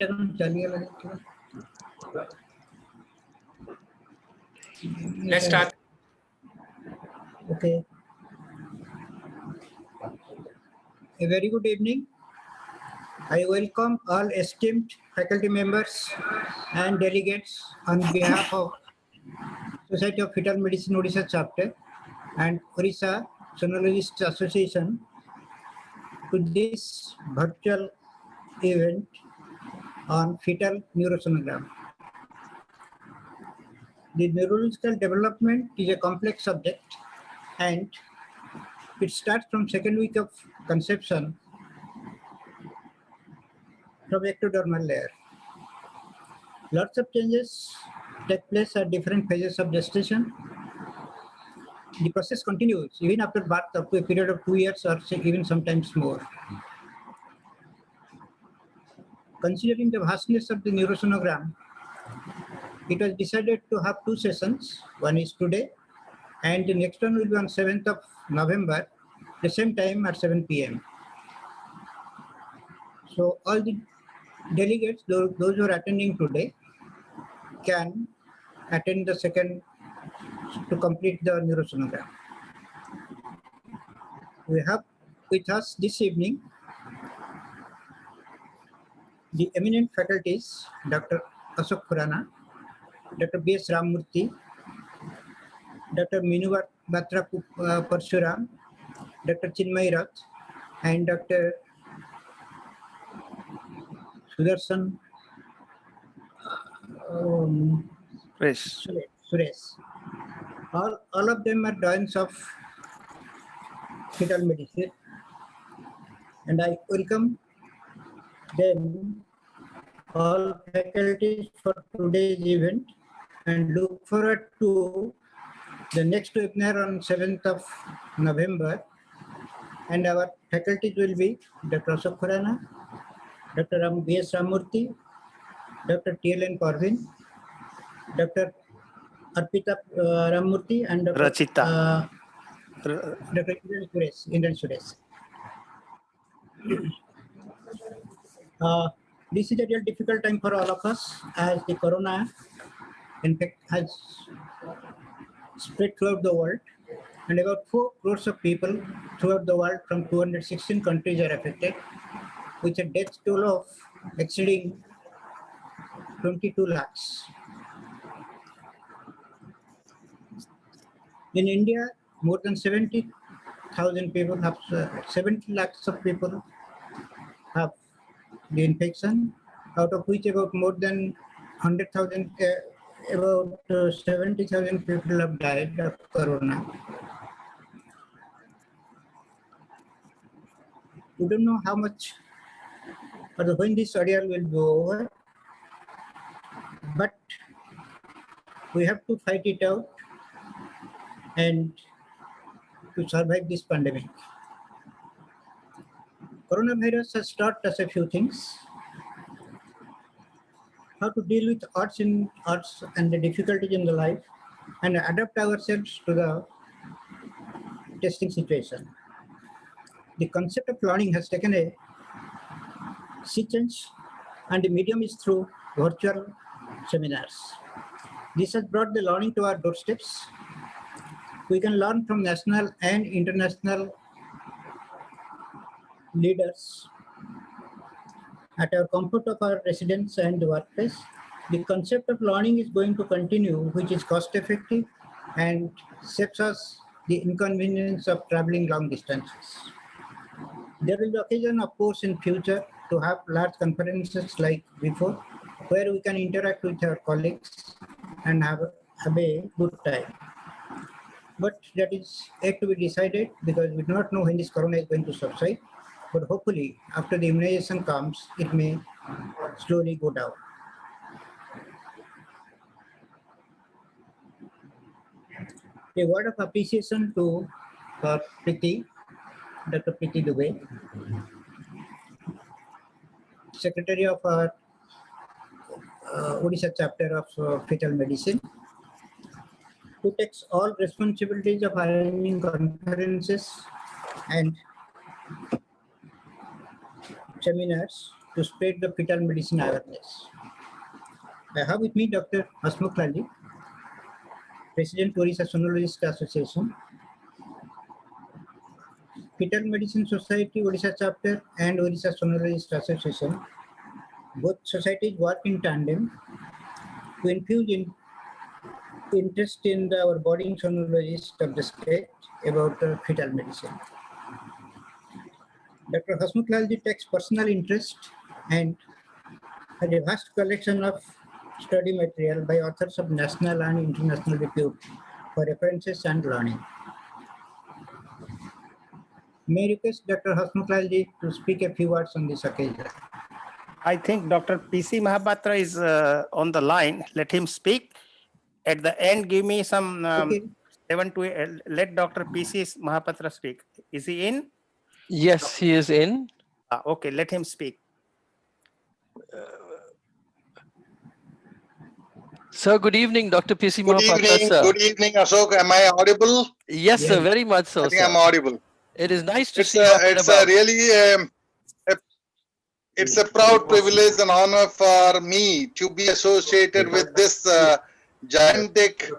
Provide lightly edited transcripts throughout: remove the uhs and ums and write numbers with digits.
Let's start. Okay. A very good evening. I welcome all esteemed faculty members and delegates on behalf of Society of Fetal Medicine Odisha Chapter and Odisha Sonologists Association to this virtual event on fetal neurosonogram. The neurological development is a complex subject and it starts from second week of conception from ectodermal layer. Lots of changes take place at different phases of gestation. The process continues even after birth up to a period of 2 years or even sometimes more. Considering the vastness of the neurosonogram, it was decided to have 2 sessions. One is today and the next one will be on 7th of November, the same time at 7 p.m. So all the delegates, those who are attending today, can attend the second to complete the neurosonogram. We have with us this evening the eminent faculties, Dr. Ashok Khurana, Dr. B.S. Ramurthy, Dr. Minu Batra Parshuram, Dr. Chinmay Rath, and Dr. Sudarshan Suresh. All of them are doyens of fetal medicine, and I welcome them all faculties for today's event and look forward to the next webinar on 7th of November. And our faculties will be Dr. Ashok Khurana, Dr. B.S. Ramurthy, Dr. T.L.N. Parvin, Dr. Arpita Ramurthy, and Dr. Rachita. Dr. Indian Suresh. This is a real difficult time for all of us as the corona infection has spread throughout the world, and about 4 crores of people throughout the world from 216 countries are affected, with a death toll of exceeding 22 lakhs. In India, more than 70,000 people have, 70 lakhs of people have the infection, out of which about more than 100,000, about 70,000 people have died of corona. We don't know how much or when this ordeal will be over, but we have to fight it out and to survive this pandemic. Coronavirus has taught us a few things. How to deal with odds and the difficulties in the life and adapt ourselves to the testing situation. The concept of learning has taken a sea change, and the medium is through virtual seminars. This has brought the learning to our doorsteps. We can learn from national and international leaders at our comfort of our residence and workplace. The concept of learning is going to continue, which is cost effective and saves us the inconvenience of traveling long distances. There will be occasion, of course, in future to have large conferences like before, where we can interact with our colleagues and have a good time. But that is yet to be decided because we do not know when this corona is going to subside. But hopefully, after the immunization comes, it may slowly go down. A word of appreciation to Priti, Dr. Priti Dubey, Secretary of our Odisha chapter of fetal medicine, who takes all responsibilities of arranging conferences and seminars to spread the fetal medicine awareness. I have with me Dr. Hasmukh, President Neurosonologist Association, Fetal Medicine Society Odisha Chapter and Neurosonologist Association. Both societies work in tandem to infuse interest in our budding sonologists of the state about fetal medicine. Dr. Hasmukh takes personal interest and has a vast collection of study material by authors of national and international repute for references and learning. May I request Dr. Hasmukh to speak a few words on this occasion. I think Dr. P.C. Mahapatra is on the line. Let him speak. At the end, give me some Okay. 7 to let Dr. P.C. Mahapatra speak. Is he in? Yes, he is in. Okay, let him speak. Sir, good evening, Dr. P.C. Good Mahapatra, evening, sir. good evening, Ashok. Am I audible? Yes, sir, Yes. very much so, I think sir. I'm audible. It is nice to It's see you out and it's about. really it's a proud privilege and honor for me to be associated with this gigantic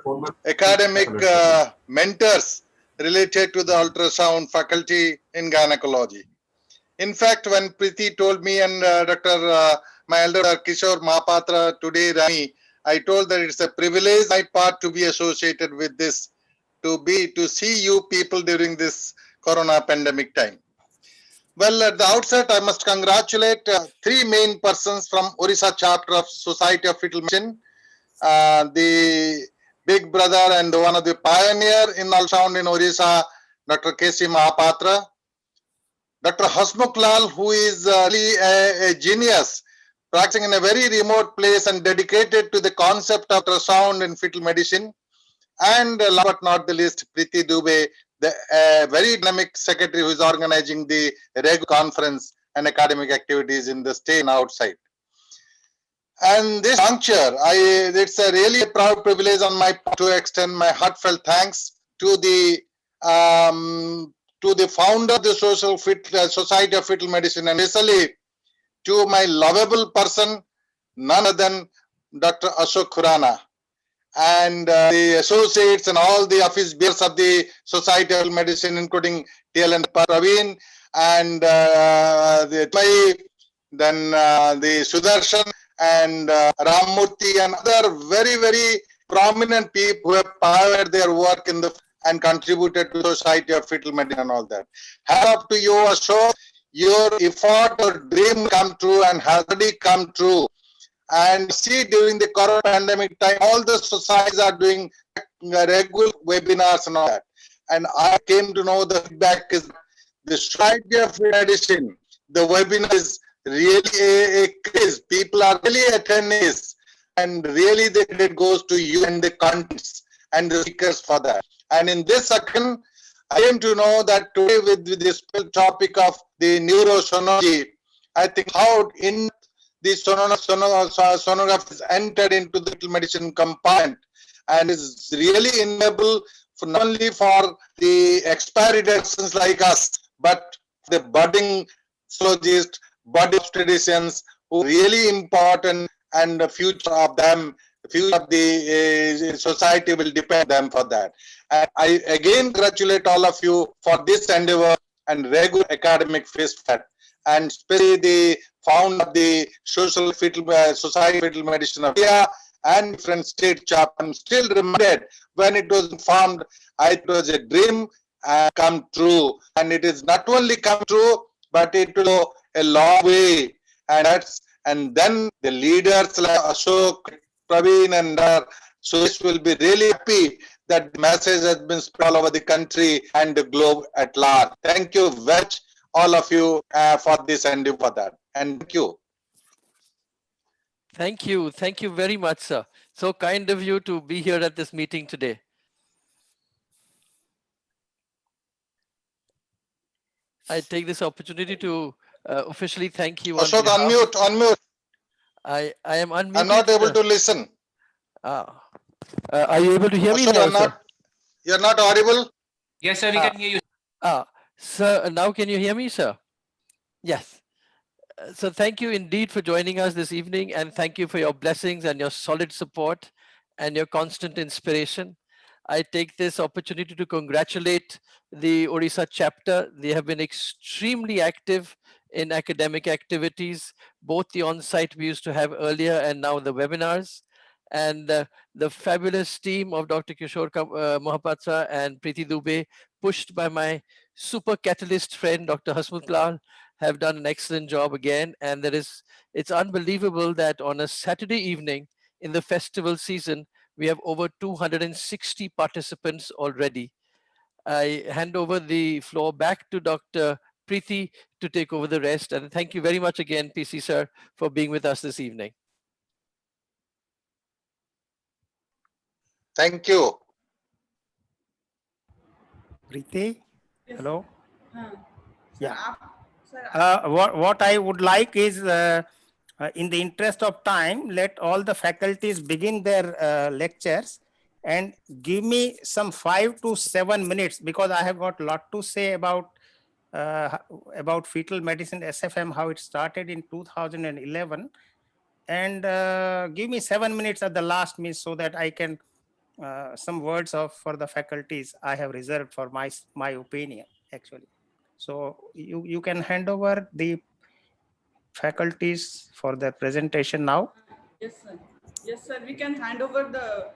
academic mentors related to the ultrasound faculty in gynecology. In fact, when Preeti told me and my elder Kishore Mahapatra today, Rani, I told that it's a privilege my part to be associated with this, to see you people during this corona pandemic time. Well, at the outset, I must congratulate three main persons from Orissa chapter of Society of Fetal Medicine, the big brother and one of the pioneer in ultrasound in Orissa, Dr. K.C. Mahapatra, Dr. Hasmukh Lal, who is really a genius, practicing in a very remote place and dedicated to the concept of ultrasound in fetal medicine, and last but not the least, Preeti Dubey, the very dynamic secretary who is organizing the regular conference and academic activities in the state and outside. And this juncture, it's a really proud privilege on my part to extend my heartfelt thanks to the founder of the Society of Fetal Medicine, and especially to my lovable person, none other than Dr. Ashok Khurana, and the associates and all the office bearers of the Society of Medicine, including TL and Praveen, and the Sudarshan and Ramurthy and other very, very prominent people who have pioneered their work in the and contributed to the Society of Fetal Medicine and all that. Hat up to you, Ashok. Your effort or dream come true and has already come true. And see, during the corona pandemic time, all the societies are doing regular webinars and all that. And I came to know the feedback is the Society of Medicine, the webinar is really a craze. People are really attending this, and really the credit goes to you and the contents and the speakers for that. And in this second, I came to know that today with this topic of the neurosonography, I think how in the sonography is entered into the fetal medicine component and is really enable for not only for the expired persons like us, but the budding sociologists, budding obstetricians who are really important, and the future of them, the future of the society will depend on them for that. And I again congratulate all of you for this endeavor and regular academic fest, and especially the founder of the Society of Fetal Medicine of India and different state chapter. I'm still reminded when it was formed, it was a dream come true, and it is not only come true, but it will go a long way. And then the leaders like Ashok, Praveen, and Suresh will be really happy that the message has been spread all over the country and the globe at large. Thank you very much, all of you, for this endeavor for that. And thank you. Thank you. Thank you very much, sir. So kind of you to be here at this meeting today. I take this opportunity to officially thank you. Ashok, unmute. I am unmuted. I'm not able to listen. Are you able to hear me Ashok, now, sir? You're not audible? Yes, sir, we can hear you. Sir, now can you hear me, sir? Yes. So thank you indeed for joining us this evening, and thank you for your blessings and your solid support and your constant inspiration. I take this opportunity to congratulate the Odisha chapter. They have been extremely active in academic activities, both the on-site we used to have earlier and now the webinars. And the fabulous team of Dr. Kishore Mohapatra and Preeti Dubey, pushed by my super catalyst friend, Dr. Hasmukh Lal, have done an excellent job again. And it's unbelievable that on a Saturday evening in the festival season, we have over 260 participants already. I hand over the floor back to Dr. Preeti to take over the rest. And thank you very much again, PC sir, for being with us this evening. Thank you. Preeti, Yes. hello. हाँ, Yeah. sir, What I would like is, in the interest of time, let all the faculties begin their lectures and give me some 5 to 7 minutes, because I have got a lot to say about fetal medicine SFM, how it started in 2011, and give me 7 minutes at the last, means, so that I can some words for the faculties I have reserved for my opinion, actually. So you can hand over the faculties for the presentation now. yes, sir. Yes, sir. We can hand over the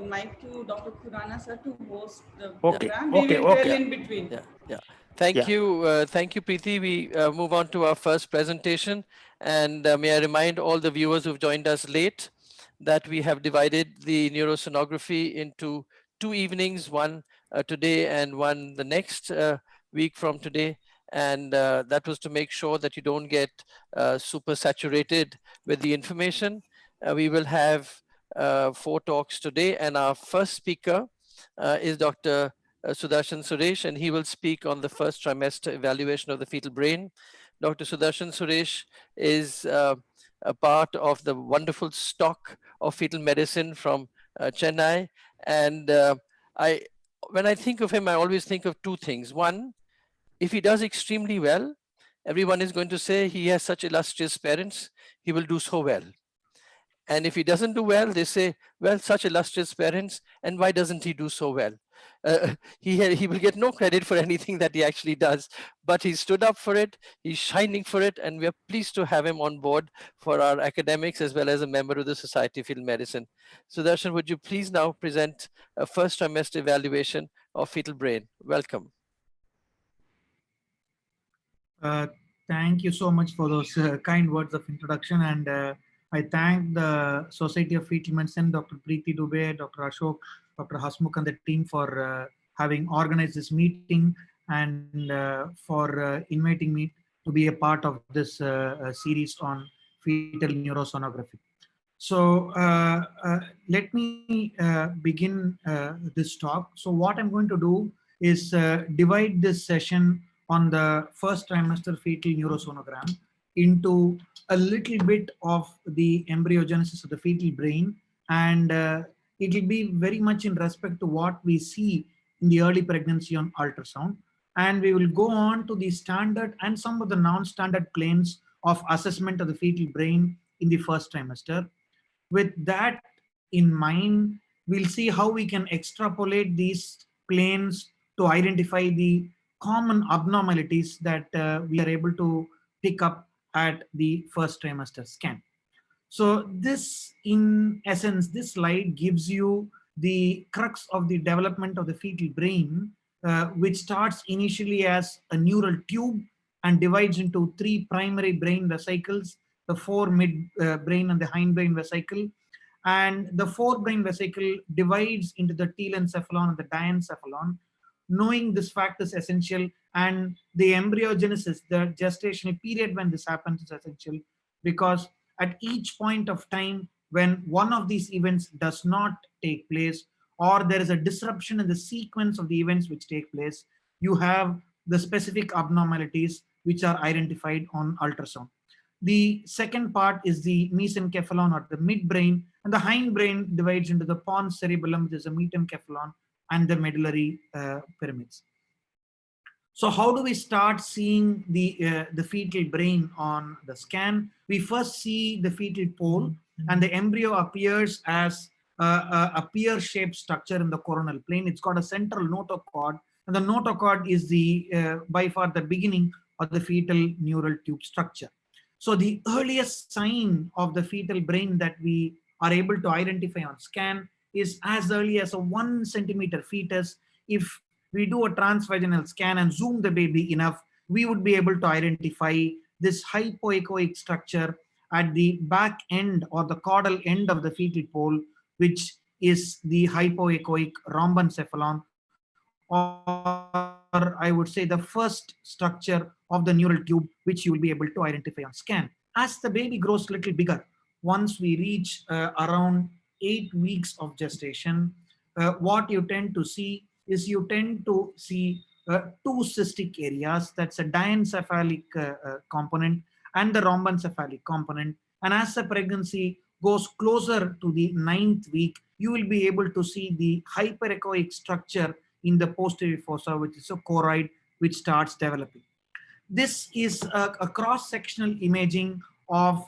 mic to Dr. Khurana, sir, to host the Okay, program. We will tell in between. Yeah. Thank Yeah. you. Thank you, Preeti. We move on to our first presentation. And may I remind all the viewers who've joined us late that we have divided the neurosonography into 2 evenings, one today and one the next week from today. And that was to make sure that you don't get super saturated with the information. We will have 4 talks today, and our first speaker is Dr. Sudarshan Suresh, and he will speak on the first trimester evaluation of the fetal brain. Dr. Sudarshan Suresh is a part of the wonderful stock of fetal medicine from Chennai. And when I think of him, I always think of 2 things. One, if he does extremely well, everyone is going to say he has such illustrious parents, he will do so well. And if he doesn't do well, they say, well, such illustrious parents, and why doesn't he do so well? He will get no credit for anything that he actually does, but he stood up for it, he's shining for it, and we are pleased to have him on board for our academics as well as a member of the Society of Fetal Medicine. Sudarshan, would you please now present a first trimester evaluation of fetal brain? Welcome. Thank you so much for those kind words of introduction, and I thank the Society of Fetal Medicine, Dr. Preeti Dubey, Dr. Ashok, Dr. Hasmukh and the team for having organized this meeting and for inviting me to be a part of this series on fetal neurosonography. So let me begin this talk. So what I'm going to do is divide this session on the first trimester fetal neurosonogram into a little bit of the embryogenesis of the fetal brain, and it will be very much in respect to what we see in the early pregnancy on ultrasound. And we will go on to the standard and some of the non-standard planes of assessment of the fetal brain in the first trimester. With that in mind, we'll see how we can extrapolate these planes to identify the common abnormalities that we are able to pick up at the first trimester scan. So this, in essence, this slide gives you the crux of the development of the fetal brain, which starts initially as a neural tube and divides into 3 primary brain vesicles, the 4 mid brain and the hindbrain vesicle. And the forebrain vesicle divides into the telencephalon and the diencephalon. Knowing this fact is essential, and the embryogenesis, the gestational period when this happens, is essential, because at each point of time when one of these events does not take place, or there is a disruption in the sequence of the events which take place, you have the specific abnormalities which are identified on ultrasound. The second part is the mesencephalon or the midbrain, and the hindbrain divides into the pons cerebellum, which is the metencephalon, and the medullary pyramids. So how do we start seeing the fetal brain on the scan? We first see the fetal pole, and the embryo appears as a pear-shaped structure in the coronal plane. It's got a central notochord, and the notochord is the by far the beginning of the fetal neural tube structure. So the earliest sign of the fetal brain that we are able to identify on scan is as early as a 1 centimeter fetus. If we do a transvaginal scan and zoom the baby enough, we would be able to identify this hypoechoic structure at the back end or the caudal end of the fetal pole, which is the hypoechoic rhombencephalon, or I would say the first structure of the neural tube, which you will be able to identify on scan. As the baby grows a little bigger, once we reach around 8 weeks of gestation, what you tend to see is you tend to see two cystic areas. That's a diencephalic component and the rhombencephalic component. And as the pregnancy goes closer to the 9th week, you will be able to see the hyperechoic structure in the posterior fossa, which is a choroid, which starts developing. This is a cross-sectional imaging of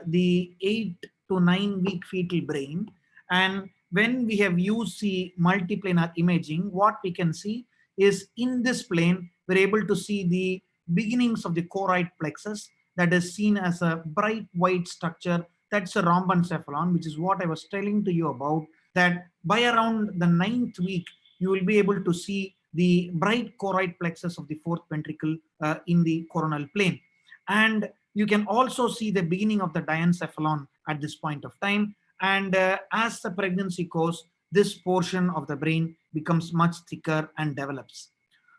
the 8 to 9 week fetal brain. And when we have used the multiplanar imaging, what we can see is in this plane, we're able to see the beginnings of the choroid plexus that is seen as a bright white structure. That's a rhombencephalon, which is what I was telling to you about, that by around the 9th week, you will be able to see the bright choroid plexus of the fourth ventricle in the coronal plane. And you can also see the beginning of the diencephalon at this point of time. And as the pregnancy goes, this portion of the brain becomes much thicker and develops.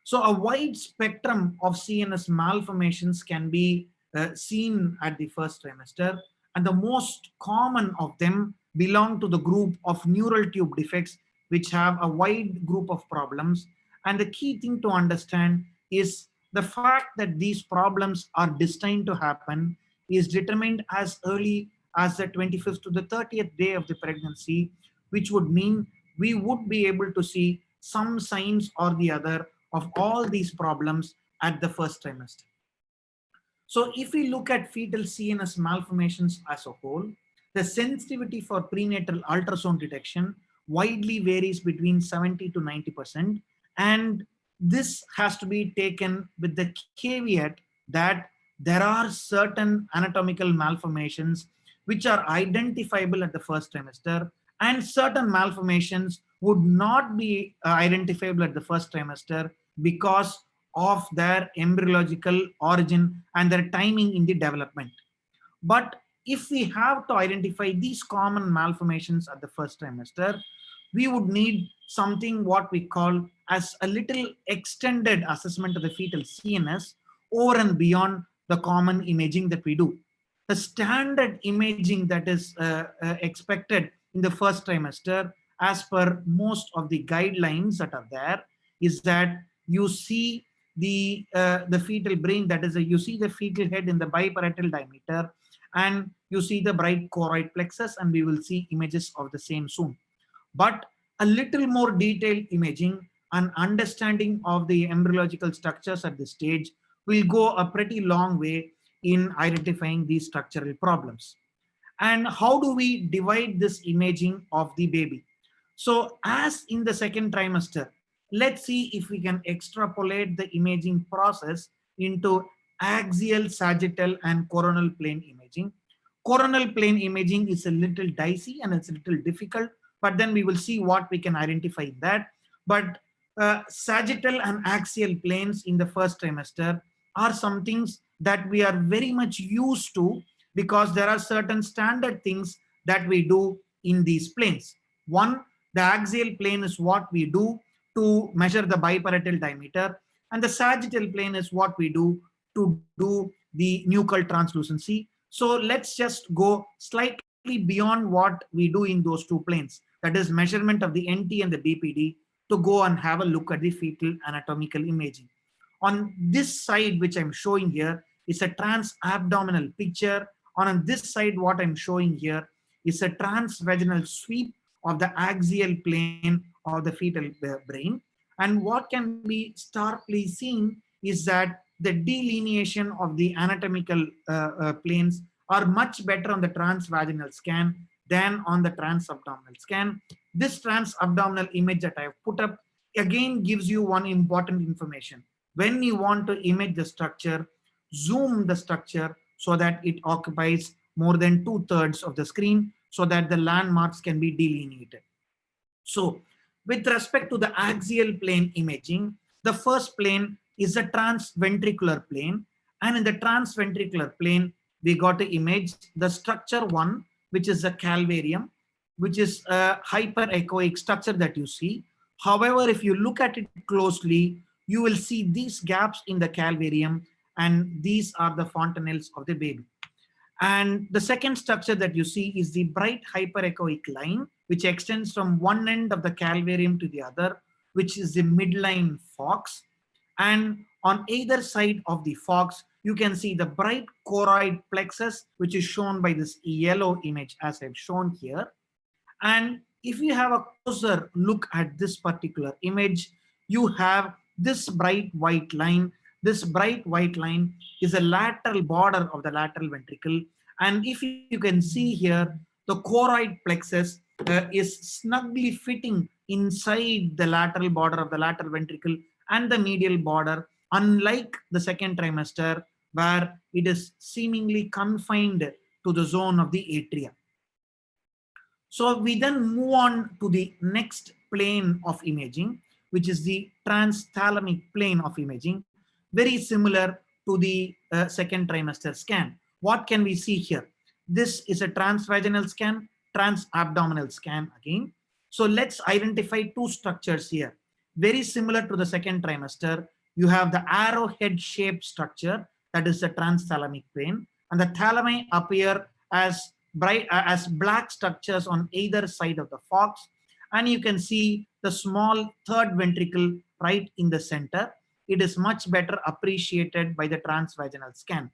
So a wide spectrum of CNS malformations can be seen at the first trimester, and the most common of them belong to the group of neural tube defects, which have a wide group of problems. And the key thing to understand is the fact that these problems are destined to happen is determined as early as the 25th to the 30th day of the pregnancy, which would mean we would be able to see some signs or the other of all these problems at the first trimester. So if we look at fetal CNS malformations as a whole, the sensitivity for prenatal ultrasound detection widely varies between 70 to 90%. And this has to be taken with the caveat that there are certain anatomical malformations which are identifiable at the first trimester, and certain malformations would not be identifiable at the first trimester because of their embryological origin and their timing in the development. But if we have to identify these common malformations at the first trimester, we would need something what we call as a little extended assessment of the fetal CNS over and beyond the common imaging that we do. The standard imaging that is expected in the first trimester, as per most of the guidelines that are there, is that you see the fetal brain, that is, you see the fetal head in the biparietal diameter, and you see the bright choroid plexus, and we will see images of the same soon. But a little more detailed imaging and understanding of the embryological structures at this stage will go a pretty long way in identifying these structural problems. And how do we divide this imaging of the baby? So as in the second trimester, let's see if we can extrapolate the imaging process into axial, sagittal, and coronal plane imaging. Coronal plane imaging is a little dicey and it's a little difficult, but then we will see what we can identify in that. But sagittal and axial planes in the first trimester are some things that we are very much used to, because there are certain standard things that we do in these planes. One, the axial plane is what we do to measure the biparietal diameter, and the sagittal plane is what we do to do the nuchal translucency. So let's just go slightly beyond what we do in those two planes, that is measurement of the NT and the BPD, to go and have a look at the fetal anatomical imaging. On this side, which I'm showing here, is a trans-abdominal picture. On this side, what I'm showing here is a transvaginal sweep of the axial plane of the fetal brain. And what can be starkly seen is that the delineation of the anatomical planes are much better on the transvaginal scan than on the transabdominal scan. This transabdominal image that I have put up again gives you one important information. When you want to image the structure, zoom the structure so that it occupies more than 2/3 of the screen so that the landmarks can be delineated. So with respect to the axial plane imaging, the first plane is the transventricular plane. And in the transventricular plane, we got to image the structure 1, which is the calvarium, which is a hyperechoic structure that you see. However, if you look at it closely, you will see these gaps in the calvarium, and these are the fontanelles of the baby. And the second structure that you see is the bright hyperechoic line, which extends from one end of the calvarium to the other, which is the midline fox. And on either side of the fox, you can see the bright choroid plexus, which is shown by this yellow image as I've shown here. And if you have a closer look at this particular image, you have this bright white line. This bright white line is a lateral border of the lateral ventricle. And if you can see here, the choroid plexus is snugly fitting inside the lateral border of the lateral ventricle and the medial border, unlike the second trimester, where it is seemingly confined to the zone of the atria. So we then move on to the next plane of imaging, which is the transthalamic plane of imaging, very similar to the second trimester scan. What can we see here? This is a transvaginal scan, transabdominal scan again. So let's identify two structures here. Very similar to the second trimester, you have the arrowhead shaped structure, that is the transthalamic plane, and the thalami appear as black structures on either side of the fox, and you can see the small third ventricle right in the center. It is much better appreciated by the transvaginal scan.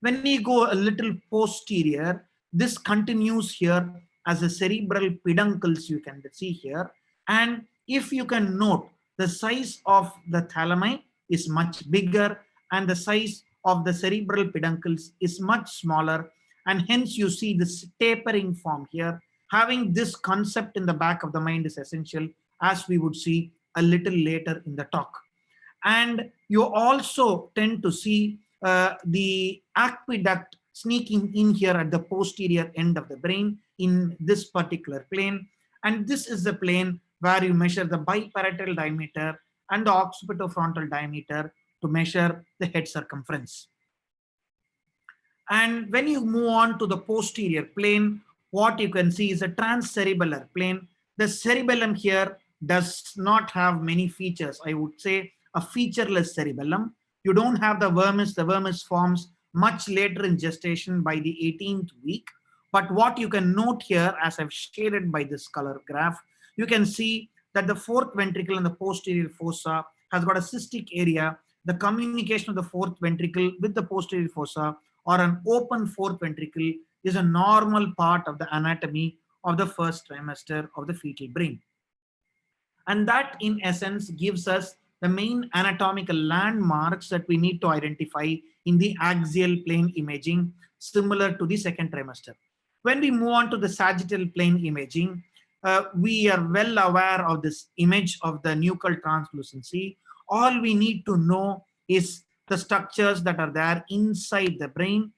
When we go a little posterior, this continues here as a cerebral peduncles, you can see here. And if you can note, the size of the thalami is much bigger and the size of the cerebral peduncles is much smaller, and hence you see this tapering form here. Having this concept in the back of the mind is essential, as we would see a little later in the talk. And you also tend to see the aqueduct sneaking in here at the posterior end of the brain in this particular plane. And this is the plane where you measure the biparietal diameter and the occipitofrontal diameter to measure the head circumference. And when you move on to the posterior plane, what you can see is a transcerebellar plane. The cerebellum here does not have many features. I would say a featureless cerebellum. You don't have the vermis. The vermis forms much later in gestation by the 18th week. But what you can note here, as I've shaded by this color graph, you can see that the fourth ventricle and the posterior fossa has got a cystic area. The communication of the fourth ventricle with the posterior fossa or an open fourth ventricle is a normal part of the anatomy of the first trimester of the fetal brain. And that in essence gives us the main anatomical landmarks that we need to identify in the axial plane imaging, similar to the second trimester. When we move on to the sagittal plane imaging, we are well aware of this image of the nuchal translucency. All we need to know is the structures that are there inside the brain.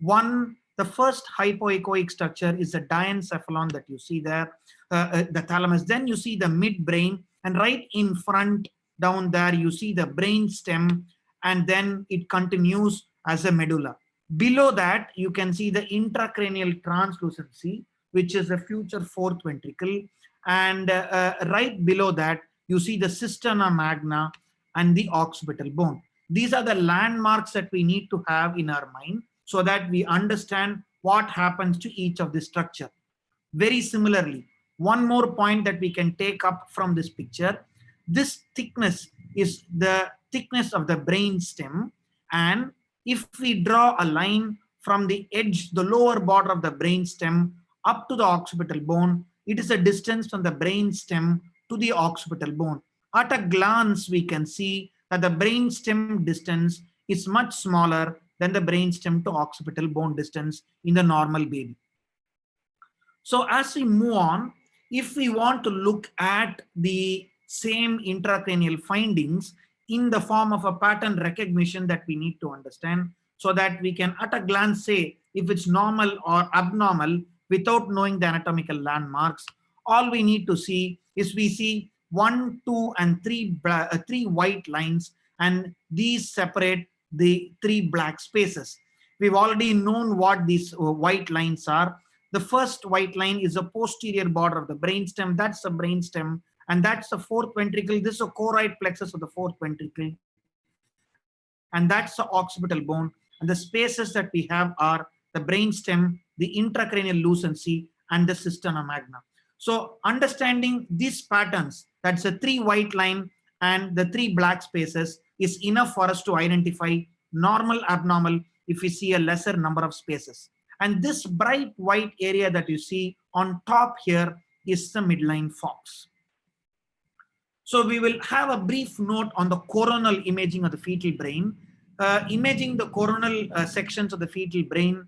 One, the first hypoechoic structure is the diencephalon that you see there, the thalamus. Then you see the midbrain, and right in front down there you see the brain stem, and then it continues as a medulla. Below that you can see the intracranial translucency, which is the future fourth ventricle, and right below that you see the cisterna magna and the occipital bone. These are the landmarks that we need to have in our mind so that we understand what happens to each of the structure. Very similarly, one more point that we can take up from this picture, this thickness is the thickness of the brain stem, and if we draw a line from the edge, the lower border of the brain stem up to the occipital bone, it is a distance from the brain stem to the occipital bone. At a glance, we can see that the brainstem distance is much smaller than the brainstem to occipital bone distance in the normal baby. So as we move on, if we want to look at the same intracranial findings in the form of a pattern recognition that we need to understand, so that we can at a glance say if it's normal or abnormal without knowing the anatomical landmarks, all we need to see is we see 1, 2, and 3 white lines, and these separate the 3 black spaces. We've already known what these white lines are. The first white line is a posterior border of the brainstem. That's the brainstem, and that's the fourth ventricle. This is a choroid plexus of the fourth ventricle, and that's the occipital bone. And the spaces that we have are the brainstem, the intracranial lucency, and the cisterna magna. So understanding these patterns, that's a 3 white line and the 3 black spaces, is enough for us to identify normal, abnormal if we see a lesser number of spaces. And this bright white area that you see on top here is the midline forks. So we will have a brief note on the coronal imaging of the fetal brain. Imaging the coronal sections of the fetal brain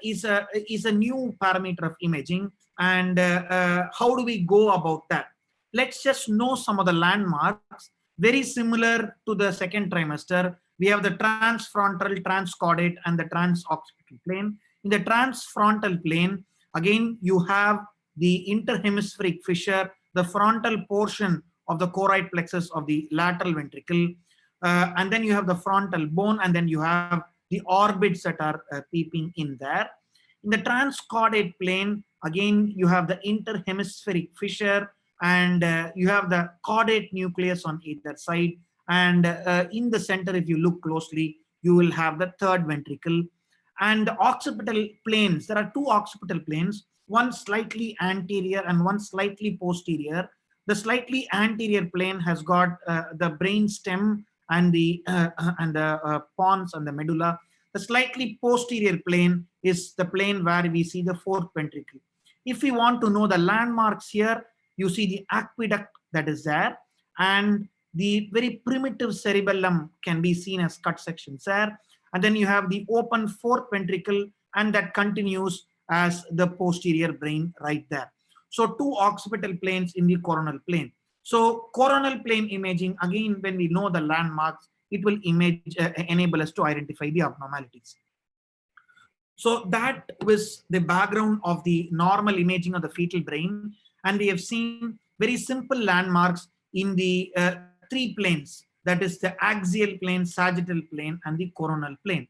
is a new parameter of imaging. And how do we go about that? Let's just know some of the landmarks. Very similar to the second trimester, we have the transfrontal, transcaudate, and the transoccipital plane. In the transfrontal plane, again, you have the interhemispheric fissure, the frontal portion of the choroid plexus of the lateral ventricle, and then you have the frontal bone, and then you have the orbits that are peeping in there. In the transcaudate plane, again, you have the interhemispheric fissure, and you have the caudate nucleus on either side. And in the center, if you look closely, you will have the third ventricle. And the occipital planes, there are 2 occipital planes, one slightly anterior and one slightly posterior. The slightly anterior plane has got the brain stem and the pons and the medulla. The slightly posterior plane is the plane where we see the fourth ventricle. If we want to know the landmarks here, you see the aqueduct that is there, and the very primitive cerebellum can be seen as cut sections there. And then you have the open fourth ventricle, and that continues as the posterior brain right there. So 2 occipital planes in the coronal plane. So coronal plane imaging, again, when we know the landmarks, it will enable us to identify the abnormalities. So that was the background of the normal imaging of the fetal brain. And we have seen very simple landmarks in the 3 planes, that is the axial plane, sagittal plane, and the coronal plane.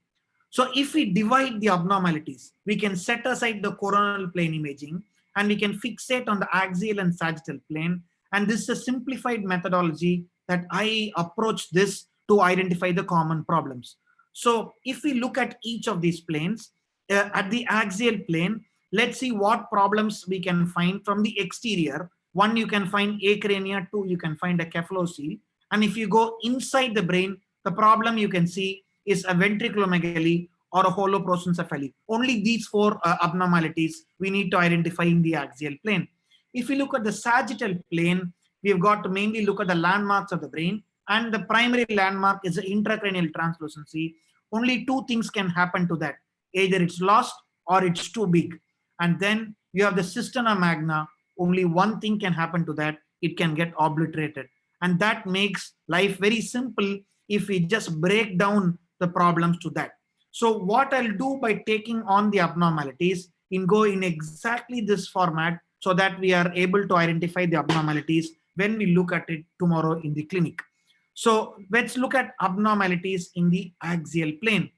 So if we divide the abnormalities, we can set aside the coronal plane imaging, and we can fixate on the axial and sagittal plane. And this is a simplified methodology that I approach this to identify the common problems. So if we look at each of these planes, at the axial plane, let's see what problems we can find from the exterior. 1, you can find acrania. 2, you can find a cephalocele. And if you go inside the brain, the problem you can see is a ventriculomegaly or a holoprosencephaly. Only these 4 abnormalities we need to identify in the axial plane. If we look at the sagittal plane, we've got to mainly look at the landmarks of the brain, and the primary landmark is the intracranial translucency. Only 2 things can happen to that. Either it's lost or it's too big. And then you have the cisterna magna. Only 1 thing can happen to that. It can get obliterated. And that makes life very simple if we just break down the problems to that. So what I'll do by taking on the abnormalities go in exactly this format, so that we are able to identify the abnormalities when we look at it tomorrow in the clinic. So let's look at abnormalities in the axial plane.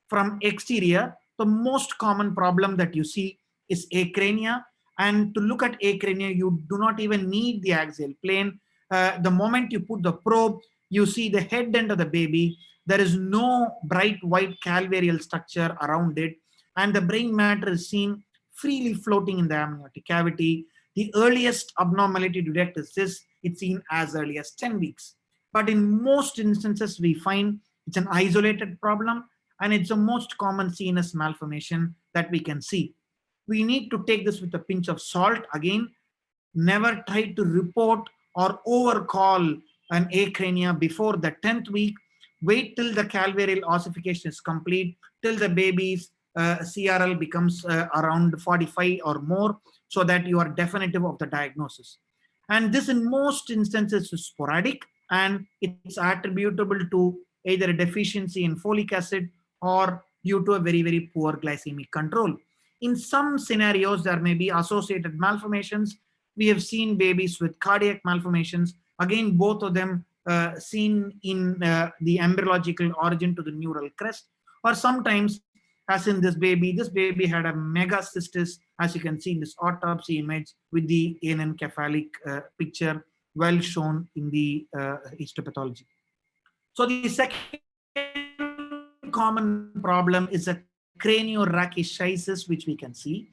From exterior, the most common problem that you see is acrania. And to look at acrania, you do not even need the axial plane. The moment you put the probe, you see the head end of the baby. There is no bright white calvarial structure around it, and the brain matter is seen freely floating in the amniotic cavity. The earliest abnormality to detect is this. It's seen as early as 10 weeks. But in most instances, we find it's an isolated problem, and it's the most common CNS malformation that we can see. We need to take this with a pinch of salt. Again, never try to report or overcall an acrania before the 10th week. Wait till the calvarial ossification is complete, till the baby's CRL becomes around 45 or more, so that you are definitive of the diagnosis. And this in most instances is sporadic, and it's attributable to either a deficiency in folic acid or due to a very, very poor glycemic control. In some scenarios, there may be associated malformations. We have seen babies with cardiac malformations. Again, both of them seen in the embryological origin to the neural crest, or sometimes, as in this baby had a megacystis, as you can see in this autopsy image with the anencephalic picture well shown in the histopathology. So the second common problem is a craniorachis, which we can see.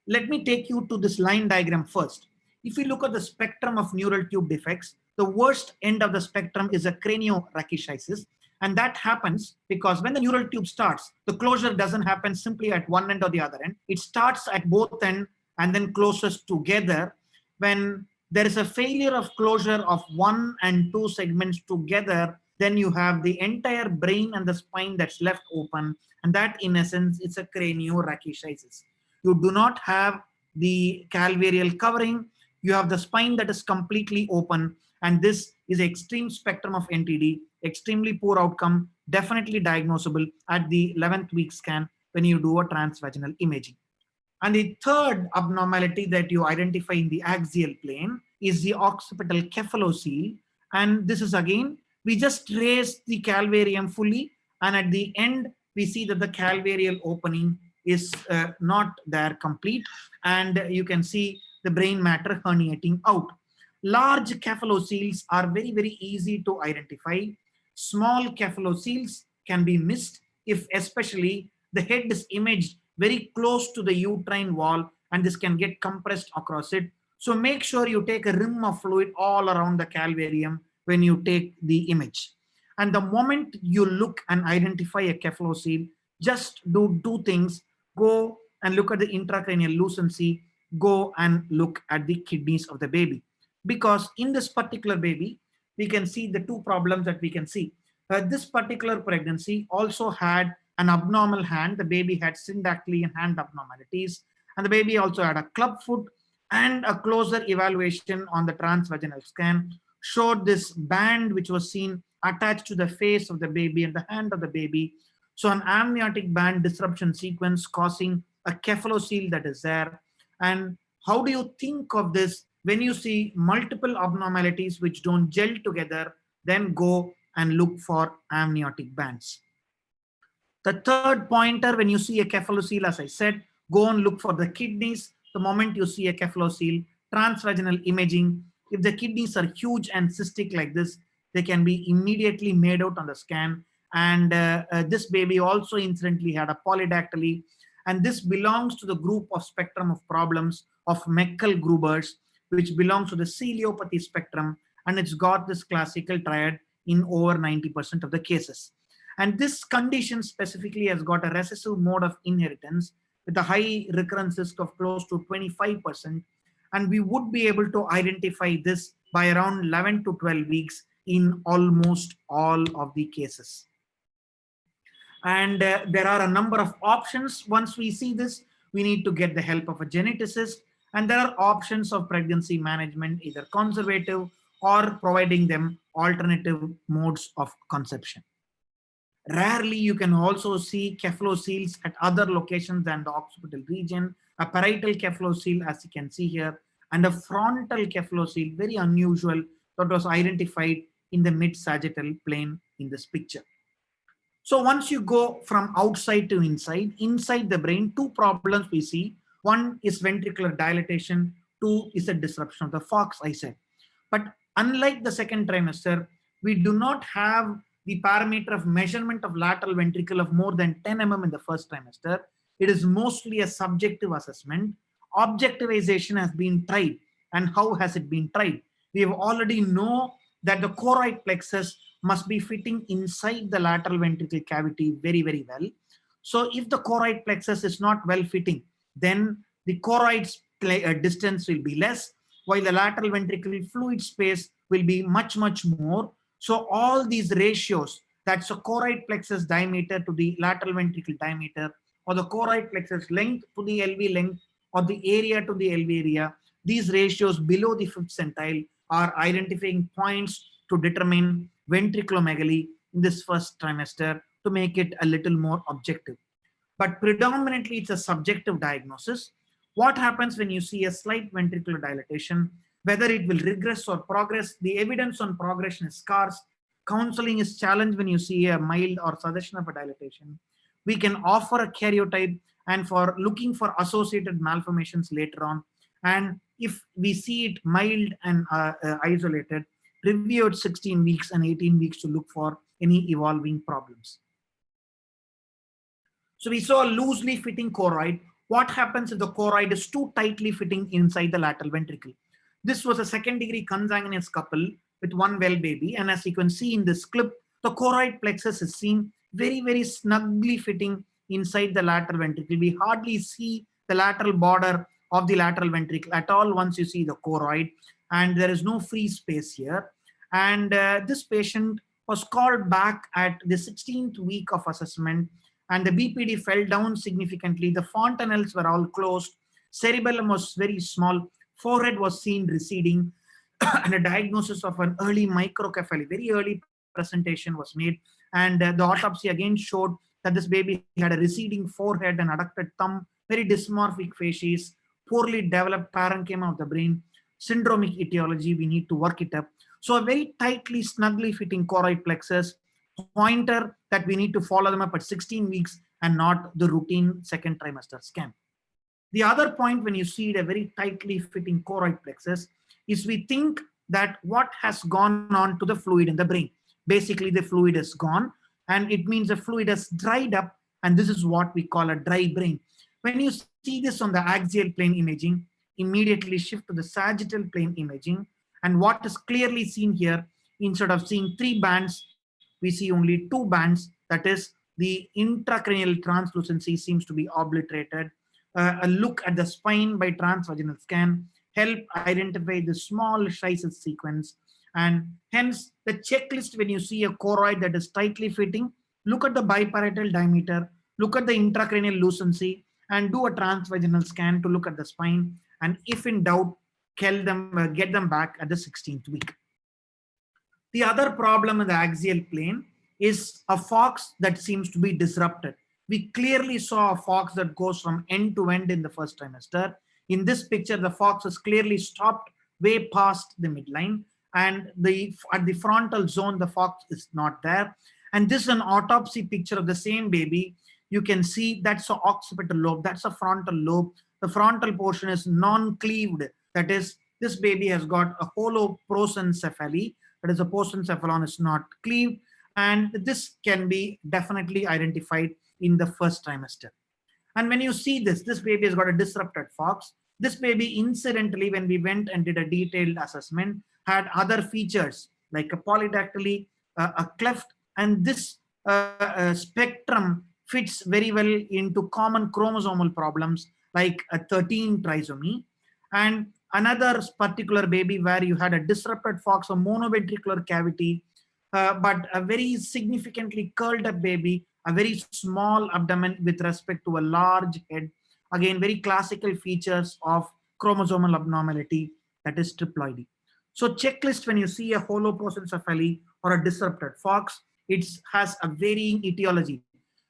Let me take you to this line diagram first. If you look at the spectrum of neural tube defects, the worst end of the spectrum is a craniorachis. And that happens because when the neural tube starts, the closure doesn't happen simply at one end or the other end. It starts at both ends and then closes together. When there is a failure of closure of 1 and 2 segments together, then you have the entire brain and the spine that's left open. And that, in essence, is a craniorachis. You do not have the calvarial covering. You have the spine that is completely open. And this is an extreme spectrum of NTD, extremely poor outcome, definitely diagnosable at the 11th week scan when you do a transvaginal imaging. And the third abnormality that you identify in the axial plane is the occipital cephalocele. And this is again, we just raise the calvarium fully, and at the end, we see that the calvarial opening is not there complete, and you can see the brain matter herniating out. Large cephaloceles are very, very easy to identify. Small cephaloceles can be missed if especially the head is imaged very close to the uterine wall, and this can get compressed across it. So make sure you take a rim of fluid all around the calvarium when you take the image. And the moment you look and identify a cephalocele, just do two things. Go and look at the intracranial lucency. Go and look at the kidneys of the baby. Because in this particular baby, we can see the two problems that we can see. This particular pregnancy also had an abnormal hand. The baby had syndactyly and hand abnormalities. And the baby also had a club foot, and a closer evaluation on the transvaginal scan showed this band which was seen attached to the face of the baby and the hand of the baby. So an amniotic band disruption sequence causing a cephalocele that is there. And how do you think of this when you see multiple abnormalities which don't gel together? Then go and look for amniotic bands. The third pointer, when you see a cephalocele, as I said, go and look for the kidneys. The moment you see a cephalocele, transvaginal imaging, if the kidneys are huge and cystic like this, they can be immediately made out on the scan. And this baby also incidentally had a polydactyly. And this belongs to the group of spectrum of problems of Meckel-Grubers, which belongs to the celiopathy spectrum. And it's got this classical triad in over 90% of the cases. And this condition specifically has got a recessive mode of inheritance with a high recurrence risk of close to 25%. And we would be able to identify this by around 11 to 12 weeks in almost all of the cases. And there are a number of options. Once we see this, we need to get the help of a geneticist. And there are options of pregnancy management, either conservative or providing them alternative modes of conception. Rarely you can also see cephaloceles at other locations than the occipital region, a parietal cephalocele, as you can see here, and a frontal cephalocele, very unusual, that was identified in the mid-sagittal plane in this picture. So once you go from outside to inside the brain, two problems we see. One is ventricular dilatation, two is a disruption of the Fox, I said. But unlike the second trimester, we do not have the parameter of measurement of lateral ventricle of more than 10 mm in the first trimester. It is mostly a subjective assessment. Objectivization has been tried. And how has it been tried? We have already know that the choroid plexus must be fitting inside the lateral ventricle cavity very, very well. So if the choroid plexus is not well fitting, then the choroid's distance will be less, while the lateral ventricle fluid space will be much more. So all these ratios, that's a choroid plexus diameter to the lateral ventricle diameter, or the choroid plexus length to the LV length, or the area to the LV area, these ratios below the 5th centile are identifying points to determine ventriculomegaly in this first trimester to make it a little more objective. But predominantly it's a subjective diagnosis. What happens when you see a slight ventricular dilatation, whether it will regress or progress, the evidence on progression is scarce. Counseling is challenged when you see a mild or suggestion of a dilatation. We can offer a karyotype and for looking for associated malformations later on. And if we see it mild and isolated, review at 16 weeks and 18 weeks to look for any evolving problems. So we saw a loosely fitting choroid. What happens if the choroid is too tightly fitting inside the lateral ventricle? This was a second-degree consanguineous couple with one well baby. And as you can see in this clip, the choroid plexus is seen very snugly fitting inside the lateral ventricle. We hardly see the lateral border of the lateral ventricle at all once you see the choroid. And there is no free space here. And this patient was called back at the 16th week of assessment, and the BPD fell down significantly. The fontanelles were all closed. Cerebellum was very small. Forehead was seen receding, and a diagnosis of an early microcephaly, very early presentation was made. And the autopsy again showed that this baby had a receding forehead and adducted thumb, very dysmorphic facies, poorly developed parenchyma of the brain, syndromic etiology. We need to work it up. So a very tightly, snugly fitting choroid plexus, pointer that we need to follow them up at 16 weeks and not the routine second trimester scan. The other point when you see a very tightly fitting choroid plexus is we think that what has gone on to the fluid in the brain. Basically the fluid is gone and it means the fluid has dried up, and this is what we call a dry brain. When you see this on the axial plane imaging, immediately shift to the sagittal plane imaging, and what is clearly seen here, instead of seeing 3 bands, we see only 2 bands. That is, the intracranial translucency seems to be obliterated. A look at the spine by transvaginal scan help identify the small Scheisel sequence, and hence the checklist when you see a choroid that is tightly fitting, look at the biparietal diameter, look at the intracranial lucency, and do a transvaginal scan to look at the spine, and if in doubt, get them back at the 16th week. The other problem in the axial plane is a fox that seems to be disrupted. We clearly saw a fox that goes from end to end in the first trimester. In this picture, the fox is clearly stopped way past the midline, and at the frontal zone, the fox is not there. And this is an autopsy picture of the same baby. You can see that's an occipital lobe, that's a frontal lobe. The frontal portion is non-cleaved. That is, this baby has got a holoprosencephaly. That is, the prosencephalon is not cleaved, and this can be definitely identified in the first trimester. And when you see this baby has got a disrupted fox. This baby, incidentally, when we went and did a detailed assessment, had other features like a polydactyly, a cleft, and this spectrum fits very well into common chromosomal problems like a 13 trisomy. And another particular baby where you had a disrupted fox, a monoventricular cavity, but a very significantly curled up baby, a very small abdomen with respect to a large head. Again, very classical features of chromosomal abnormality, that is triploidy. So checklist when you see a holoprosencephaly or a disrupted fox, it has a varying etiology.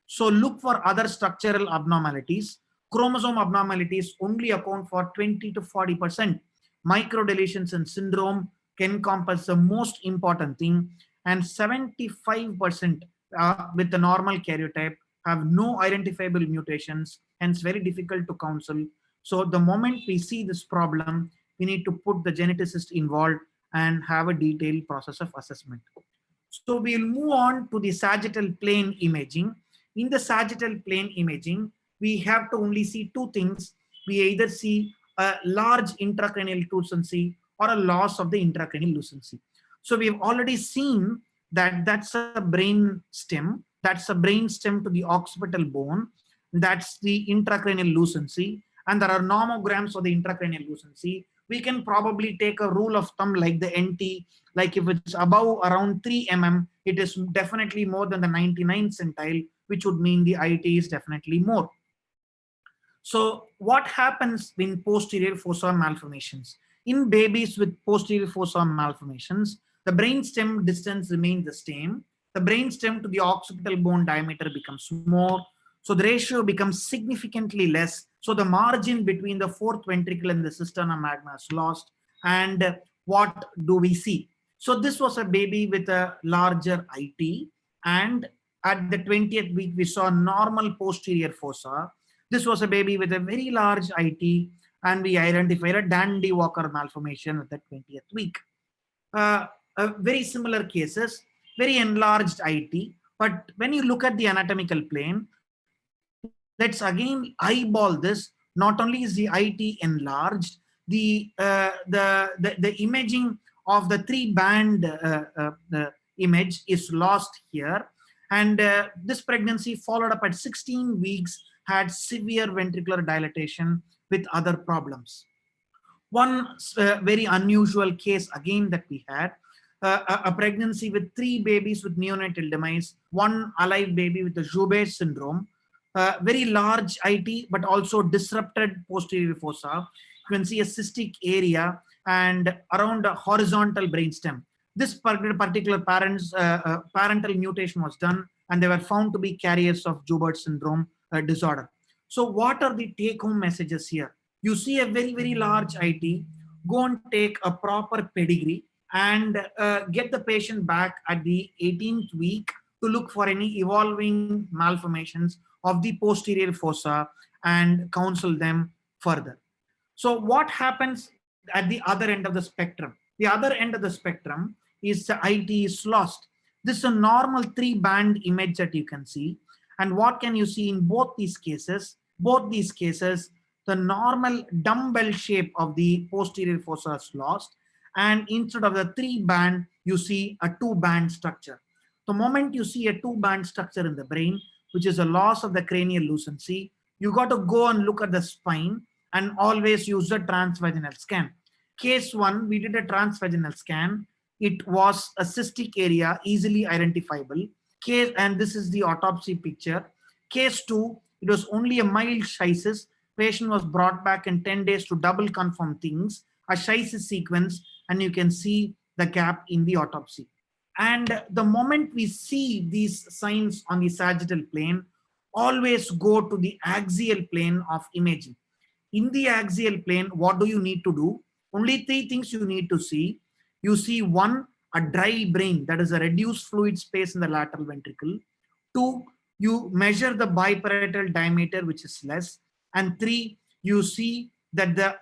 So look for other structural abnormalities. Chromosome abnormalities only account for 20 to 40%. Microdeletions and syndrome can encompass the most important thing, and 75% with the normal karyotype have no identifiable mutations, hence very difficult to counsel. So the moment we see this problem, we need to put the geneticist involved and have a detailed process of assessment. So we'll move on to the sagittal plane imaging. In the sagittal plane imaging, we have to only see 2 things. We either see a large intracranial lucency or a loss of the intracranial lucency. So we've already seen that that's a brain stem. That's a brain stem to the occipital bone. That's the intracranial lucency. And there are nomograms of the intracranial lucency. we can probably take a rule of thumb like the NT, like if it's above around 3 mm, it is definitely more than the 99th centile, which would mean the IT is definitely more. So what happens in posterior fossa malformations? In babies with posterior fossa malformations, the brainstem distance remains the same. The brainstem to the occipital bone diameter becomes more. So the ratio becomes significantly less. So the margin between the fourth ventricle and the cisterna magna is lost. And what do we see? So this was a baby with a larger IT. And at the 20th week, we saw normal posterior fossa. This was a baby with a very large IT, and we identified a Dandy Walker malformation at the 20th week. Very similar cases, very enlarged IT, but when you look at the anatomical plane, let's again eyeball this. Not only is the IT enlarged, the imaging of the 3-band image is lost here. And this pregnancy followed up at 16 weeks had severe ventricular dilatation with other problems. One very unusual case again that we had, a pregnancy with 3 babies with neonatal demise, 1 alive baby with the Joubert syndrome, very large IT, but also disrupted posterior fossa. You can see a cystic area and around a horizontal brainstem. This particular parental mutation was done, and they were found to be carriers of Joubert syndrome disorder. So what are the take-home messages here? You see a very, very large IT, go and take a proper pedigree and get the patient back at the 18th week to look for any evolving malformations of the posterior fossa and counsel them further. So what happens at the other end of the spectrum? The other end of the spectrum is the IT is lost. This is a normal 3-band image that you can see. And what can you see in both these cases? Both these cases, the normal dumbbell shape of the posterior fossa is lost. And instead of the 3-band, you see a 2-band structure. The moment you see a 2-band structure in the brain, which is a loss of the cranial lucency, you got to go and look at the spine and always use a transvaginal scan. Case 1, we did a transvaginal scan. It was a cystic area, easily identifiable. And this is the autopsy picture. Case 2, it was only a mild chysis. Patient was brought back in 10 days to double confirm things, a chysis sequence, and you can see the gap in the autopsy. And the moment we see these signs on the sagittal plane, always go to the axial plane of imaging. In the axial plane, what do you need to do? Only 3 things you need to see. You see 1, a dry brain, that is a reduced fluid space in the lateral ventricle. 2, you measure the biparietal diameter, which is less. And 3, you see that the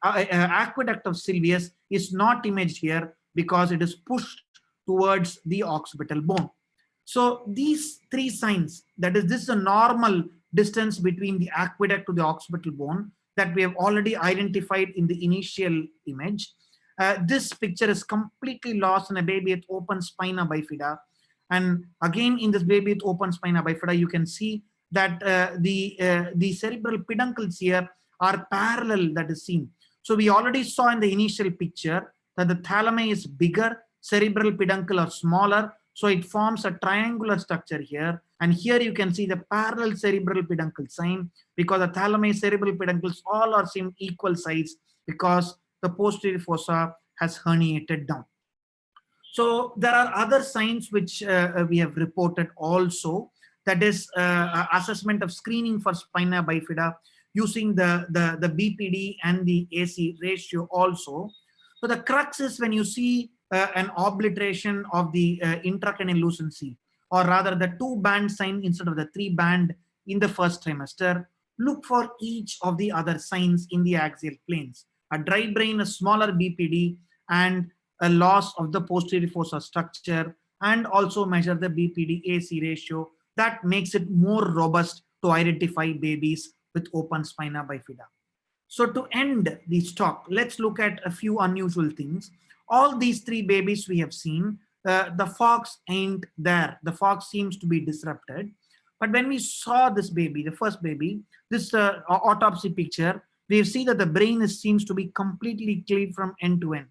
aqueduct of Sylvius is not imaged here because it is pushed towards the occipital bone. So these 3 signs, that is, this is a normal distance between the aqueduct to the occipital bone that we have already identified in the initial image. This picture is completely lost in a baby with open spina bifida. And again, in this baby with open spina bifida, you can see that the cerebral peduncles here are parallel, that is seen. So we already saw in the initial picture that the thalami is bigger, cerebral peduncle are smaller, so it forms a triangular structure here. And here you can see the parallel cerebral peduncle sign, because the thalami, cerebral peduncles all are same equal size because the posterior fossa has herniated down. So there are other signs which we have reported also, that is assessment of screening for spina bifida using the BPD and the AC ratio also. So the crux is when you see an obliteration of the intracranial lucency, or rather the 2-band sign instead of the 3-band in the first trimester, look for each of the other signs in the axial planes. A dry brain, a smaller BPD, and a loss of the posterior fossa structure, and also measure the BPD-AC ratio. That makes it more robust to identify babies with open spina bifida. So to end this talk, let's look at a few unusual things. All these 3 babies we have seen, the fox ain't there. The fox seems to be disrupted. But when we saw this baby, the first baby, this autopsy picture, We see that the brain seems to be completely cleaved from end to end.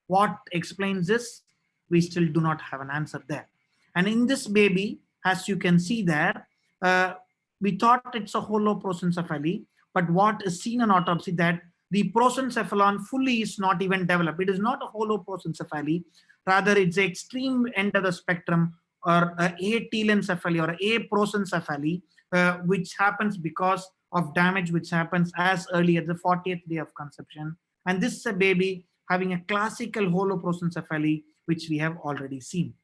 What explains this? We still do not have an answer there. And in this baby, as you can see there, we thought it's a holoprosencephaly, but what is seen in autopsy that the prosencephalon fully is not even developed. It is not a holoprosencephaly, rather it's the extreme end of the spectrum, or a telencephaly or a prosencephaly, which happens because of damage which happens as early as the 40th day of conception. And this is a baby having a classical holoprosencephaly, which we have already seen.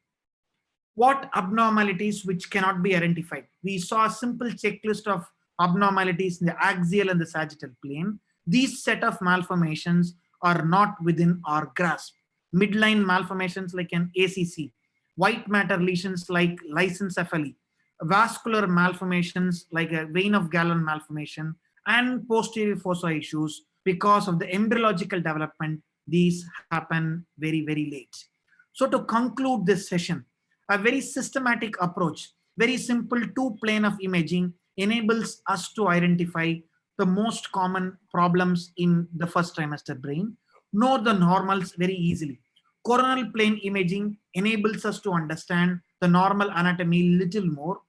What abnormalities which cannot be identified? We saw a simple checklist of abnormalities in the axial and the sagittal plane. These set of malformations are not within our grasp. Midline malformations like an ACC, white matter lesions like lysencephaly, vascular malformations like a vein of Galen malformation, and posterior fossa issues because of the embryological development. These happen very, very late. So to conclude this session, a very systematic approach, very simple two-plane of imaging enables us to identify the most common problems in the first trimester brain, know the normals very easily. Coronal plane imaging enables us to understand the normal anatomy little more,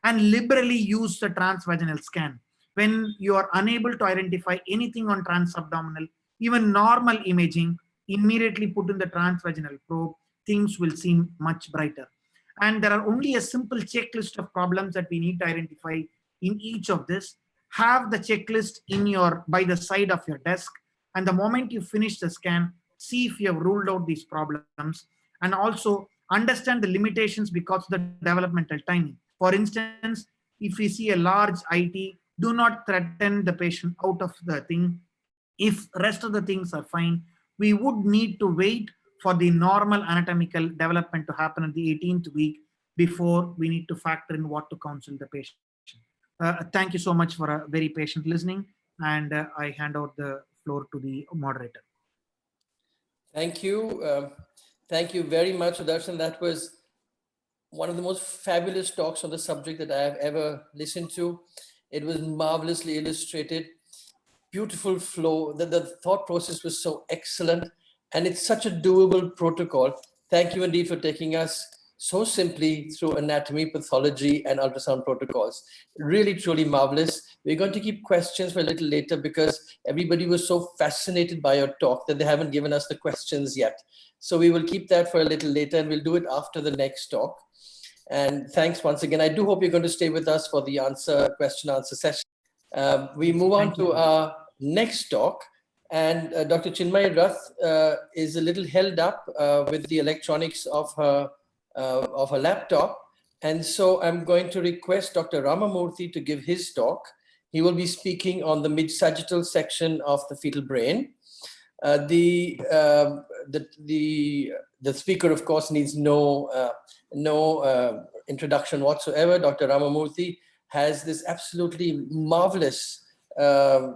and liberally use the transvaginal scan. When you are unable to identify anything on transabdominal, even normal imaging, immediately put in the transvaginal probe, things will seem much brighter. And there are only a simple checklist of problems that we need to identify in each of this. Have the checklist by the side of your desk, and the moment you finish the scan, see if you have ruled out these problems, and also understand the limitations because of the developmental timing. For instance, if we see a large IT, do not threaten the patient out of the thing. If rest of the things are fine, we would need to wait for the normal anatomical development to happen at the 18th week before we need to factor in what to counsel the patient. Thank you so much for a very patient listening, and I hand out the floor to the moderator. Thank you. Thank you very much, Sudarshan. That was one of the most fabulous talks on the subject that I have ever listened to. It was marvelously illustrated, beautiful flow. The thought process was so excellent, and it's such a doable protocol. Thank you indeed for taking us so simply through anatomy, pathology, and ultrasound protocols. Really, truly marvelous. We're going to keep questions for a little later because everybody was so fascinated by your talk that they haven't given us the questions yet. So we will keep that for a little later, and we'll do it after the next talk. And thanks once again. I do hope you're going to stay with us for the question answer session. We move on to our next talk, and Dr. Chinmay Rath is a little held up with the electronics of her laptop. And so I'm going to request Dr. Ramamurthy to give his talk. He will be speaking on the mid-sagittal section of the fetal brain. The speaker, of course, needs no introduction whatsoever. Dr. Ramamurthy has this absolutely marvelous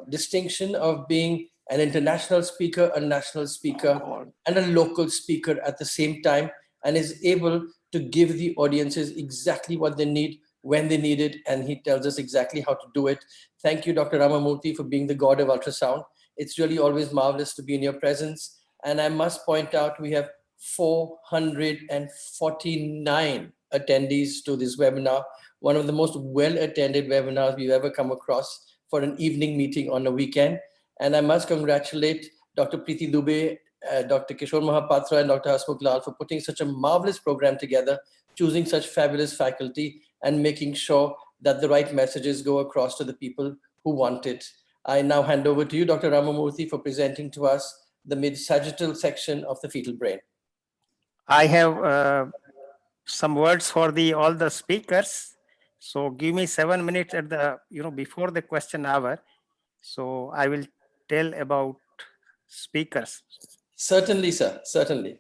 distinction of being an international speaker, a national speaker, and a local speaker at the same time, and is able to give the audiences exactly what they need when they need it, and he tells us exactly how to do it. Thank you, Dr. Ramamurthy, for being the god of ultrasound. It's really always marvelous to be in your presence. And I must point out, we have 449 attendees to this webinar, one of the most well-attended webinars we've ever come across for an evening meeting on a weekend. And I must congratulate Dr. Preeti Dubey, Dr. Kishore Mahapatra, and Dr. Hasmukh Lal for putting such a marvelous program together, choosing such fabulous faculty, and making sure that the right messages go across to the people who want it. I now hand over to you, Dr. Ramamurthy, for presenting to us the mid-sagittal section of the fetal brain. I have some words for all the speakers. So give me 7 minutes at the before the question hour. So I will tell about speakers. Certainly, sir. Certainly.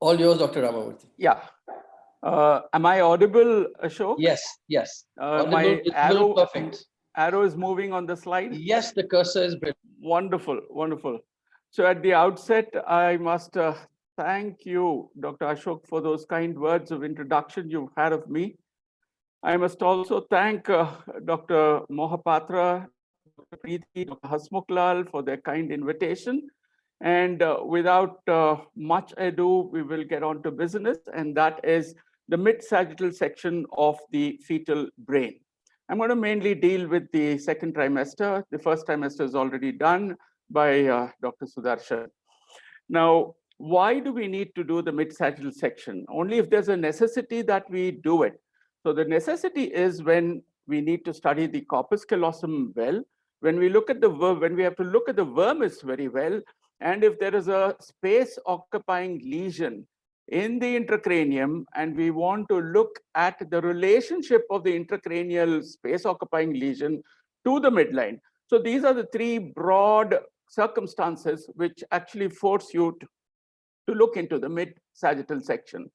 All yours, Dr. Ramamurthy. Yeah. Am I audible, Ashok? Yes, yes. My arrow is moving on the slide? Yes, the cursor is brilliant. Wonderful, wonderful. So at the outset, I must thank you, Dr. Ashok, for those kind words of introduction you've had of me. I must also thank Dr. Mohapatra, Dr. Preeti, Dr. Hasmukhlal for their kind invitation. And without much ado, we will get on to business, and that is the mid-sagittal section of the fetal brain. I'm going to mainly deal with the second trimester. The first trimester is already done by Dr. Sudarshan. Now, why do we need to do the mid-sagittal section? Only if there's a necessity that we do it. So the necessity is when we need to study the corpus callosum well, when we look at the when we have to look at the vermis very well, and if there is a space occupying lesion in the intracranium, and we want to look at the relationship of the intracranial space occupying lesion to the midline. So these are the three broad circumstances which actually force you to look into the mid-sagittal section.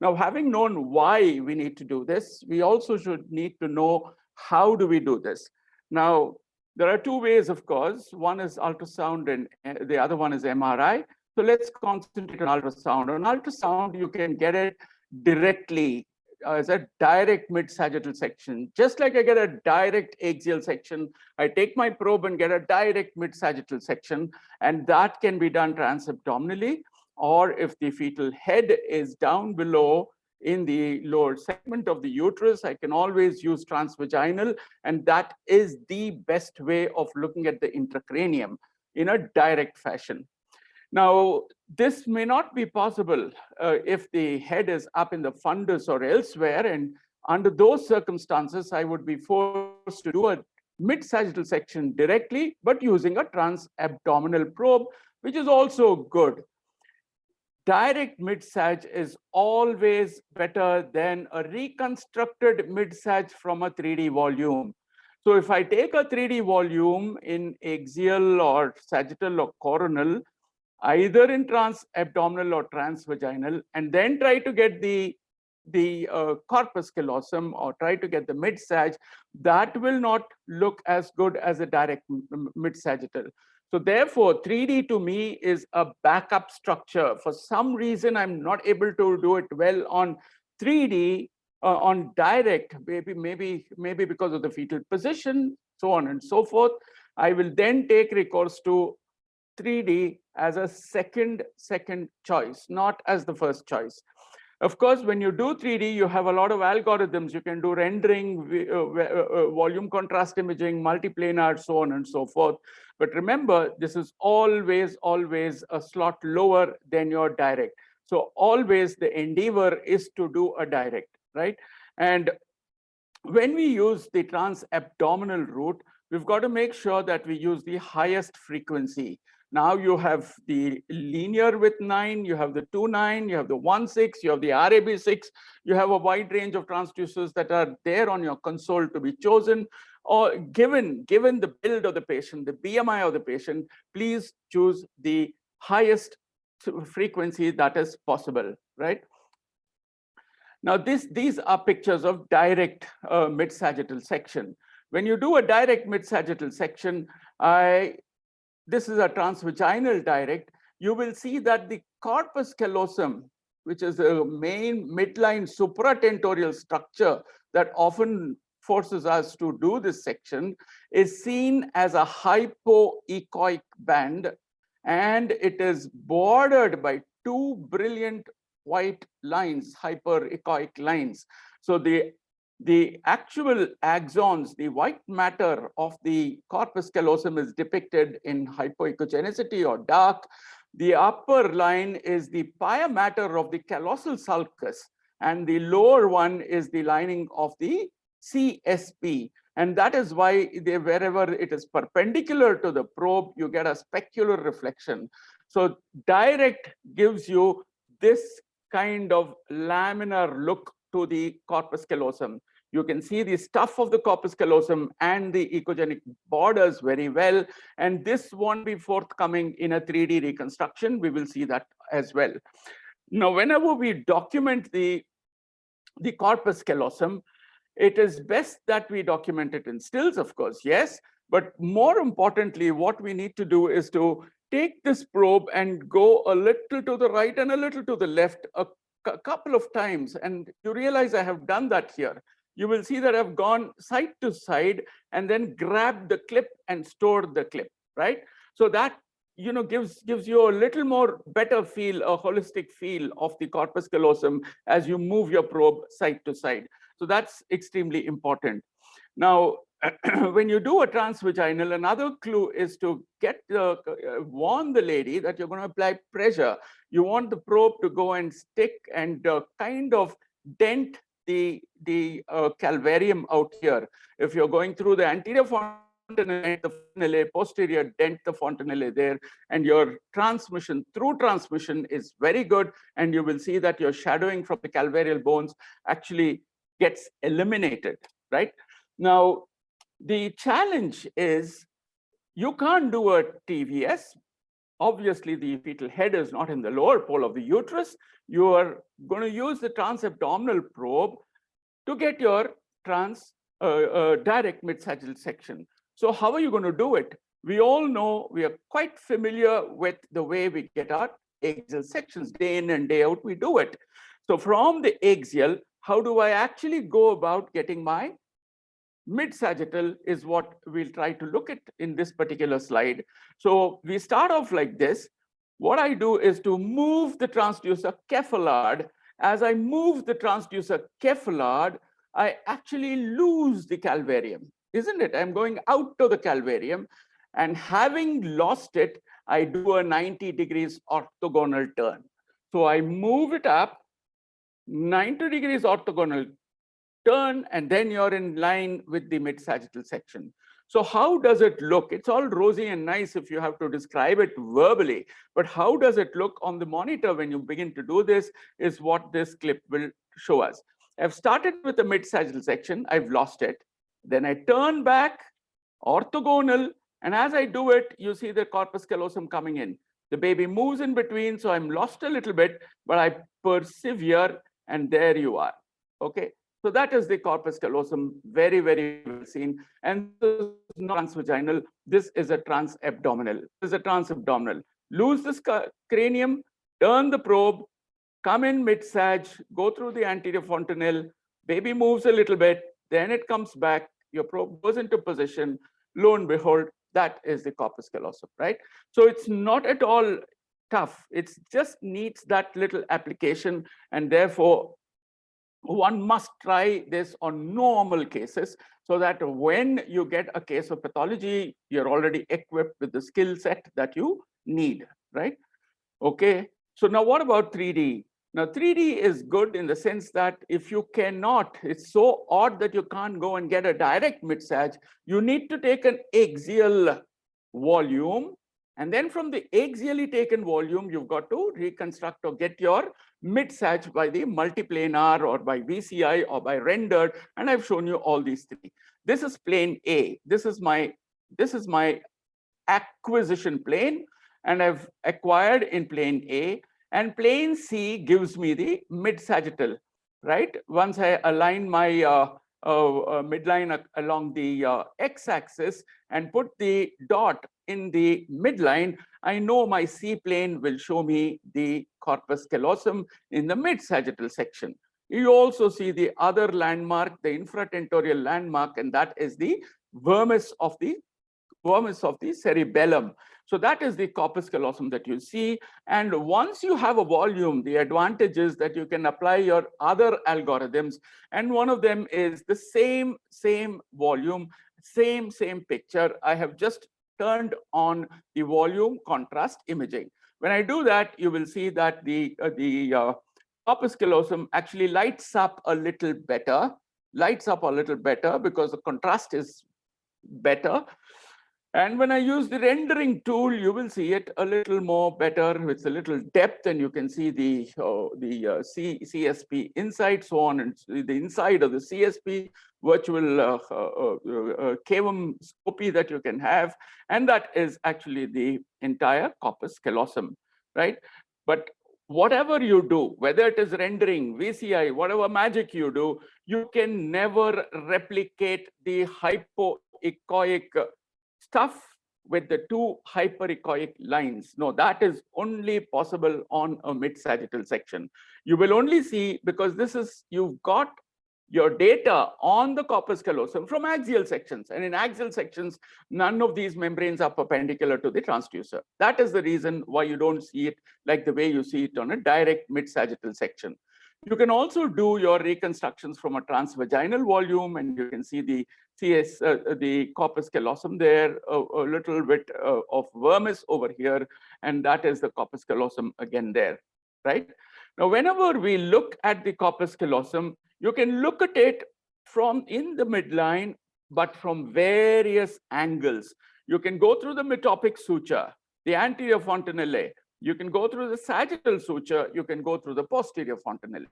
Now, having known why we need to do this, we also should need to know how do we do this. Now, there are two ways, of course. One is ultrasound and the other one is MRI. So let's concentrate on ultrasound. On ultrasound, you can get it directly as a direct mid-sagittal section. Just like I get a direct axial section, I take my probe and get a direct mid-sagittal section, and that can be done transabdominally, or if the fetal head is down below in the lower segment of the uterus, I can always use transvaginal, and that is the best way of looking at the intracranium in a direct fashion. Now, this may not be possible if the head is up in the fundus or elsewhere, and under those circumstances, I would be forced to do a mid-sagittal section directly, but using a transabdominal probe, which is also good. Direct mid-sag is always better than a reconstructed mid-sag from a 3D volume. So if I take a 3D volume in axial or sagittal or coronal, either in transabdominal or transvaginal, and then try to get the corpus callosum or try to get the mid-sag, that will not look as good as a direct mid-sagittal. So therefore, 3D to me is a backup structure. For some reason, I'm not able to do it well on 3D, on direct, maybe because of the fetal position, so on and so forth. I will then take recourse to 3D as a second choice, not as the first choice. Of course, when you do 3D, you have a lot of algorithms. You can do rendering, volume contrast imaging, multiplanar, so on and so forth. But remember, this is always a slot lower than your direct. So always the endeavor is to do a direct, right? And when we use the transabdominal route, we've got to make sure that we use the highest frequency. Now you have the linear with 9, you have the 2-9, you have the 1-6, you have the RAB6, you have a wide range of transducers that are there on your console to be chosen. Or given the build of the patient, the BMI of the patient, please choose the highest frequency that is possible, right? Now, these are pictures of direct mid-sagittal section. When you do a direct mid-sagittal section, this is a transvaginal direct, you will see that the corpus callosum, which is the main midline supratentorial structure that often forces us to do this section, is seen as a hypoechoic band, and it is bordered by two brilliant white lines, hyperechoic lines. So the actual axons, the white matter of the corpus callosum is depicted in hypoechogenicity or dark. The upper line is the pia mater of the callosal sulcus, and the lower one is the lining of the CSP. And that is why wherever it is perpendicular to the probe, you get a specular reflection. So direct gives you this kind of laminar look to the corpus callosum. You can see the stuff of the corpus callosum and the echogenic borders very well. And this won't be forthcoming in a 3D reconstruction. We will see that as well. Now, whenever we document the corpus callosum, it is best that we document it in stills, of course, yes. But more importantly, what we need to do is to take this probe and go a little to the right and a little to the left a couple of times. And you realize I have done that here. you will see that I've gone side to side and then grabbed the clip and stored the clip, right? So that gives you a little more better feel, a holistic feel of the corpus callosum as you move your probe side to side. So that's extremely important. Now, when you do a transvaginal, another clue is to get warn the lady that you're going to apply pressure. You want the probe to go and stick and kind of dent the calvarium out here. If you're going through the anterior fontanelle, the fontanelle, posterior dent the fontanelle there, and your transmission through transmission is very good, and you will see that your shadowing from the calvarial bones actually gets eliminated, right? Now, the challenge is you can't do a TVS. Obviously, the fetal head is not in the lower pole of the uterus. You are going to use the transabdominal probe to get your direct mid-sagittal section. So how are you going to do it? We all know, we are quite familiar with the way we get our axial sections. Day in and day out, we do it. So from the axial, how do I actually go about getting my mid-sagittal is what we'll try to look at in this particular slide. So we start off like this. What I do is to move the transducer cephalad. As I move the transducer cephalad, I actually lose the calvarium, isn't it? I'm going out to the calvarium, and having lost it, I do a 90 degrees orthogonal turn. So I move it up, 90 degrees orthogonal turn, and then you're in line with the mid-sagittal section. So how does it look? It's all rosy and nice if you have to describe it verbally, but how does it look on the monitor when you begin to do this is what this clip will show us. I've started with the mid-sagittal section, I've lost it. Then I turn back, orthogonal, and as I do it, you see the corpus callosum coming in. The baby moves in between, so I'm lost a little bit, but I persevere, and there you are, okay? So that is the corpus callosum, very, very well seen. And this is not transvaginal, this is a transabdominal. This is a transabdominal. Lose this cranium, turn the probe, come in mid-sag, go through the anterior fontanelle, baby moves a little bit, then it comes back, your probe goes into position, lo and behold, that is the corpus callosum, right? So it's not at all tough. It just needs that little application, and therefore, one must try this on normal cases so that when you get a case of pathology, you're already equipped with the skill set that you need, right? Okay, so now what about 3D? Now 3D is good in the sense that if you cannot, it's so odd that you can't go and get a direct mid-sag, you need to take an axial volume, and then from the axially taken volume, you've got to reconstruct or get your mid-sag by the multiplanar or by VCI or by rendered, and I've shown you all these three. This is plane A. This is my acquisition plane, and I've acquired in plane A, and plane C gives me the mid-sagittal, right? Once I align my midline along the x-axis and put the dot in the midline, I know my C plane will show me the corpus callosum in the mid-sagittal section. You also see the other landmark, the infratentorial landmark, and that is the vermis of the cerebellum. So that is the corpus callosum that you see. And once you have a volume, the advantage is that you can apply your other algorithms. And one of them is the same volume, same picture. I have just turned on the volume contrast imaging. When I do that, you will see that the corpus callosum actually lights up a little better because the contrast is better. And when I use the rendering tool, you will see it a little more better with a little depth, and you can see the CSP inside, so on, and the inside of the CSP, virtual cavum scopy that you can have, and that is actually the entire corpus callosum, right? But whatever you do, whether it is rendering, VCI, whatever magic you do, you can never replicate the hypoechoic stuff with the two hyperechoic lines. No, that is only possible on a mid-sagittal section. You will only see, because this is, you've got your data on the corpus callosum from axial sections. And in axial sections, none of these membranes are perpendicular to the transducer. That is the reason why you don't see it like the way you see it on a direct mid-sagittal section. You can also do your reconstructions from a transvaginal volume, and you can see the corpus callosum there, a little bit of vermis over here, and that is the corpus callosum again there, right? Now, whenever we look at the corpus callosum, you can look at it from in the midline, but from various angles. You can go through the metopic suture, the anterior fontanelle. You can go through the sagittal suture. You can go through the posterior fontanelle.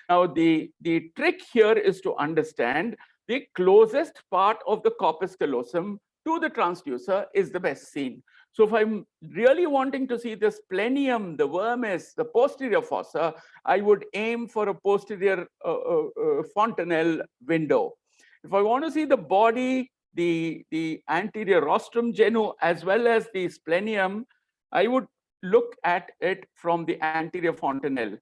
Now, the trick here is to understand the closest part of the corpus callosum to the transducer is the best seen. So if I'm really wanting to see the splenium, the vermis, the posterior fossa, I would aim for a posterior fontanelle window. If I want to see the body, the anterior rostrum genu, as well as the splenium, I would look at it from the anterior fontanelle.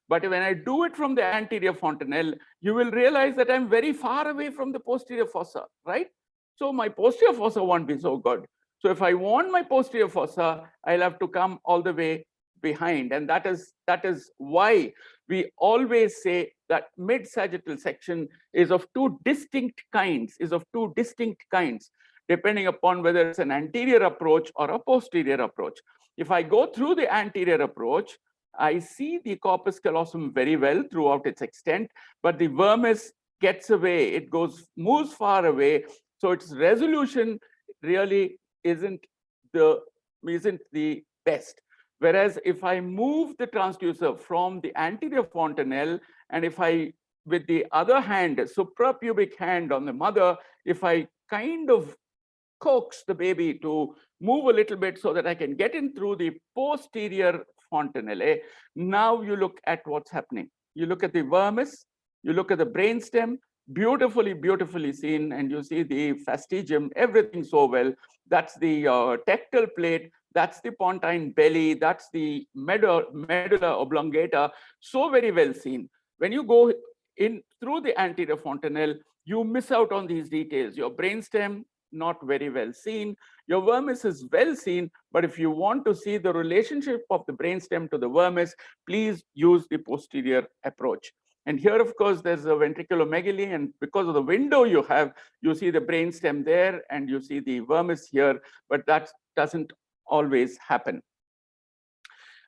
But when I do it from the anterior fontanelle, you will realize that I'm very far away from the posterior fossa, right? So my posterior fossa won't be so good. So if I want my posterior fossa, I'll have to come all the way behind. And that is why we always say that mid-sagittal section is of two distinct kinds, depending upon whether it's an anterior approach or a posterior approach. If I go through the anterior approach, I see the corpus callosum very well throughout its extent, but the vermis gets away, it moves far away, so its resolution really isn't the best. Whereas if I move the transducer from the anterior fontanelle, and if I, with the other hand, suprapubic hand on the mother, if I kind of coax the baby to move a little bit so that I can get in through the posterior fontanelle, now you look at what's happening. You look at the vermis, you look at the brainstem, beautifully seen, and you see the fastigium, everything so well. That's the tectal plate, that's the pontine belly, that's the medulla oblongata, so very well seen. When you go in through the anterior fontanelle, you miss out on these details. Your brainstem, not very well seen. Your vermis is well seen, but if you want to see the relationship of the brainstem to the vermis, please use the posterior approach. And here, of course, there's a ventriculomegaly, and because of the window you have, you see the brainstem there and you see the vermis here, but that doesn't always happen.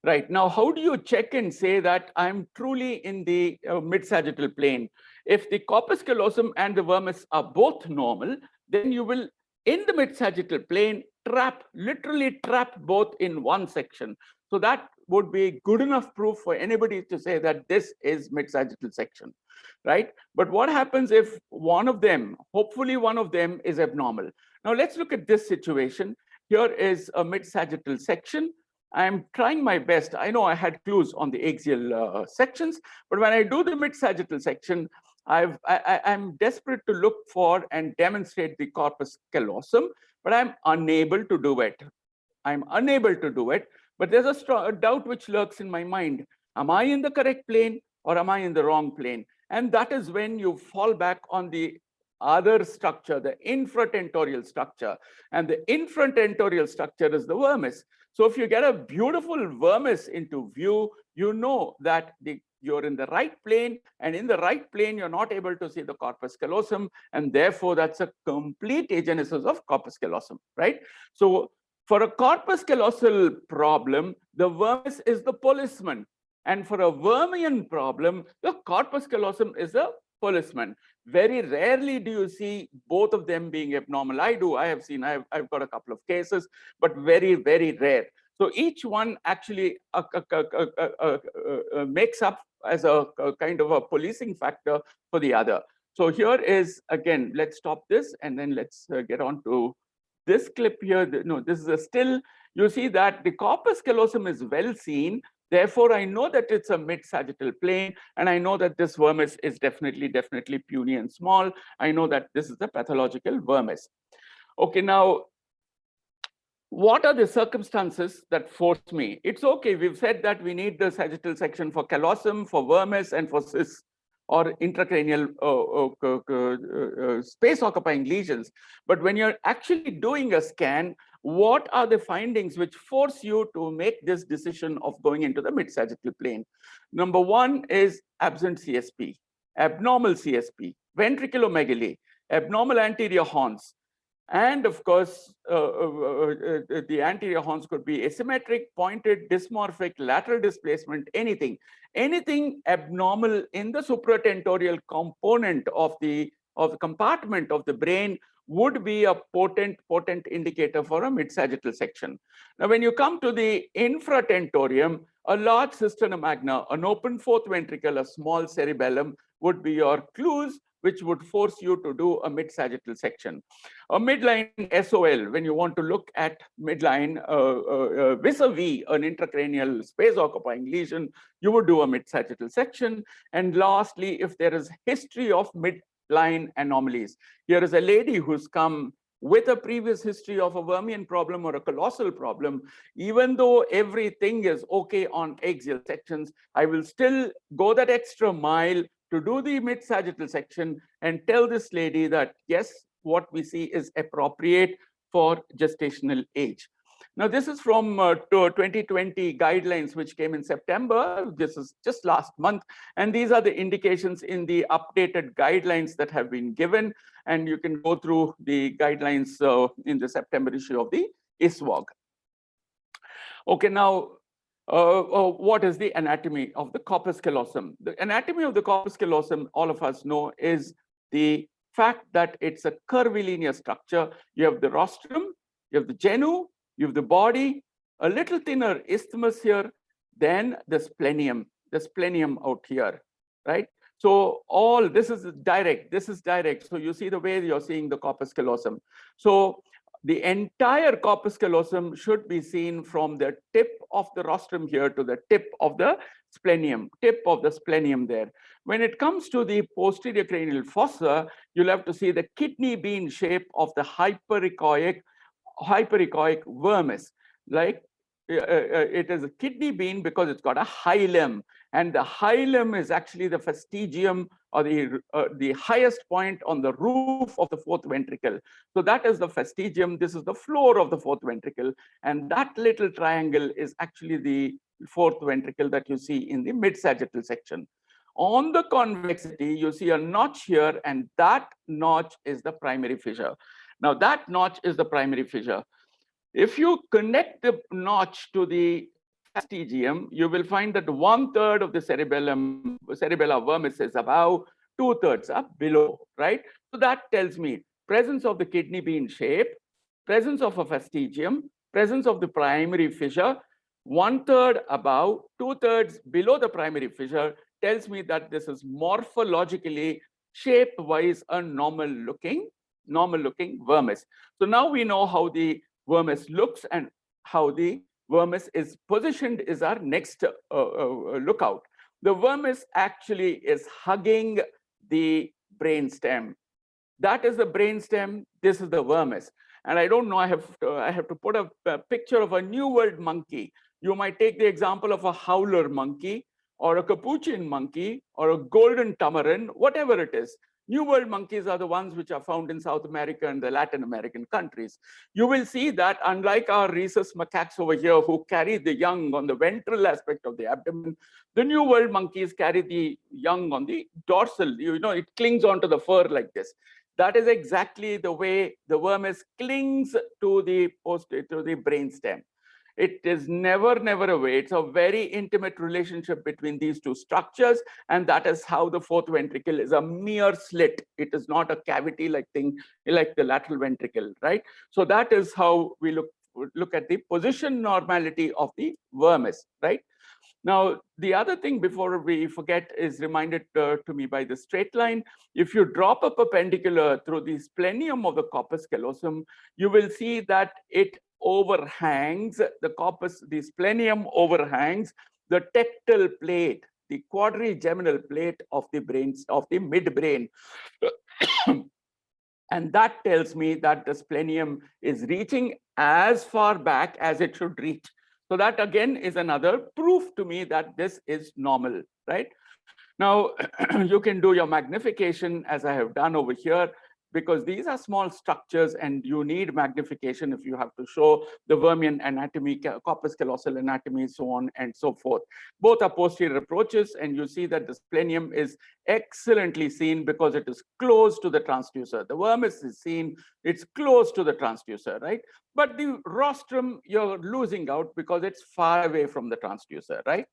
Right, now, how do you check and say that I'm truly in the mid-sagittal plane? If the corpus callosum and the vermis are both normal, then you will, in the mid-sagittal plane, literally trap both in one section. So that would be good enough proof for anybody to say that this is mid-sagittal section, right? But what happens if one of them, hopefully one of them, is abnormal? Now let's look at this situation. Here is a mid-sagittal section. I'm trying my best. I know I had clues on the axial sections, but when I do the mid-sagittal section, I'm desperate to look for and demonstrate the corpus callosum, but I'm unable to do it. But there's a strong doubt which lurks in my mind. Am I in the correct plane or am I in the wrong plane? And that is when you fall back on the other structure, the infratentorial structure. And the infratentorial structure is the vermis. So if you get a beautiful vermis into view, you know that you're in the right plane, and in the right plane, you're not able to see the corpus callosum, and therefore that's a complete agenesis of corpus callosum, right? So for a corpus callosal problem, the vermis is the policeman. And for a vermian problem, the corpus callosum is a policeman. Very rarely do you see both of them being abnormal. I've got a couple of cases, but very, very rare. So each one actually makes up as a kind of a policing factor for the other. So here is, again, let's stop this and then let's get on to this clip here. No, this is a still. You see that the corpus callosum is well seen. Therefore, I know that it's a mid-sagittal plane, and I know that this vermis is definitely puny and small. I know that this is a pathological vermis. Okay, now, what are the circumstances that force me? It's okay, we've said that we need the sagittal section for callosum, for vermis, and for cyst. or intracranial space occupying lesions. But when you're actually doing a scan, what are the findings which force you to make this decision of going into the mid-sagittal plane? Number one is absent CSP, abnormal CSP, ventriculomegaly, abnormal anterior horns. And of course, the anterior horns could be asymmetric, pointed, dysmorphic, lateral displacement, anything abnormal in the supratentorial component of the compartment of the brain would be a potent indicator for a mid-sagittal section. Now, when you come to the infratentorium, a large cisterna magna, an open fourth ventricle, a small cerebellum would be your clues, which would force you to do a mid-sagittal section. A midline SOL, when you want to look at midline vis-a-vis an intracranial space occupying lesion, you would do a mid-sagittal section. And lastly, if there is history of midline anomalies, here is a lady who's come with a previous history of a Vermean problem or a colossal problem. Even though everything is okay on axial sections, I will still go that extra mile to do the mid-sagittal section and tell this lady that, yes, what we see is appropriate for gestational age. Now, this is from 2020 guidelines, which came in September. This is just last month. And these are the indications in the updated guidelines that have been given. And you can go through the guidelines in the September issue of the ISWOG. Okay, now, what is the anatomy of the corpus callosum? The anatomy of the corpus callosum, all of us know, is the fact that it's a curvilinear structure. You have the rostrum, you have the genu, you have the body, a little thinner isthmus here, then the splenium out here, right? So all this is direct. So you see the way you're seeing the corpus callosum. So the entire corpus callosum should be seen from the tip of the rostrum here to the tip of the splenium there. When it comes to the posterior cranial fossa, you'll have to see the kidney bean shape of the hyperechoic vermis. Like it is a kidney bean because it's got a hilum, and the hilum is actually the fastigium, or the highest point on the roof of the fourth ventricle. So that is the fastigium. This is the floor of the fourth ventricle, and that little triangle is actually the fourth ventricle that you see in the mid-sagittal section. On the convexity, you see a notch here, and that notch is the primary fissure. Now, that notch is the primary fissure. If you connect the notch to the fastigium, you will find that 1/3 of the cerebellar vermis is above, 2/3 are below, right? So that tells me presence of the kidney bean shape, presence of a fastigium, presence of the primary fissure, 1/3 above, 2/3 below the primary fissure, tells me that this is morphologically, shape-wise, a normal-looking vermis. So now we know how the vermis looks and how the vermis is positioned is our next lookout. The vermis actually is hugging the brainstem. That is the brainstem. This is the vermis. And I don't know, I have to put a picture of a New World monkey. You might take the example of a howler monkey or a capuchin monkey or a golden tamarin, whatever it is. New World monkeys are the ones which are found in South America and the Latin American countries. You will see that unlike our rhesus macaques over here who carry the young on the ventral aspect of the abdomen, the New World monkeys carry the young on the dorsal. You know, it clings onto the fur like this. That is exactly the way the vermis clings to the brainstem. It is never away. It's a very intimate relationship between these two structures, and that is how the fourth ventricle is a mere slit. It is not a cavity like thing like the lateral ventricle, right? So that is how we look at the position normality of the vermis, right? Now, the other thing before we forget is reminded to me by the straight line. If you drop a perpendicular through the splenium of the corpus callosum, you will see that it overhangs the corpus, the splenium overhangs the tectal plate, the quadrigeminal plate of the brains, of the midbrain. And that tells me that the splenium is reaching as far back as it should reach. So that again is another proof to me that this is normal, right? Now, you can do your magnification as I have done over here, because these are small structures and you need magnification if you have to show the Vermian anatomy, corpus callosal anatomy, so on and so forth. Both are posterior approaches, and you see that the splenium is excellently seen because it is close to the transducer. The vermis is seen, it's close to the transducer, right? But the rostrum, you're losing out because it's far away from the transducer, right?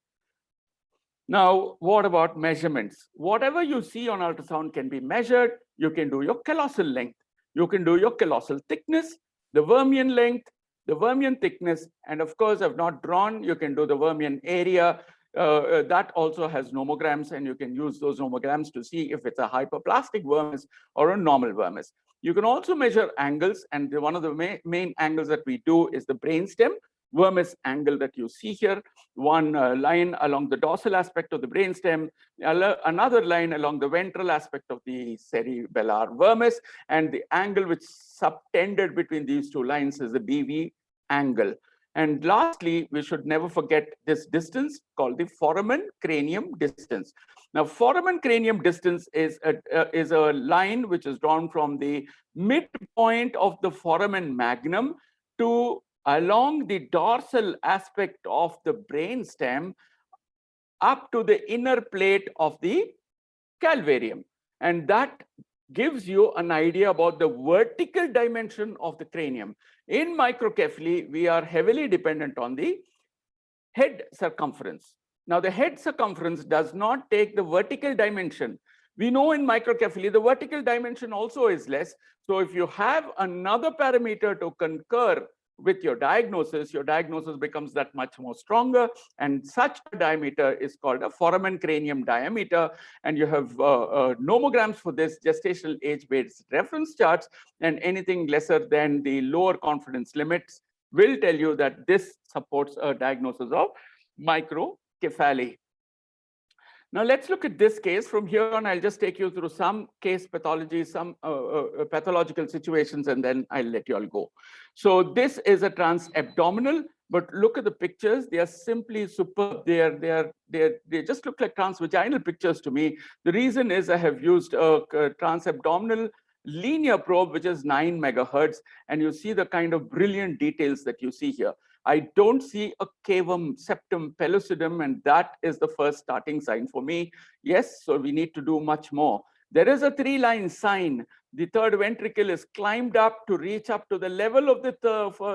Now, what about measurements? Whatever you see on ultrasound can be measured. You can do your callosal length. You can do your callosal thickness, the Vermian length, the Vermian thickness, and of course, I've not drawn, you can do the Vermian area. That also has nomograms, and you can use those nomograms to see if it's a hyperplastic vermis or a normal vermis. You can also measure angles, and one of the main angles that we do is the brainstem vermis angle that you see here. One line along the dorsal aspect of the brainstem, another line along the ventral aspect of the cerebellar vermis, and the angle which subtended between these two lines is the BV angle. And lastly, we should never forget this distance called the foramen cranium distance. Now, foramen cranium distance is a line which is drawn from the midpoint of the foramen magnum to along the dorsal aspect of the brainstem up to the inner plate of the calvarium. And that gives you an idea about the vertical dimension of the cranium. In microcephaly, we are heavily dependent on the head circumference. Now, the head circumference does not take the vertical dimension. We know in microcephaly, the vertical dimension also is less. So if you have another parameter to concur with your diagnosis becomes that much more stronger. And such a diameter is called a foramen cranium diameter. And you have nomograms for this, gestational age-based reference charts, and anything lesser than the lower confidence limits will tell you that this supports a diagnosis of microcephaly. Now let's look at this case. From here on, I'll just take you through some case pathology, some pathological situations, and then I'll let you all go. So this is a transabdominal, but look at the pictures. They are simply superb. They just look like transvaginal pictures to me. The reason is I have used a transabdominal linear probe, which is 9 megahertz, and you see the kind of brilliant details that you see here. I don't see a cavum septum pellucidum, and that is the first starting sign for me. Yes, so we need to do much more. There is a 3-line sign. The third ventricle is climbed up to reach up to the level of the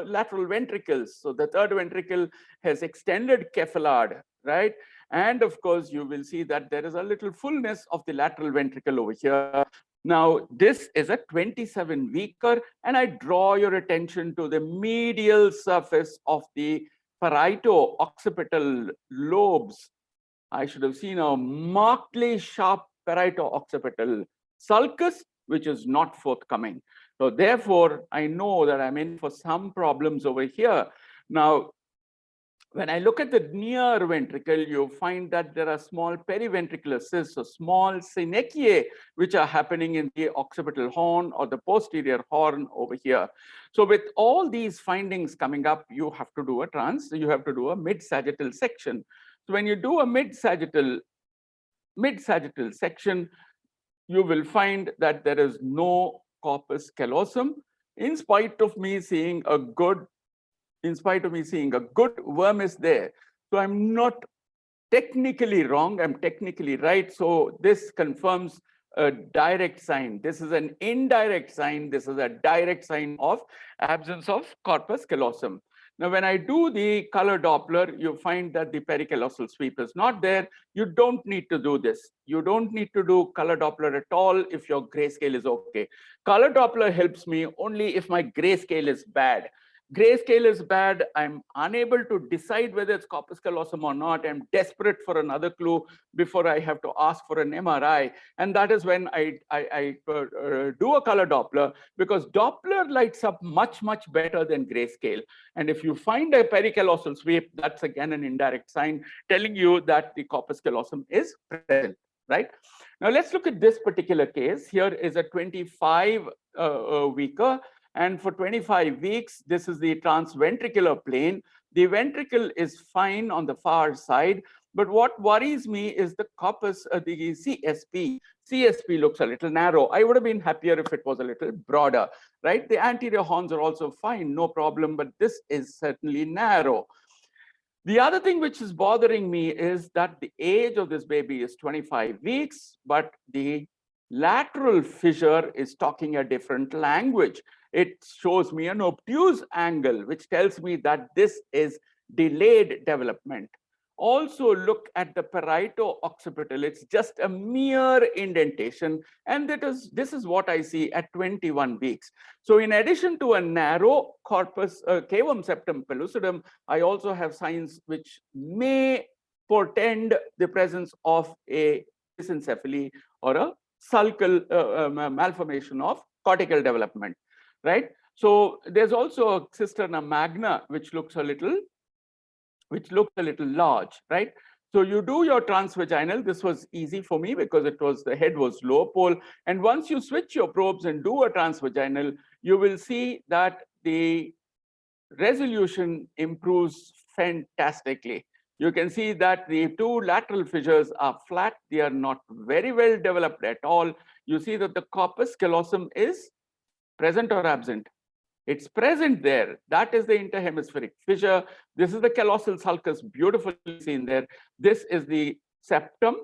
lateral ventricles. So the third ventricle has extended cephalad, right? And of course, you will see that there is a little fullness of the lateral ventricle over here. Now, this is a 27-weeker, and I draw your attention to the medial surface of the parieto-occipital lobes. I should have seen a markedly sharp parieto-occipital sulcus, which is not forthcoming. So therefore, I know that I'm in for some problems over here. Now, when I look at the near ventricle, you find that there are small periventricular cysts, so small synechia, which are happening in the occipital horn or the posterior horn over here. So with all these findings coming up, you have to do a mid-sagittal section. So when you do a mid-sagittal section, you will find that there is no corpus callosum, in spite of me seeing a good vermis there. So I'm not technically wrong, I'm technically right. So this confirms a direct sign. This is an indirect sign. This is a direct sign of absence of corpus callosum. Now, when I do the color Doppler, you find that the pericallosal sweep is not there. You don't need to do this. You don't need to do color Doppler at all if your grayscale is okay. Color Doppler helps me only if my grayscale is bad. Grayscale is bad. I'm unable to decide whether it's corpus callosum or not. I'm desperate for another clue before I have to ask for an MRI. And that is when I do a color Doppler, because Doppler lights up much, much better than grayscale. And if you find a pericallosal sweep, that's again an indirect sign telling you that the corpus callosum is present, right? Now let's look at this particular case. Here is a 25-weeker. And for 25 weeks, this is the transventricular plane. The ventricle is fine on the far side. But what worries me is the corpus, the CSP. CSP looks a little narrow. I would have been happier if it was a little broader, right? The anterior horns are also fine, no problem, but this is certainly narrow. The other thing which is bothering me is that the age of this baby is 25 weeks, but the lateral fissure is talking a different language. It shows me an obtuse angle, which tells me that this is delayed development. Also look at the parieto-occipital. It's just a mere indentation. And this is what I see at 21 weeks. So in addition to a narrow corpus, cavum septum pellucidum, I also have signs which may portend the presence of a encephaly or a sulcal malformation of cortical development, right? So there's also a cisterna magna, which looks a little large, right? So you do your transvaginal. This was easy for me because the head was low pole. And once you switch your probes and do a transvaginal, you will see that the resolution improves fantastically. You can see that the two lateral fissures are flat. They are not very well developed at all. You see that the corpus callosum is present or absent. It's present there. That is the interhemispheric fissure. This is the callosal sulcus, beautifully seen there. This is the septum,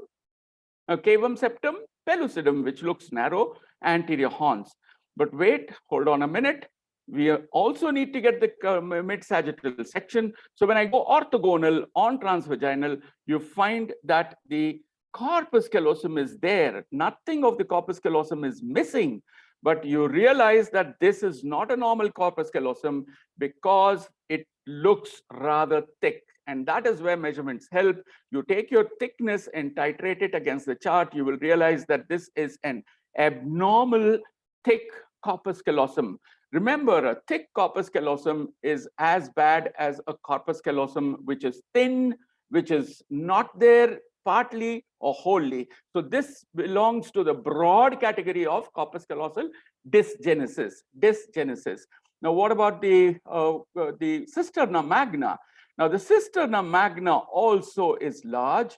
cavum septum pellucidum, which looks narrow, anterior horns. But wait, hold on a minute. We also need to get the mid-sagittal section. So when I go orthogonal on transvaginal, you find that the corpus callosum is there. Nothing of the corpus callosum is missing. But you realize that this is not a normal corpus callosum because it looks rather thick. And that is where measurements help. You take your thickness and titrate it against the chart. You will realize that this is an abnormal thick corpus callosum. Remember, a thick corpus callosum is as bad as a corpus callosum which is thin, which is not there partly or wholly. So this belongs to the broad category of corpus callosal dysgenesis. Now, what about the cisterna magna? Now, the cisterna magna also is large,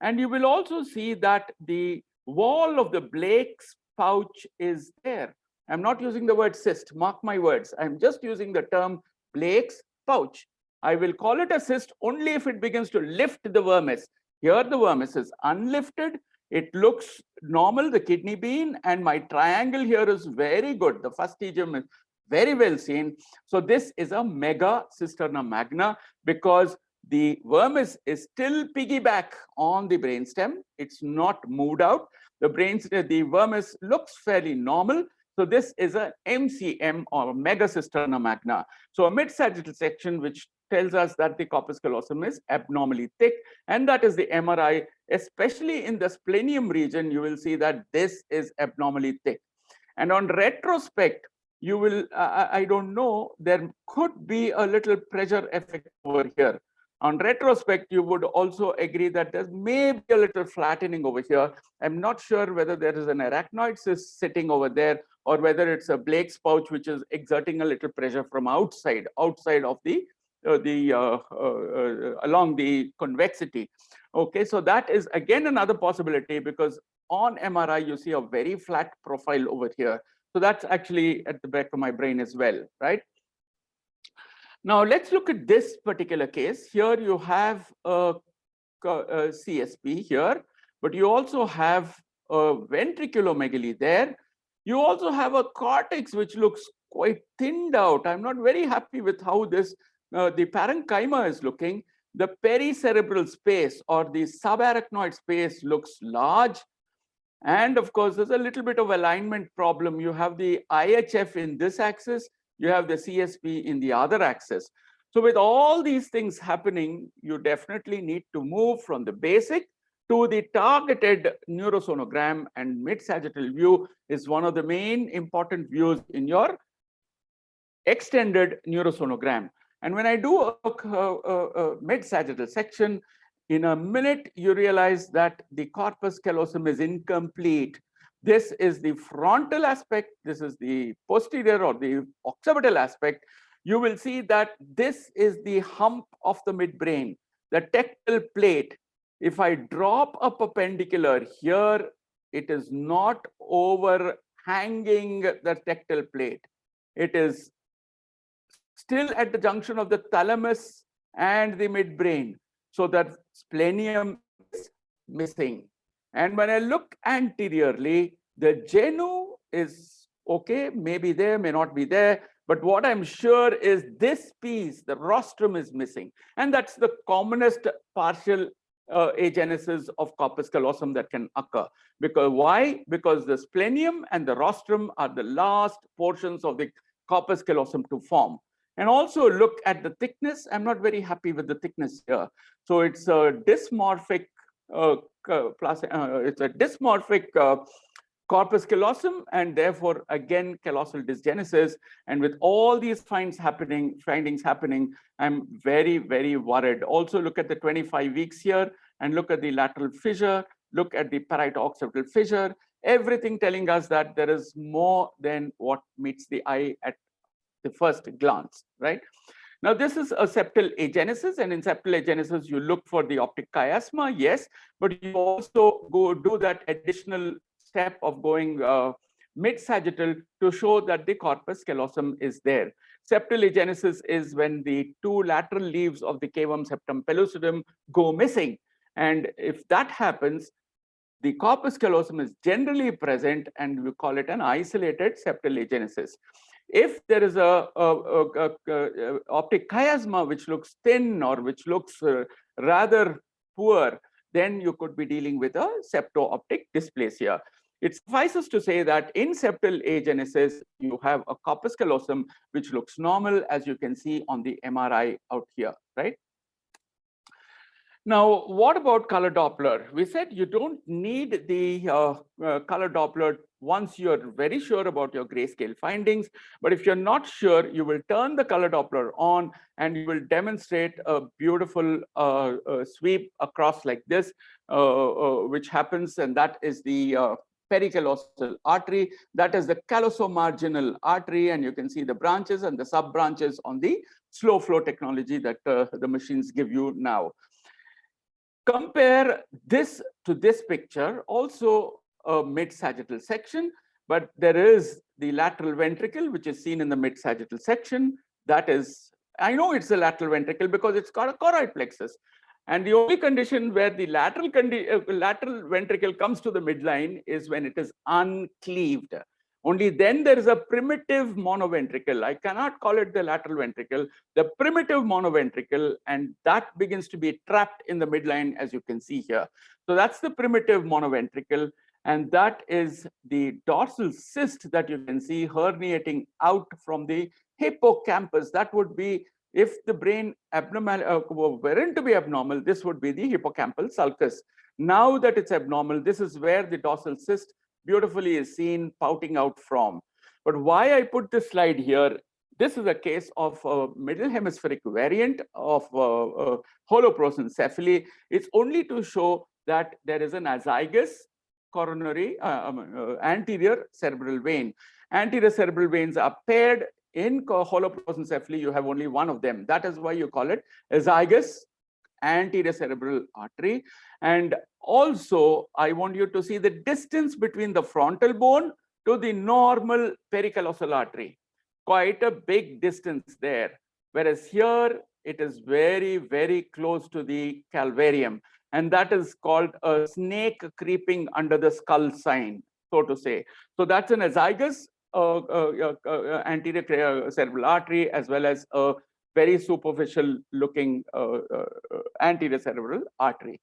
and you will also see that the wall of the Blake's pouch is there. I'm not using the word cyst, mark my words. I'm just using the term Blake's pouch. I will call it a cyst only if it begins to lift the vermis. Here the vermis is unlifted. It looks normal, the kidney bean, and my triangle here is very good. The fastigium is very well seen. So this is a mega cisterna magna because the vermis is still piggyback on the brainstem. It's not moved out. The vermis looks fairly normal. So this is a MCM or mega cisterna magna. So a mid-sagittal section which tells us that the corpus callosum is abnormally thick, and that is the MRI, especially in the splenium region. You will see that this is abnormally thick. And on retrospect, you will, I don't know, there could be a little pressure effect over here. On retrospect, you would also agree that there may be a little flattening over here. I'm not sure whether there is an arachnoid cyst sitting over there or whether it's a Blake's pouch which is exerting a little pressure from outside of the along the convexity. Okay, so that is again another possibility because on MRI you see a very flat profile over here. So that's actually at the back of my brain as well, right? Now let's look at this particular case. Here you have a CSP here, but you also have a ventriculomegaly there. You also have a cortex which looks quite thinned out. I'm not very happy with how this the parenchyma is looking. The pericerebral space or the subarachnoid space looks large. And of course, there's a little bit of alignment problem. You have the IHF in this axis, you have the CSP in the other axis. So with all these things happening, you definitely need to move from the basic to the targeted neurosonogram, and mid-sagittal view is one of the main important views in your extended neurosonogram. And when I do a mid-sagittal section, in a minute, you realize that the corpus callosum is incomplete. This is the frontal aspect. This is the posterior or the occipital aspect. You will see that this is the hump of the midbrain. the tectal plate, if I drop a perpendicular here, it is not overhanging the tectal plate. It is still at the junction of the thalamus and the midbrain. So that splenium is missing. And when I look anteriorly, the genu is okay, maybe there, may not be there. But what I'm sure is this piece, the rostrum, is missing. And that's the commonest partial agenesis of corpus callosum that can occur. Because why? Because the splenium and the rostrum are the last portions of the corpus callosum to form. And also look at the thickness. I'm not very happy with the thickness here. So it's a dysmorphic corpus callosum, and therefore again callosal dysgenesis. And with all these findings happening, I'm very, very worried. Also look at the 25 weeks here and look at the lateral fissure, look at the parieto-occipital fissure, everything telling us that there is more than what meets the eye at the first glance, right? Now, this is a septal agenesis, and in septal agenesis, you look for the optic chiasma, yes, but you also go do that additional step of going mid-sagittal to show that the corpus callosum is there. Septal agenesis is when the two lateral leaves of the cavum septum pellucidum go missing. And if that happens, the corpus callosum is generally present, and we call it an isolated septal agenesis. If there is a optic chiasma which looks thin or which looks rather poor, then you could be dealing with a septo-optic dysplasia. It suffices to say that in septal agenesis, you have a corpus callosum which looks normal, as you can see on the MRI out here, right? Now, what about color Doppler? We said you don't need the color Doppler once you're very sure about your grayscale findings. But if you're not sure, you will turn the color Doppler on and you will demonstrate a beautiful sweep across like this, which happens, and that is the pericallosal artery. That is the callosomarginal artery, and you can see the branches and the sub branches on the slow flow technology that the machines give you now. Compare this to this picture, also a mid-sagittal section, but there is the lateral ventricle, which is seen in the mid-sagittal section. That is, I know it's a lateral ventricle because it's got a choroid plexus. And the only condition where the lateral ventricle comes to the midline is when it is uncleaved. Only then there is a primitive monoventricle. I cannot call it the lateral ventricle, the primitive monoventricle, and that begins to be trapped in the midline, as you can see here. So that's the primitive monoventricle, and that is the dorsal cyst that you can see herniating out from the hippocampus. That would be, if the brain weren't to be abnormal, this would be the hippocampal sulcus. Now that it's abnormal, this is where the dorsal cyst beautifully is seen pouting out from. But why I put this slide here, this is a case of a middle hemispheric variant of holoprosencephaly. It's only to show that there is an azygous coronary anterior cerebral vein. Anterior cerebral veins are paired. In holoprosencephaly, you have only one of them. That is why you call it azygous anterior cerebral artery. And also, I want you to see the distance between the frontal bone to the normal pericallosal artery. Quite a big distance there. Whereas here, it is very, very close to the calvarium. And that is called a snake creeping under the skull sign, so to say. So that's an azygous anterior cerebral artery, as well as a very superficial looking anterior cerebral artery.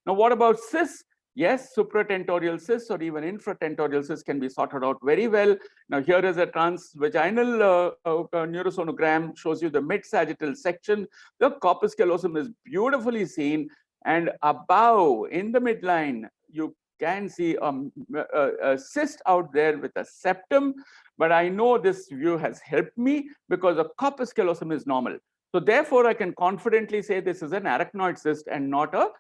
Now, what about cysts? Yes, supratentorial cysts or even infratentorial cysts can be sorted out very well. Now, here is a transvaginal neurosonogram, shows you the mid-sagittal section. The corpus callosum is beautifully seen, and above in the midline, you can see a cyst out there with a septum. But I know this view has helped me because the corpus callosum is normal. So therefore, I can confidently say this is an arachnoid cyst and not a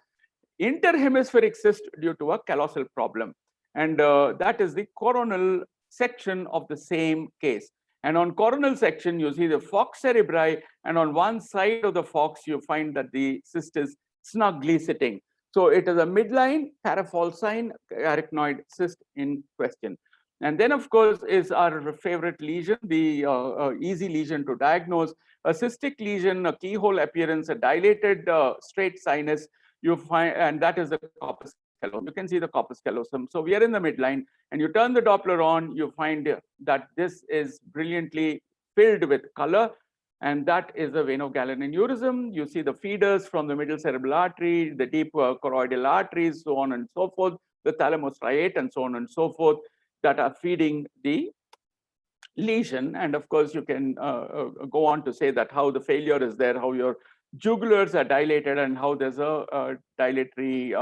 interhemispheric cyst due to a callosal problem. And that is the coronal section of the same case. And on coronal section, you see the fox cerebri, and on one side of the fox, you find that the cyst is snugly sitting. So it is a midline parafalcine arachnoid cyst in question. And then, of course, is our favorite lesion, the easy lesion to diagnose, a cystic lesion, a keyhole appearance, a dilated straight sinus, you find, and that is the corpus callosum. You can see the corpus callosum. So we are in the midline, and you turn the Doppler on, you find that this is brilliantly filled with color, and that is a venogallon aneurysm. You see the feeders from the middle cerebral artery, the deep choroidal arteries, so on and so forth, the thalamus striate, and so on and so forth, that are feeding the lesion. And of course, you can go on to say that how the failure is there, how your jugulars are dilated, and how there's a dilatory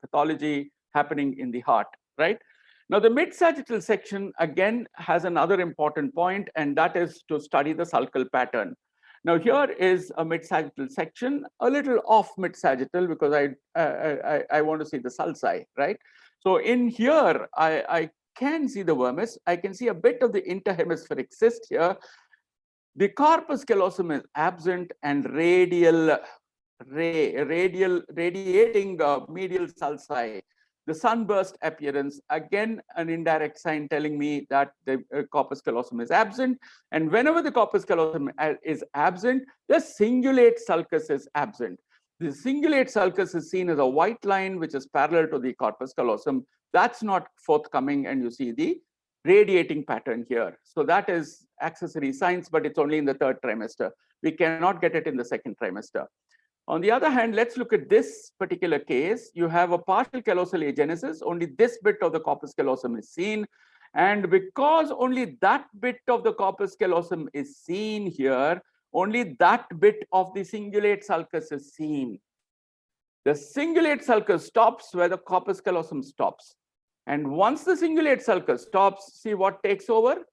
pathology happening in the heart, right? Now, the mid-sagittal section, again, has another important point, and that is to study the sulcal pattern. Now, here is a mid-sagittal section, a little off mid-sagittal, because I want to see the sulci, right? So in here, I can see the vermis. I can see a bit of the interhemispheric cyst here. The corpus callosum is absent, and radiating medial sulci. The sunburst appearance, again, an indirect sign telling me that the corpus callosum is absent. And whenever the corpus callosum is absent, the cingulate sulcus is absent. The cingulate sulcus is seen as a white line, which is parallel to the corpus callosum. That's not forthcoming, and you see the radiating pattern here. So that is accessory signs, but it's only in the third trimester. We cannot get it in the second trimester. On the other hand, let's look at this particular case. You have a partial callosal agenesis. Only this bit of the corpus callosum is seen. And because only that bit of the corpus callosum is seen here, only that bit of the cingulate sulcus is seen. The cingulate sulcus stops where the corpus callosum stops. And once the cingulate sulcus stops, see what takes over?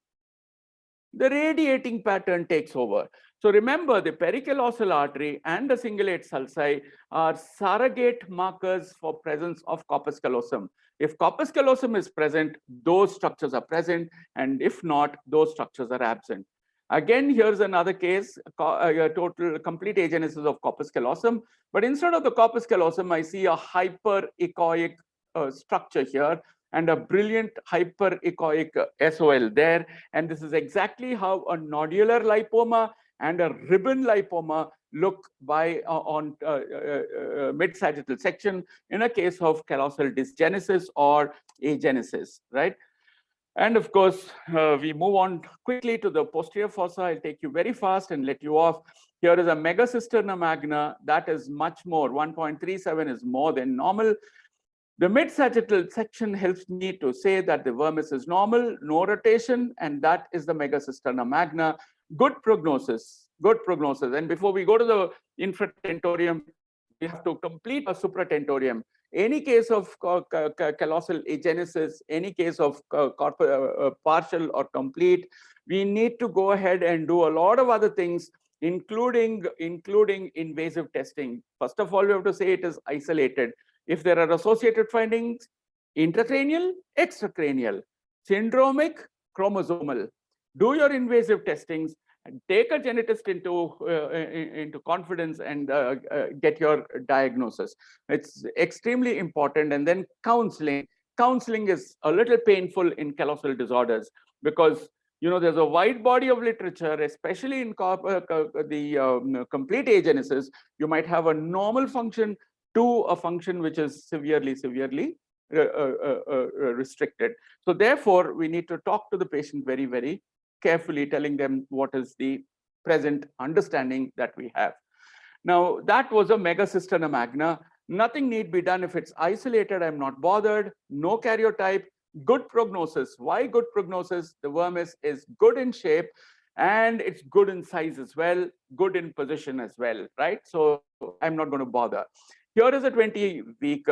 The radiating pattern takes over. So remember, the pericallosal artery and the cingulate sulci are surrogate markers for presence of corpus callosum. If corpus callosum is present, those structures are present, and if not, those structures are absent. Again, here's another case, a total complete agenesis of corpus callosum, but instead of the corpus callosum, I see a hyperechoic structure here, and a brilliant hyperechoic SOL there. And this is exactly how a nodular lipoma and a ribbon lipoma look on mid-sagittal section in a case of callosal dysgenesis or agenesis, right? And of course, we move on quickly to the posterior fossa. I'll take you very fast and let you off. Here is a megacisterna magna. That is much more. 1.37 is more than normal. The mid-sagittal section helps me to say that the vermis is normal, no rotation, and that is the megacisterna magna. Good prognosis, good prognosis. And before we go to the infratentorium, we have to complete a supratentorium. Any case of callosal agenesis, any case of partial or complete, we need to go ahead and do a lot of other things, including invasive testing. First of all, we have to say it is isolated. If there are associated findings, intracranial, extracranial, syndromic, chromosomal, do your invasive testings and take a genetist into confidence and get your diagnosis. It's extremely important. And then counseling. Counseling is a little painful in callosal disorders because there's a wide body of literature, especially in the complete agenesis. You might have a normal function to a function which is severely restricted. So therefore, we need to talk to the patient very, very carefully, telling them what is the present understanding that we have. Now, that was a megacisterna magna. Nothing need be done if it's isolated. I'm not bothered. No karyotype. Good prognosis. Why good prognosis? The vermis is good in shape and it's good in size as well, good in position as well, right? So I'm not going to bother. Here is a 20-week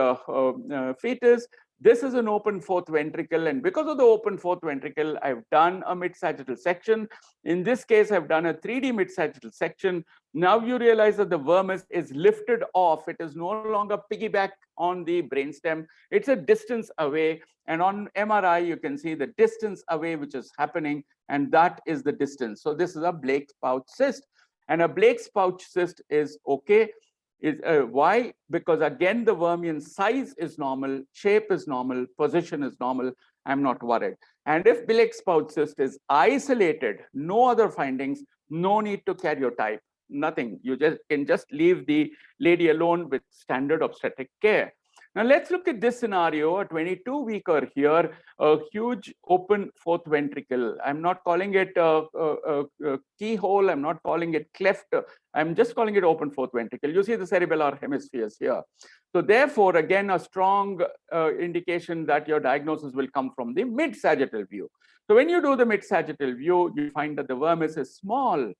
fetus. This is an open fourth ventricle, and because of the open fourth ventricle, I've done a mid-sagittal section. In this case, I've done a 3D mid-sagittal section. Now you realize that the vermis is lifted off. It is no longer piggyback on the brainstem. It's a distance away, and on MRI, you can see the distance away which is happening, and that is the distance. So this is a Blake's pouch cyst, and a Blake's pouch cyst is okay. Why? Because again, the Vermian size is normal, shape is normal, position is normal. I'm not worried. And if Bilek spout cyst is isolated, no other findings, no need to karyotype, nothing. You can just leave the lady alone with standard obstetric care. Now let's look at this scenario, a 22-weeker here, a huge open fourth ventricle. I'm not calling it a keyhole, I'm not calling it cleft, I'm just calling it open fourth ventricle. You see the cerebellar hemispheres here. So therefore, again, a strong indication that your diagnosis will come from the mid-sagittal view. So when you do the mid-sagittal view, you find that the vermis is small,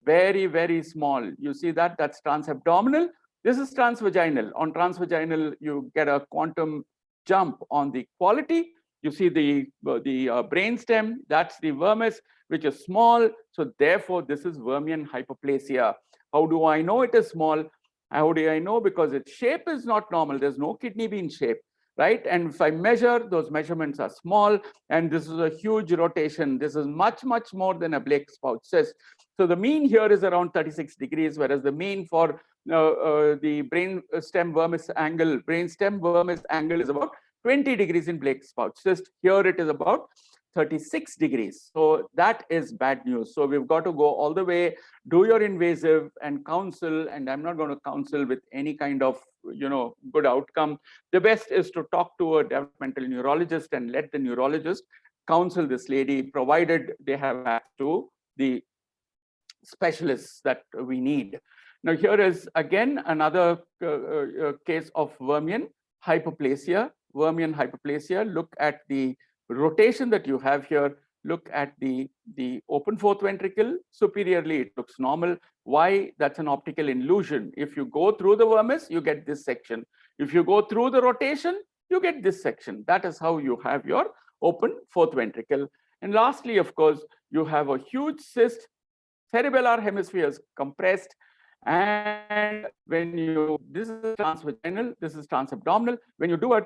very, very small. You see that, that's transabdominal. This is transvaginal. On transvaginal, you get a quantum jump on the quality. You see the brainstem, that's the vermis, which is small. So therefore, this is Vermian hyperplasia. How do I know it is small? How do I know? Because its shape is not normal. There's no kidney bean shape, right? And if I measure, those measurements are small, and this is a huge rotation. This is much, much more than a Blake spout cyst. So the mean here is around 36 degrees, whereas the mean for the brainstem vermis angle is about 20 degrees in Blake spout cyst. Here it is about 36 degrees. So that is bad news. So we've got to go all the way, do your invasive and counsel, and I'm not going to counsel with any kind of, good outcome. The best is to talk to a developmental neurologist and let the neurologist counsel this lady, provided they have access to the specialists that we need. Now here is again another case of Vermian hyperplasia. Vermian hyperplasia, look at the rotation that you have here. Look at the open fourth ventricle. Superiorly, it looks normal. Why? That's an optical illusion. If you go through the vermis, you get this section. If you go through the rotation, you get this section. That is how you have your open fourth ventricle. And lastly, of course, you have a huge cyst, cerebellar hemispheres compressed, and when you, this is transvaginal, this is transabdominal. When you do a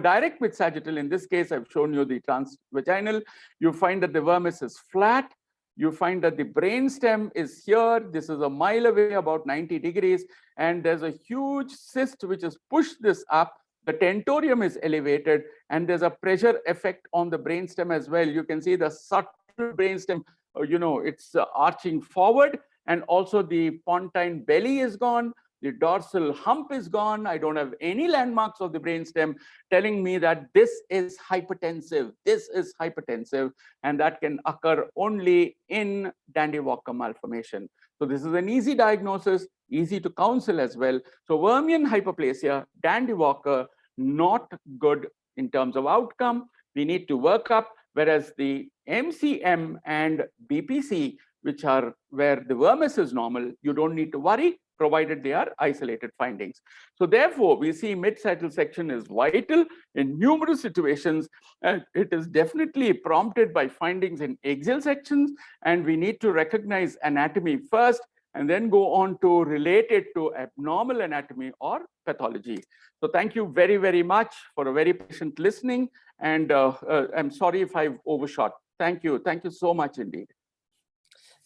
direct mid sagittal, in this case I've shown you the transvaginal, you find that the vermis is flat. You find that the brainstem is here. This is a mile away, about 90 degrees, and there's a huge cyst which has pushed this up. The tentorium is elevated, and there's a pressure effect on the brainstem as well. You can see the subtle brainstem, it's arching forward, and also the pontine belly is gone. The dorsal hump is gone. I don't have any landmarks of the brainstem telling me that this is hypertensive. This is hypertensive, and that can occur only in Dandy-Walker malformation. So this is an easy diagnosis, easy to counsel as well. So Vermian hyperplasia, Dandy-Walker, not good in terms of outcome. We need to work up, whereas the MCM and BPC, which are where the vermis is normal, you don't need to worry, provided they are isolated findings. So therefore, we see mid-sagittal section is vital in numerous situations. It is definitely prompted by findings in axial sections, and we need to recognize anatomy first, and then go on to relate it to abnormal anatomy or pathology. So thank you very, very much for a very patient listening, and I'm sorry if I've overshot. Thank you. Thank you so much indeed.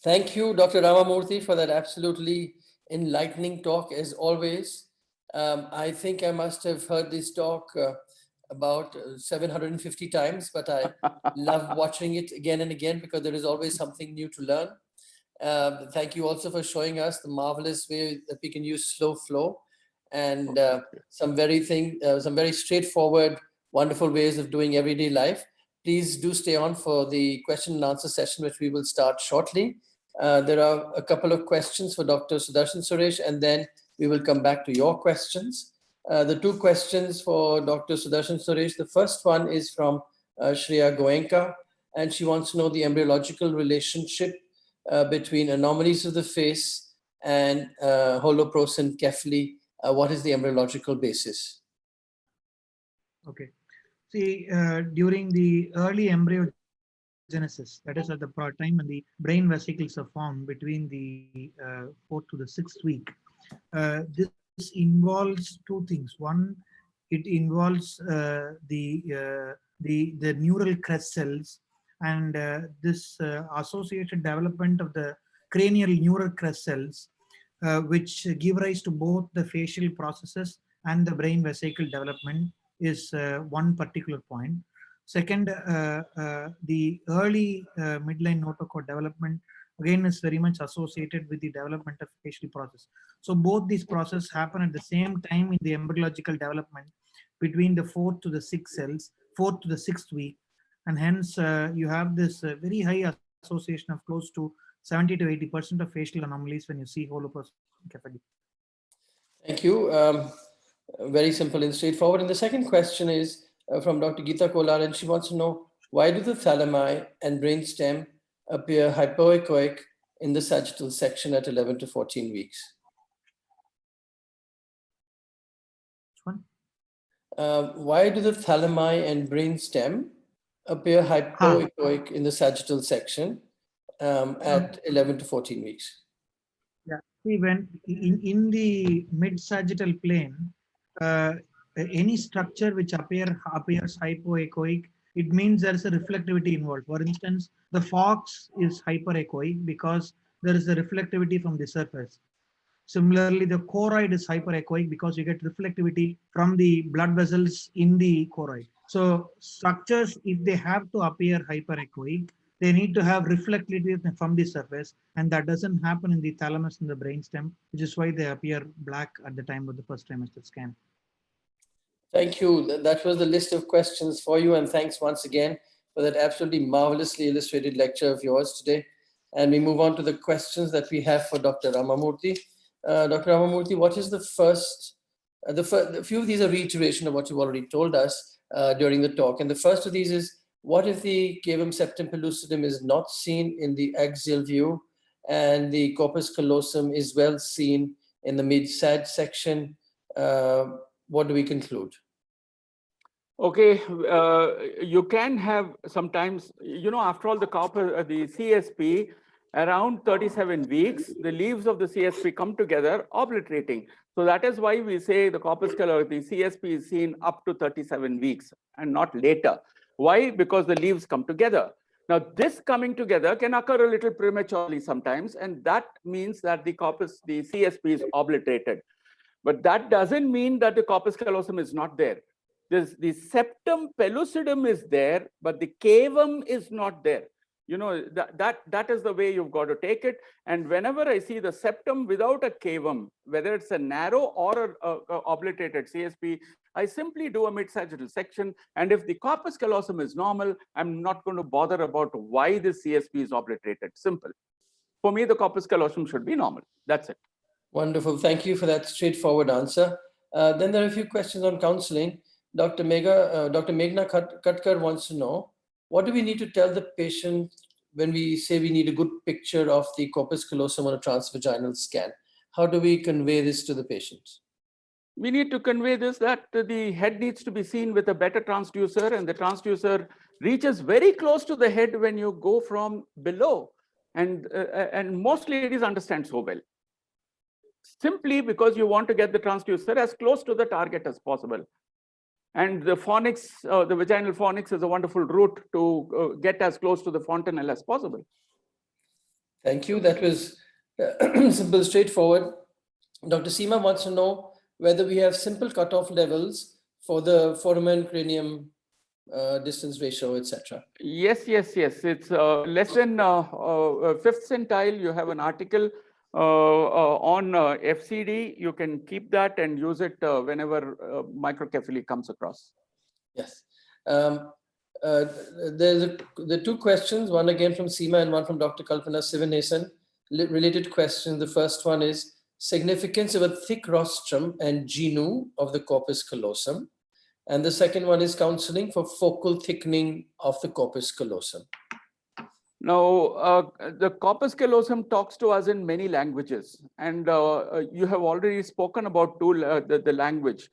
Thank you, Dr. Ramamurthy, for that absolutely enlightening talk as always. I think I must have heard this talk about 750 times, but I love watching it again and again because there is always something new to learn. Thank you also for showing us the marvelous way that we can use slow flow and some very straightforward, wonderful ways of doing everyday life. Please do stay on for the question and answer session, which we will start shortly. There are a couple of questions for Dr. Sudarshan Suresh, and then we will come back to your questions. The two questions for Dr. Sudarshan Suresh, the first one is from Shreya Goenka, and she wants to know the embryological relationship between anomalies of the face and holoprosencephaly. What is the embryological basis? Okay. See, during the early embryogenesis, that is at the time when the brain vesicles are formed between the 4th to the 6th week, this involves two things. One, it involves the neural crest cells, and this associated development of the cranial neural crest cells which give rise to both the facial processes and the brain vesicle development is one particular point. Second, the early midline notochord development again is very much associated with the development of facial process. So both these processes happen at the same time in the embryological development between the 4th to the 6th cells, 4th to the 6th week, and hence you have this very high association of close to 70 to 80% of facial anomalies when you see holoprosencephaly. Thank you. Very simple and straightforward. And the second question is from Dr. Geeta Kolar, and she wants to know, why do the thalami and brainstem appear hypoechoic in the sagittal section at 11 to 14 weeks? Which one? Why do the thalami and brainstem appear hypoechoic in the sagittal section at 11 to 14 weeks? Yeah, see, when in the mid-sagittal plane, any structure which appears hypoechoic, it means there is a reflectivity involved. For instance, the fox is hyperechoic because there is a reflectivity from the surface. Similarly, the choroid is hyperechoic because you get reflectivity from the blood vessels in the choroid. So structures, if they have to appear hyperechoic, they need to have reflectivity from the surface, and that doesn't happen in the thalamus and the brainstem, which is why they appear black at the time of the first trimester scan. Thank you. That was the list of questions for you, and thanks once again for that absolutely marvelously illustrated lecture of yours today. And we move on to the questions that we have for Dr. Ramamurthy. Dr. Ramamurthy, what is the first, a few of these are reiteration of what you've already told us during the talk. And the first of these is, what if the cavum septum pellucidum is not seen in the axial view and the corpus callosum is well seen in the mid-sag section? What do we conclude? Okay, you can have sometimes, after all, the CSP, around 37 weeks, the leaves of the CSP come together, obliterating. So that is why we say the corpus callosum, the CSP is seen up to 37 weeks and not later. Why? Because the leaves come together. Now, this coming together can occur a little prematurely sometimes, and that means that the CSP is obliterated. But that doesn't mean that the corpus callosum is not there. The septum pellucidum is there, but the cavum is not there. That is the way you've got to take it. And whenever I see the septum without a cavum, whether it's a narrow or a obliterated CSP, I simply do a mid-sagittal section. And if the corpus callosum is normal, I'm not going to bother about why the CSP is obliterated. Simple. For me, the corpus callosum should be normal. That's it. Wonderful. Thank you for that straightforward answer. Then there are a few questions on counseling. Dr. Meghna Katkar wants to know, what do we need to tell the patient when we say we need a good picture of the corpus callosum on a transvaginal scan? How do we convey this to the patient? We need to convey this, that the head needs to be seen with a better transducer, and the transducer reaches very close to the head when you go from below. And most ladies understand so well. Simply because you want to get the transducer as close to the target as possible. And the fornix, the vaginal fornix, is a wonderful route to get as close to the fontanelle as possible. Thank you. That was simple, straightforward. Dr. Seema wants to know whether we have simple cutoff levels for the foramen cranium distance ratio, etc. Yes. It's less than 5th centile. You have an article on FCD. You can keep that and use it whenever microcephaly comes across. Yes. There's the two questions, one again from Seema and one from Dr. Kalpana Sivanesan. Related questions. The first one is significance of a thick rostrum and genu of the corpus callosum. And the second one is counseling for focal thickening of the corpus callosum. Now, the corpus callosum talks to us in many languages, and you have already spoken about the language.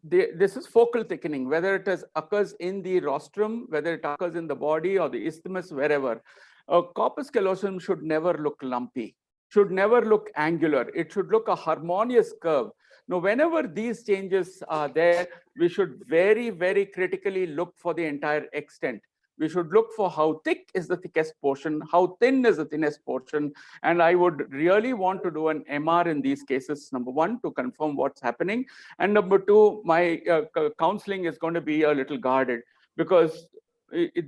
This is focal thickening, whether it occurs in the rostrum, whether it occurs in the body or the isthmus, wherever. Corpus callosum should never look lumpy, should never look angular. It should look a harmonious curve. Now, whenever these changes are there, we should very, very critically look for the entire extent. We should look for how thick is the thickest portion, how thin is the thinnest portion. And I would really want to do an MR in these cases, number one, to confirm what's happening. And number two, my counseling is going to be a little guarded, because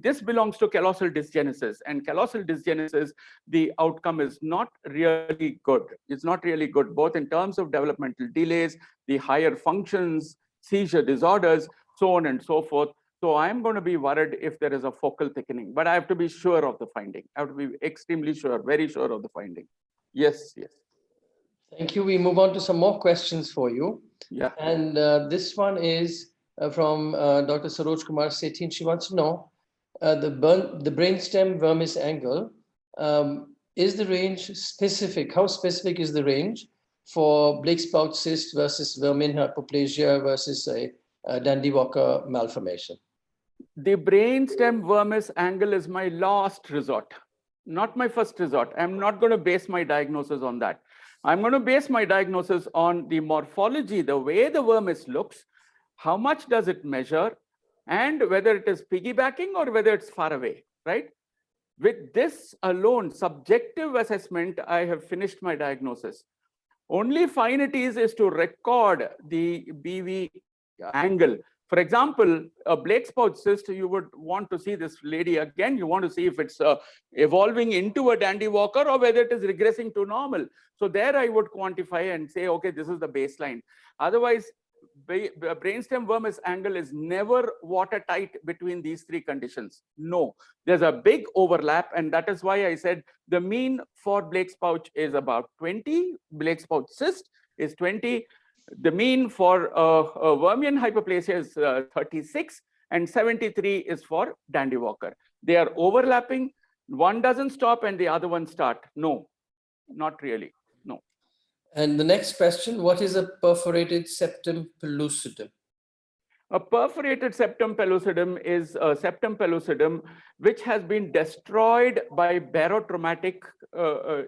this belongs to callosal dysgenesis, and callosal dysgenesis, the outcome is not really good. It's not really good, both in terms of developmental delays, the higher functions, seizure disorders, so on and so forth. So I'm going to be worried if there is a focal thickening, but I have to be sure of the finding. I have to be extremely sure, very sure of the finding. Yes, yes. Thank you. We move on to some more questions for you. Yeah. And this one is from Dr. Saroj Kumar Sethi. She wants to know the brainstem vermis angle. Is the range specific? How specific is the range for Blake's pouch cyst versus vermin hypoplasia versus a Dandy-Walker malformation? The brainstem vermis angle is my last resort, not my first resort. I'm not going to base my diagnosis on that. I'm going to base my diagnosis on the morphology, the way the vermis looks, how much does it measure, and whether it is piggybacking or whether it's far away, right? With this alone, subjective assessment, I have finished my diagnosis. Only fine it is to record the BV angle. For example, a Blake's pouch cyst, you would want to see this lady again. You want to see if it's evolving into a Dandy-Walker or whether it is regressing to normal. So there I would quantify and say, okay, this is the baseline. Otherwise, brainstem vermis angle is never watertight between these three conditions. No, there's a big overlap, and that is why I said the mean for Blake's pouch is about 20. Blake's pouch cyst is 20. The mean for Vermian hyperplasia is 36, and 73 is for Dandy-Walker. They are overlapping. One doesn't stop and the other one start. No, not really. No. And the next question, what is a perforated septum pellucidum? A perforated septum pellucidum is a septum pellucidum which has been destroyed by barotraumatic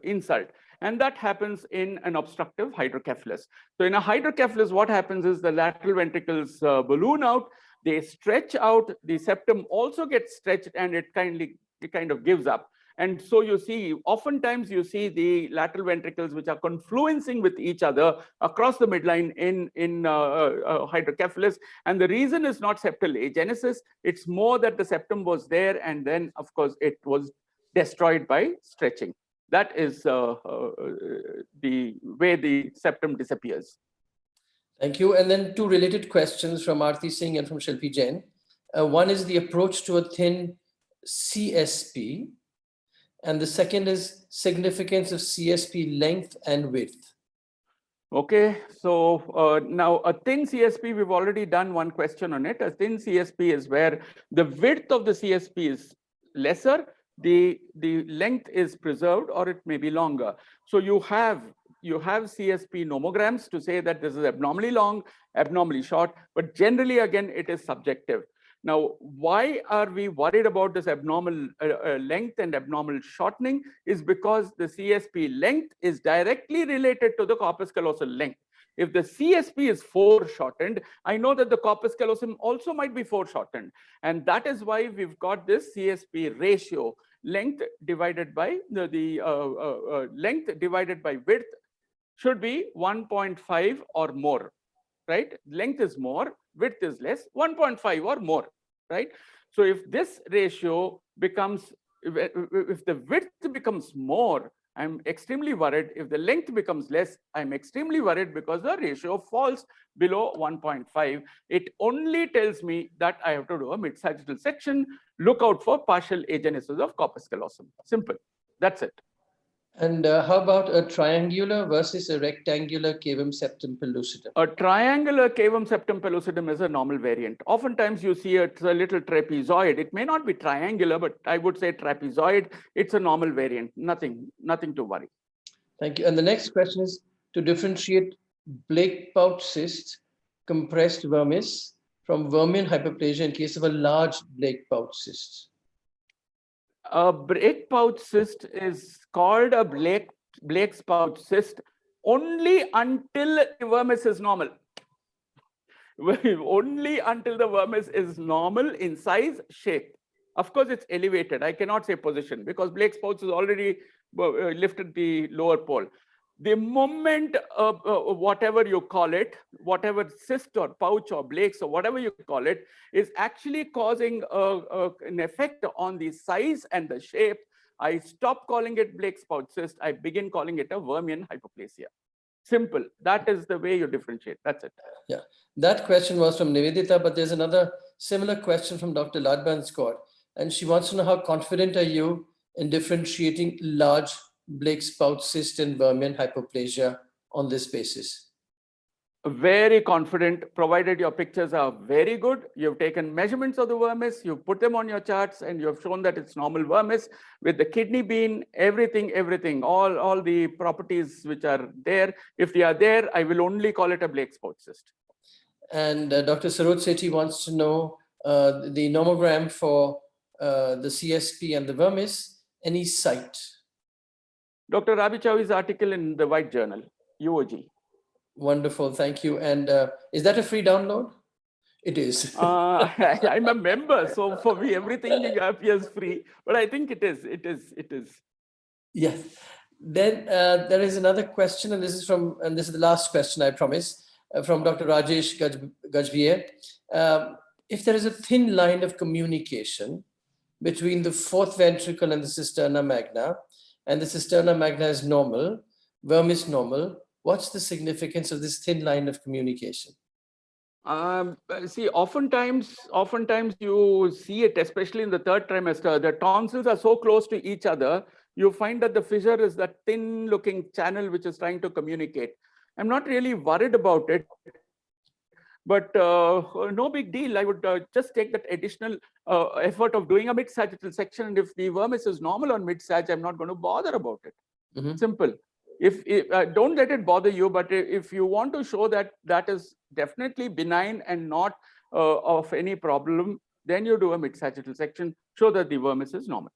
insult. And that happens in an obstructive hydrocephalus. So in a hydrocephalus, what happens is the lateral ventricles balloon out, they stretch out, the septum also gets stretched, and it kind of gives up. And so you see, oftentimes you see the lateral ventricles which are confluencing with each other across the midline in hydrocephalus. And the reason is not septal agenesis. It's more that the septum was there, and then, of course, it was destroyed by stretching. That is the way the septum disappears. Thank you. And then two related questions from Aarti Singh and from Shilpi Jain. One is the approach to a thin CSP. And the second is significance of CSP length and width. Okay, so now a thin CSP, we've already done one question on it. A thin CSP is where the width of the CSP is lesser, the length is preserved, or it may be longer. So you have CSP nomograms to say that this is abnormally long, abnormally short, but generally, again, it is subjective. Now, why are we worried about this abnormal length and abnormal shortening? Is because the CSP length is directly related to the corpus callosal length. If the CSP is foreshortened, I know that the corpus callosum also might be foreshortened. And that is why we've got this CSP ratio, length divided by length divided by width should be 1.5 or more, right? Length is more, width is less, 1.5 or more, right? So if this ratio becomes, if the width becomes more, I'm extremely worried. If the length becomes less, I'm extremely worried because the ratio falls below 1.5. It only tells me that I have to do a mid-sagittal section, look out for partial agenesis of corpus callosum. Simple. That's it. And how about a triangular versus a rectangular cavum septum pellucidum? A triangular cavum septum pellucidum is a normal variant. Oftentimes you see it's a little trapezoid. It may not be triangular, but I would say trapezoid. It's a normal variant. Nothing to worry. Thank you. And the next question is to differentiate Blake pouch cyst, compressed vermis, from vermian hyperplasia in case of a large Blake pouch cyst. A Blake pouch cyst is called a Blake's pouch cyst only until the vermis is normal. Only until the vermis is normal in size, shape. Of course, it's elevated. I cannot say position because Blake's pouch has already lifted the lower pole. The moment, whatever you call it, whatever cyst or pouch or Blake's or whatever you call it, is actually causing an effect on the size and the shape, I stop calling it Blake's pouch cyst. I begin calling it a Vermean hypoplasia. Simple. That is the way you differentiate. That's it. Yeah, that question was from Nivedita, but there's another similar question from Dr. Ladban Scott. And she wants to know, how confident are you in differentiating large Blake's pouch cyst and Vermean hypoplasia on this basis? Very confident, provided your pictures are very good. You've taken measurements of the vermis, you've put them on your charts, and you've shown that it's normal vermis with the kidney bean, everything, all the properties which are there. If they are there, I will only call it a Blake's pouch cyst. And Dr. Saroj Sethi wants to know the nomogram for the CSP and the vermis, any site? Dr. Rabi Chavi's article in the White Journal, UOG. Wonderful, thank you. And is that a free download? It is. I'm a member, so for me, everything appears free, but I think it is. Yes. Then there is another question, and this is the last question, I promise, from Dr. Rajesh Gajbhir. If there is a thin line of communication between the fourth ventricle and the cisterna magna, and the cisterna magna is normal, vermis normal, what's the significance of this thin line of communication? See, oftentimes you see it, especially in the third trimester, the tonsils are so close to each other, you find that the fissure is that thin looking channel which is trying to communicate. I'm not really worried about it, but no big deal. I would just take that additional effort of doing a mid-sagittal section, and if the vermis is normal on mid-sag, I'm not going to bother about it. Mm-hmm. Simple. If don't let it bother you, but if you want to show that that is definitely benign and not of any problem, then you do a mid-sagittal section, show that the vermis is normal.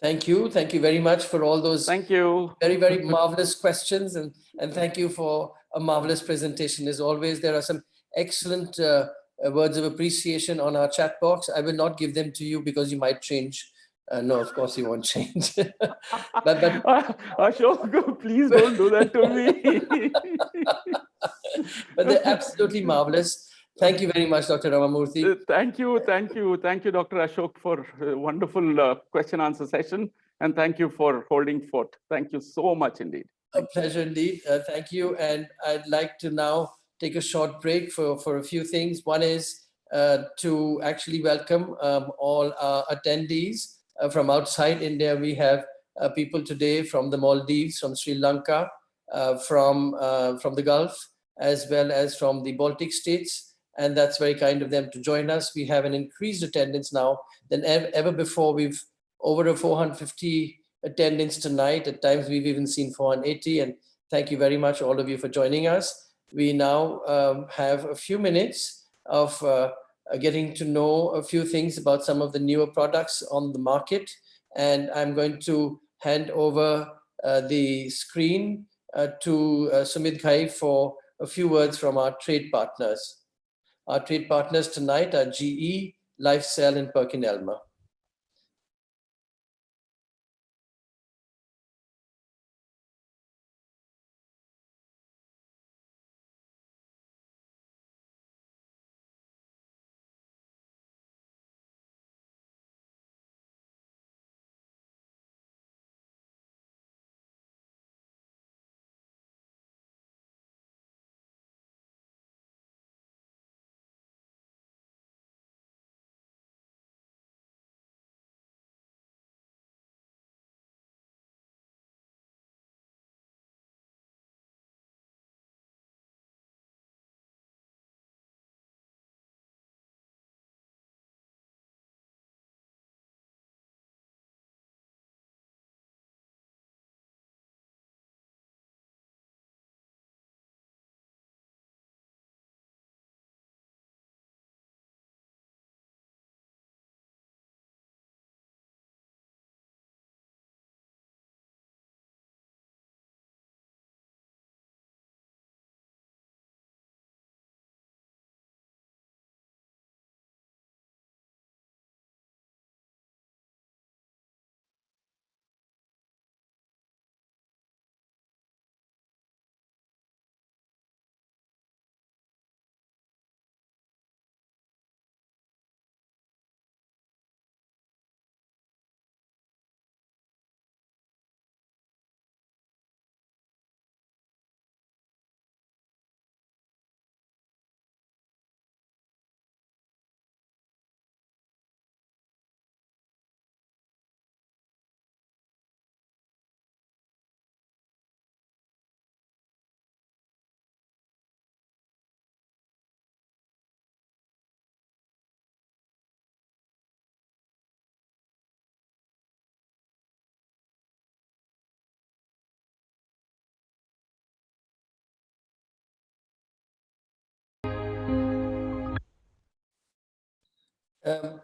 Thank you very much for all those very marvelous questions, and thank you for a marvelous presentation. As always, there are some excellent words of appreciation on our chat box. I will not give them to you because you might change. No, of course you won't change. but Ashok, please don't do that to me. But they're absolutely marvelous. Thank you very much, Dr. Ramamurthy. Thank you, Dr. Ashok, for a wonderful question answer session, and thank you for holding forth. Thank you so much indeed. A pleasure indeed. Thank you. And I'd like to now take a short break for a few things. One is to actually welcome all our attendees from outside India. We have people today from the Maldives, from Sri Lanka, from the Gulf, as well as from the Baltic states. And that's very kind of them to join us. We have an increased attendance now than ever before. We've over a 450 attendance tonight. At times we've even seen 480. And thank you very much, all of you, for joining us. We now have a few minutes of getting to know a few things about some of the newer products on the market. And I'm going to hand over the screen to Sumit Ghai for a few words from our trade partners. Our trade partners tonight are GE, LifeCell, and PerkinElmer.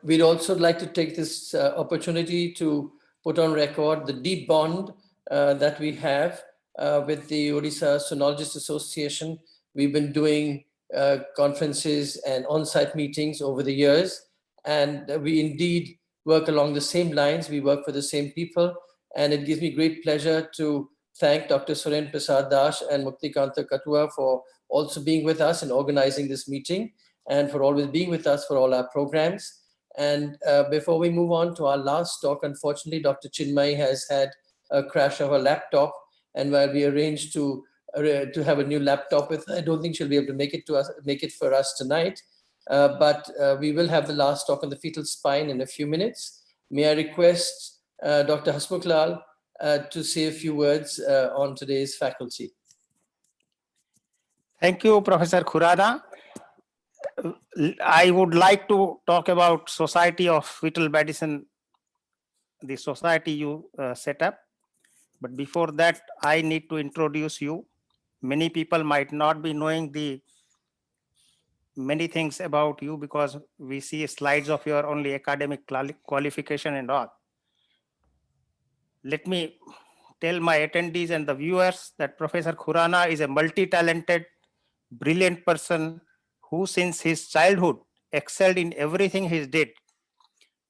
We'd also like to take this opportunity to put on record the deep bond that we have with the Odisha Sonologist Association. We've been doing conferences and on-site meetings over the years, and we indeed work along the same lines. We work for the same people, and it gives me great pleasure to thank Dr. Suren Prasad Dash and Muktikanta Katua for also being with us and organizing this meeting, and for always being with us for all our programs. And before we move on to our last talk, unfortunately, Dr. Chinmay has had a crash of her laptop, and while we arranged to have a new laptop with her, I don't think she'll be able to make it for us tonight. But we will have the last talk on the fetal spine in a few minutes. May I request Dr. Hasmukh Lal to say a few words on today's faculty. Thank you, Professor Khurana. I would like to talk about Society of Fetal Medicine, the society you set up. But before that, I need to introduce you. Many people might not be knowing the many things about you because we see slides of your only academic qualification and all. Let me tell my attendees and the viewers that Professor Khurana is a multi-talented, brilliant person who since his childhood excelled in everything he did.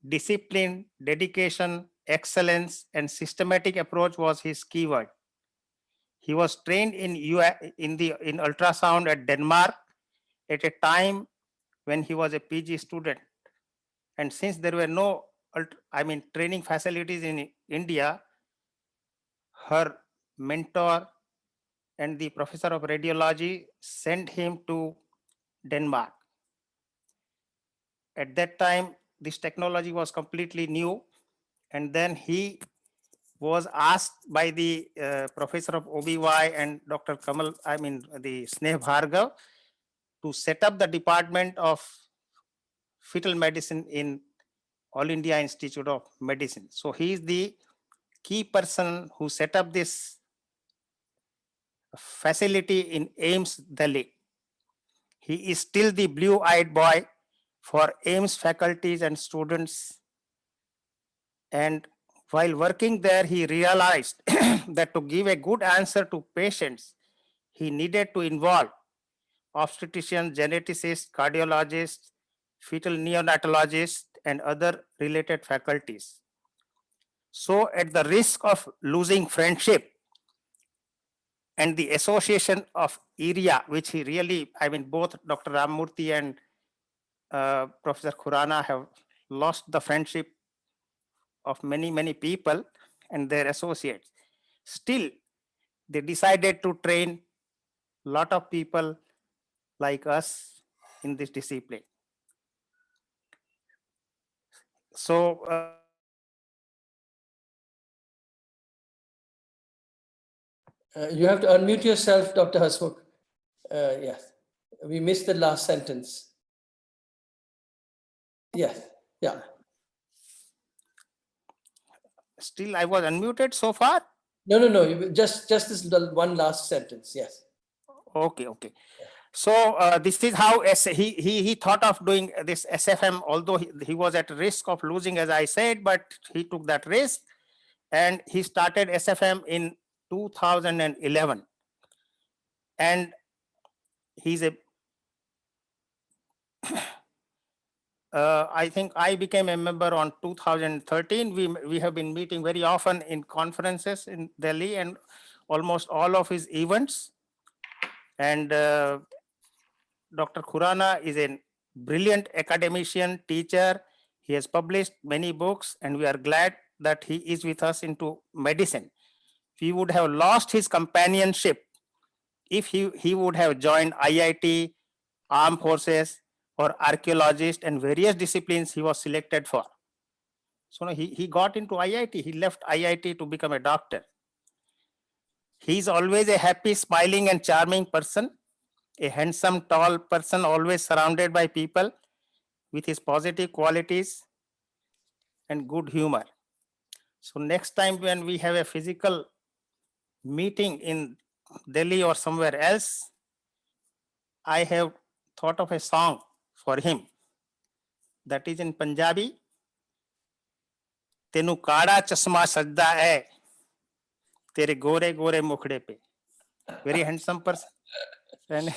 Discipline, dedication, excellence, and systematic approach was his keyword. He was trained in ultrasound at Denmark at a time when he was a PG student. And since there were no training facilities in India, her mentor and the professor of radiology sent him to Denmark. At that time, this technology was completely new. And then he was asked by the professor of OBY and Dr. the Sneh Bhargav to set up the department of fetal medicine in All India Institute of Medicine. So he is the key person who set up this facility in AIIMS, Delhi. He is still the blue-eyed boy for AIIMS faculties and students. And while working there, he realized that to give a good answer to patients, he needed to involve obstetricians, geneticists, cardiologists, fetal neonatologists, and other related faculties. So at the risk of losing friendship and the association of area, which he really, both Dr. Ramamurthy and Professor Khurana have lost the friendship of many people and their associates. Still, they decided to train a lot of people like us in this discipline. So You have to unmute yourself, Dr. Hasmukh. Yes, we missed the last sentence. Yes, yeah. still I was unmuted so far? No. Just this one last sentence. Yes. Okay. So this is how he thought of doing this SFM, although he was at risk of losing, as I said, but he took that risk and he started SFM in 2011. And he's a, I think I became a member on 2013. We have been meeting very often in conferences in Delhi and almost all of his events. And Dr. Khurana is a brilliant academician, teacher. He has published many books and we are glad that he is with us into medicine. We would have lost his companionship if he would have joined IIT, armed forces, or archaeologist and various disciplines he was selected for. So he got into IIT, he left IIT to become a doctor. He is always a happy, smiling and charming person, a handsome, tall person, always surrounded by people with his positive qualities and good humor. So next time when we have a physical meeting in Delhi or somewhere else, I have thought of a song for him. that is in Punjabi. Tenu kaada chasma sajda hai, tere gore gore mukhde pe. Very handsome person. And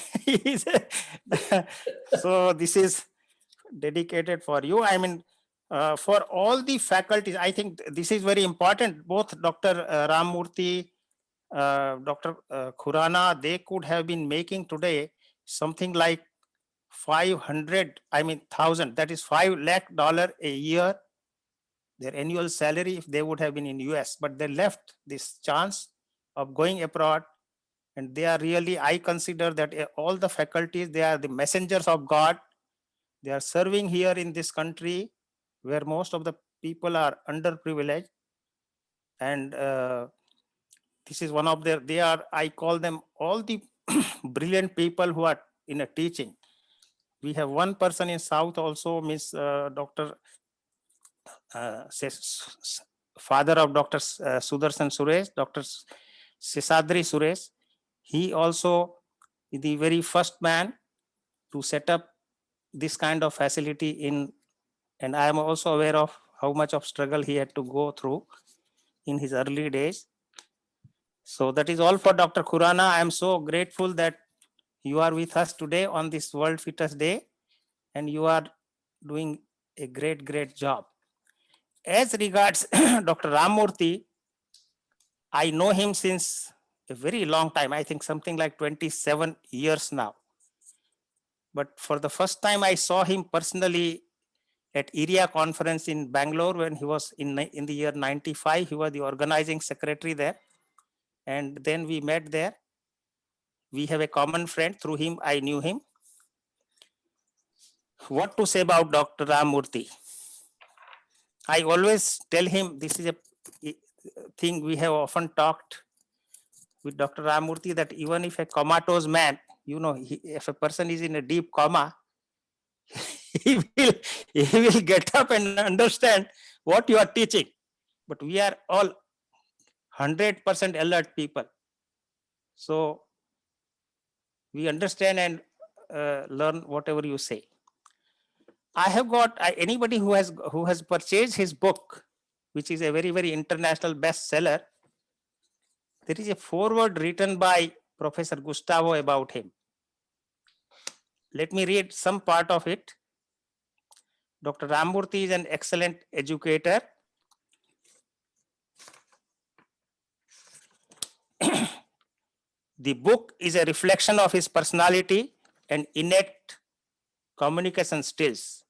so this is dedicated for you. I mean, for all the faculties, I think this is very important. Both Dr. Ramurthy, Dr. Khurana, they could have been making today something like 1,000, that is $5 lakh a year, their annual salary if they would have been in US, but they left this chance of going abroad. And they are really, I consider that all the faculties, they are the messengers of God. They are serving here in this country where most of the people are underprivileged. And this is one of their, they are, I call them all the brilliant people who are in a teaching. We have one person in South also, Miss Dr. Father of Dr. Sudarshan Suresh, Dr. Sisadri Suresh. He also is the very first man to set up this kind of facility in, and I am also aware of how much of struggle he had to go through in his early days. So that is all for Dr. Khurana. I am so grateful that you are with us today on this World Fetus Day, and you are doing a great job. As regards Dr. Ramurthy, I know him since a very long time, I think something like 27 years now. But for the first time I saw him personally at ERIA conference in Bangalore when he was in the year 95. He was the organizing secretary there. And then we met there. We have a common friend. Through him, I knew him. What to say about Dr. Ramurthy? I always tell him, this is a thing we have often talked with Dr. Ramurthy, that even if a comatose man, you know, if a person is in a deep coma, he will get up and understand what you are teaching. But we are all 100% alert people. So we understand and learn whatever you say. I have got anybody who has purchased his book, which is a very international bestseller. There is a foreword written by Professor Gustavo about him. Let me read some part of it. Dr. Ramurthy is an excellent educator. The book is a reflection of his personality and innate communication skills.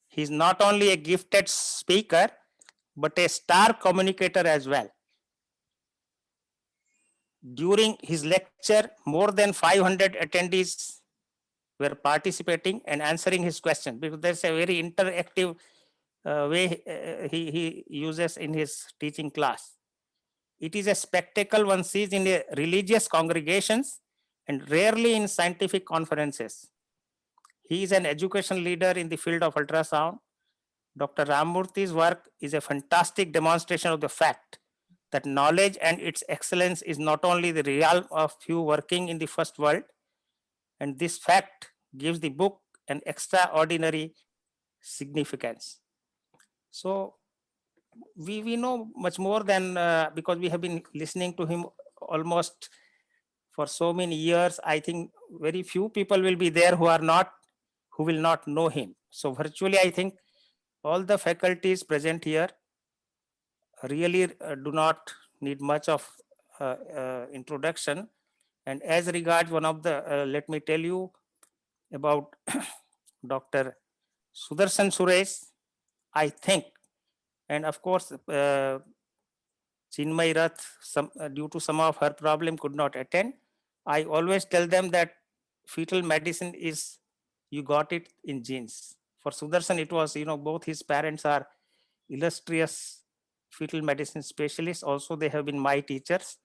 He is not only a gifted speaker, but a star communicator as well. During his lecture, more than 500 attendees were participating and answering his question, because there's a very interactive way he uses in his teaching class. It is a spectacle one sees in religious congregations and rarely in scientific conferences. He is an education leader in the field of ultrasound. Dr. Ramurthy's work is a fantastic demonstration of the fact that knowledge and its excellence is not only the realm of few working in the first world, and this fact gives the book an extraordinary significance. So we know much more than, because we have been listening to him almost for so many years. I think very few people will be there who will not know him. So virtually, I think all the faculties present here really do not need much of introduction. And as regards one of the, let me tell you about Dr. Sudarshan Suresh, I think, and of course, Chinmay Rath, due to some of her problem, could not attend. I always tell them that fetal medicine is, you got it in genes. For Sudarshan, it was, both his parents are illustrious fetal medicine specialists. Also, they have been my teachers.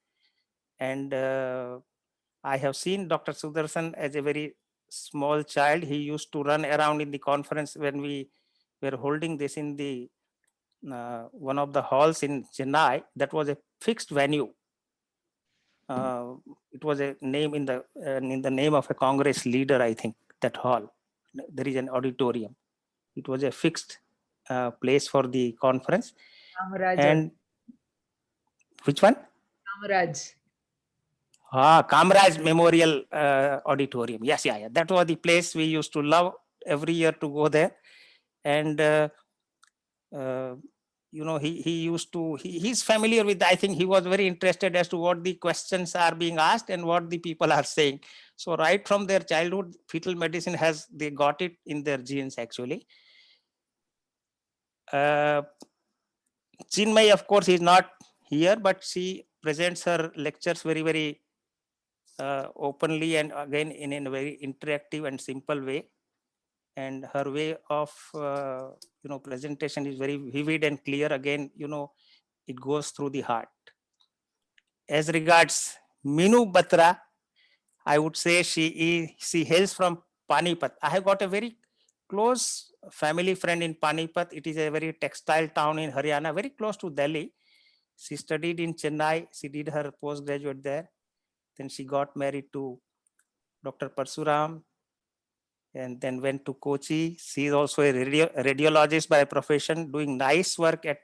And I have seen Dr. Sudarshan as a very small child. He used to run around in the conference when we were holding this in the one of the halls in Chennai. That was a fixed venue. It was a name in the name of a Congress leader, I think, that hall. There is an auditorium. It was a fixed place for the conference. Kamaraj. And which one? Kamaraj. Kamraj Memorial Auditorium. Yes, yeah. That was the place we used to love every year to go there. And you know, he used to, he's familiar with, I think he was very interested as to what the questions are being asked and what the people are saying. So right from their childhood, fetal medicine they got it in their genes actually. Chinmay, of course, is not here, but she presents her lectures very openly and again in a very interactive and simple way. And her way of presentation is very vivid and clear. Again, it goes through the heart. As regards Minu Batra, I would say she hails from Panipat. I have got a very close family friend in Panipat. It is a very textile town in Haryana, very close to Delhi. She studied in Chennai. She did her postgraduate there. Then she got married to Dr. Parsuram and then went to Kochi. She is also a radiologist by profession, doing nice work at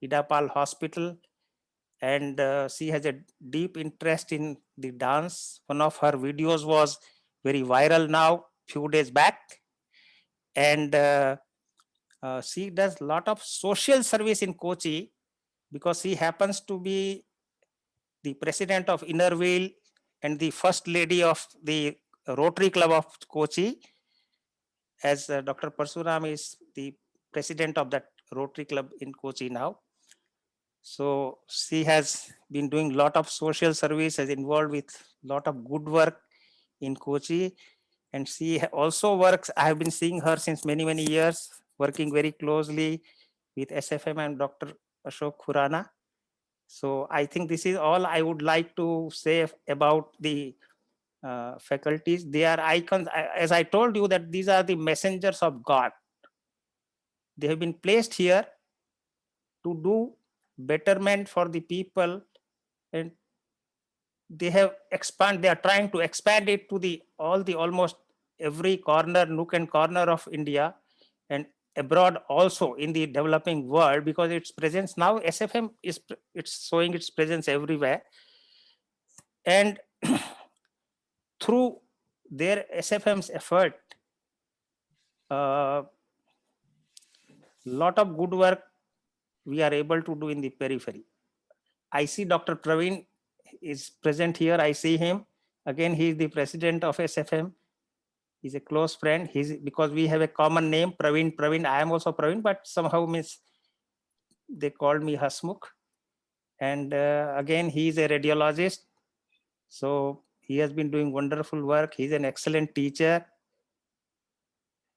Idapal Hospital. And she has a deep interest in the dance. One of her videos was very viral now, few days back. And she does a lot of social service in Kochi because she happens to be the president of Innerville and the first lady of the Rotary Club of Kochi, as Dr. Parsuram is the president of that Rotary Club in Kochi now. So she has been doing a lot of social service, is involved with a lot of good work in Kochi. And she also works, I have been seeing her since many years, working very closely with SFM and Dr. Ashok Khurana. So I think this is all I would like to say about the faculties. They are icons. As I told you that these are the messengers of God. They have been placed here to do betterment for the people, and they are trying to expand it to almost every corner, nook and corner of India and abroad also in the developing world, because its presence now, SFM it's showing its presence everywhere. And through their SFM's effort, lot of good work we are able to do in the periphery. I see Dr. Praveen is present here. I see him. Again, he is the president of SFM. He's a close friend. Because we have a common name, Praveen. I am also Praveen, but somehow they called me Hasmukh. And again, he is a radiologist. So he has been doing wonderful work. He's an excellent teacher,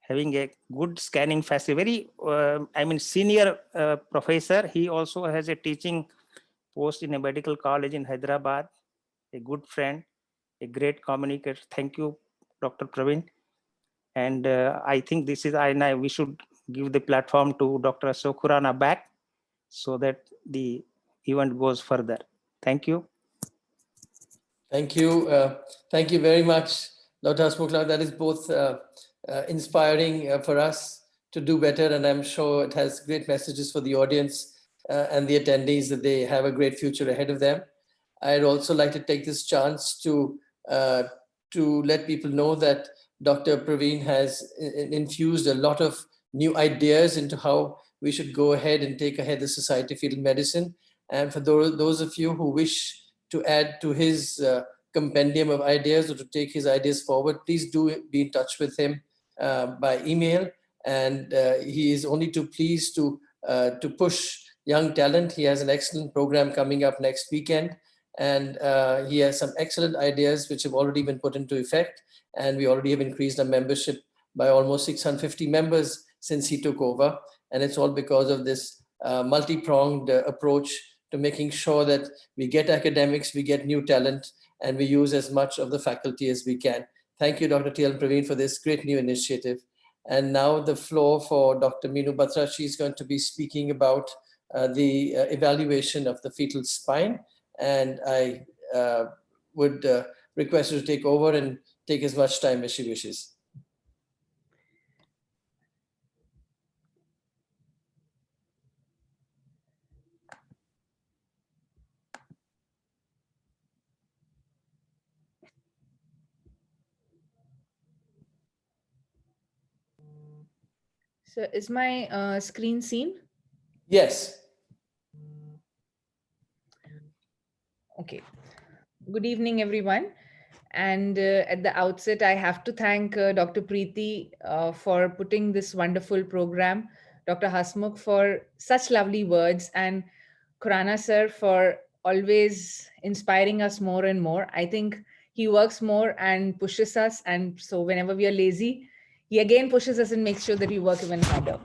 having a good scanning facility. Senior professor. He also has a teaching post in a medical college in Hyderabad. A good friend, a great communicator. Thank you, Dr. Praveen. And I think we should give the platform to Dr. Ashok Khurana back so that the event goes further. Thank you. Thank you. Thank you very much, Dr. Hasmukh. That is both inspiring for us to do better, and I'm sure it has great messages for the audience and the attendees that they have a great future ahead of them. I'd also like to take this chance to let people know that Dr. Praveen has infused a lot of new ideas into how we should go ahead and take ahead the Society of Fetal Medicine. And for those of you who wish to add to his compendium of ideas or to take his ideas forward, please do be in touch with him by email. And he is only too pleased to push young talent. He has an excellent program coming up next weekend. And he has some excellent ideas which have already been put into effect. And we already have increased our membership by almost 650 members since he took over. And it's all because of this multi-pronged approach to making sure that we get academics, we get new talent, and we use as much of the faculty as we can. Thank you, Dr. T.L. Praveen, for this great new initiative. And now the floor for Dr. Minu Batra. She's going to be speaking about the evaluation of the fetal spine. And I would request her to take over and take as much time as she wishes. So is my screen seen? Yes. Okay. Good evening, everyone. And at the outset, I have to thank Dr. Preeti for putting this wonderful program, Dr. Hasmukh for such lovely words, and Khurana sir for always inspiring us more and more. I think he works more and pushes us. And so whenever we are lazy, he again pushes us and makes sure that we work even harder.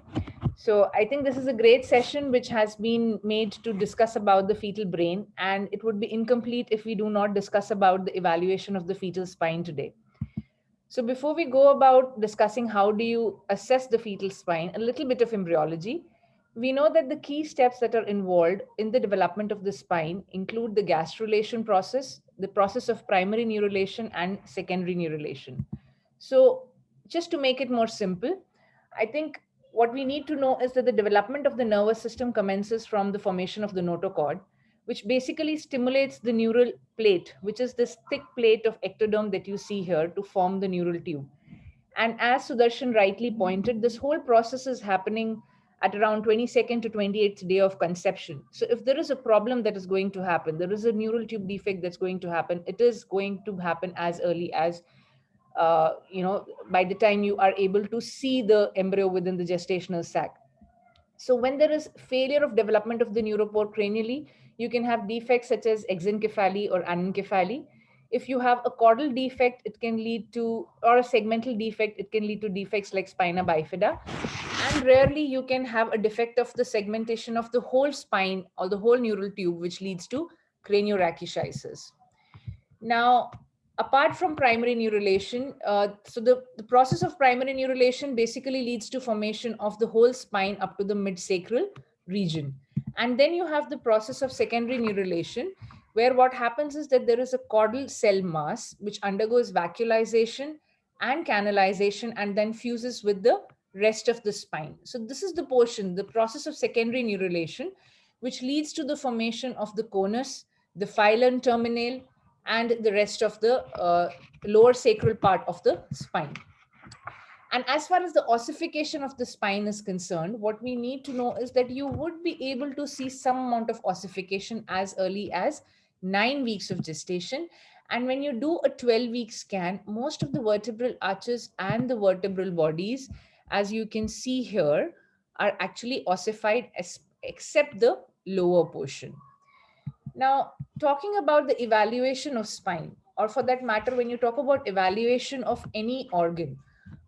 So I think this is a great session which has been made to discuss about the fetal brain, and it would be incomplete if we do not discuss about the evaluation of the fetal spine today. So before we go about discussing how do you assess the fetal spine, a little bit of embryology. We know that the key steps that are involved in the development of the spine include the gastrulation process, the process of primary neurulation and secondary neurulation. So just to make it more simple, I think what we need to know is that the development of the nervous system commences from the formation of the notochord, which basically stimulates the neural plate, which is this thick plate of ectoderm that you see here to form the neural tube. And as Sudarshan rightly pointed, this whole process is happening at around 22nd to 28th day of conception. So if there is a problem that is going to happen, there is a neural tube defect that's going to happen, it is going to happen as early as by the time you are able to see the embryo within the gestational sac. So when there is failure of development of the neuropore cranially, you can have defects such as exencephaly or anencephaly. If you have a caudal defect, it can lead to, or a segmental defect, it can lead to defects like spina bifida. And rarely you can have a defect of the segmentation of the whole spine or the whole neural tube, which leads to craniorachiasis. Now, apart from primary neurulation, so the process of primary neurulation basically leads to formation of the whole spine up to the mid-sacral region. And then you have the process of secondary neurulation, where what happens is that there is a caudal cell mass which undergoes vacuolization and canalization and then fuses with the rest of the spine. So this is the portion, the process of secondary neurulation, which leads to the formation of the conus, the filum terminale, and the rest of the lower sacral part of the spine. And as far as the ossification of the spine is concerned, what we need to know is that you would be able to see some amount of ossification as early as 9 weeks of gestation. And when you do a 12-week scan, most of the vertebral arches and the vertebral bodies, as you can see here, are actually ossified except the lower portion. Now, talking about the evaluation of spine, or for that matter, when you talk about evaluation of any organ,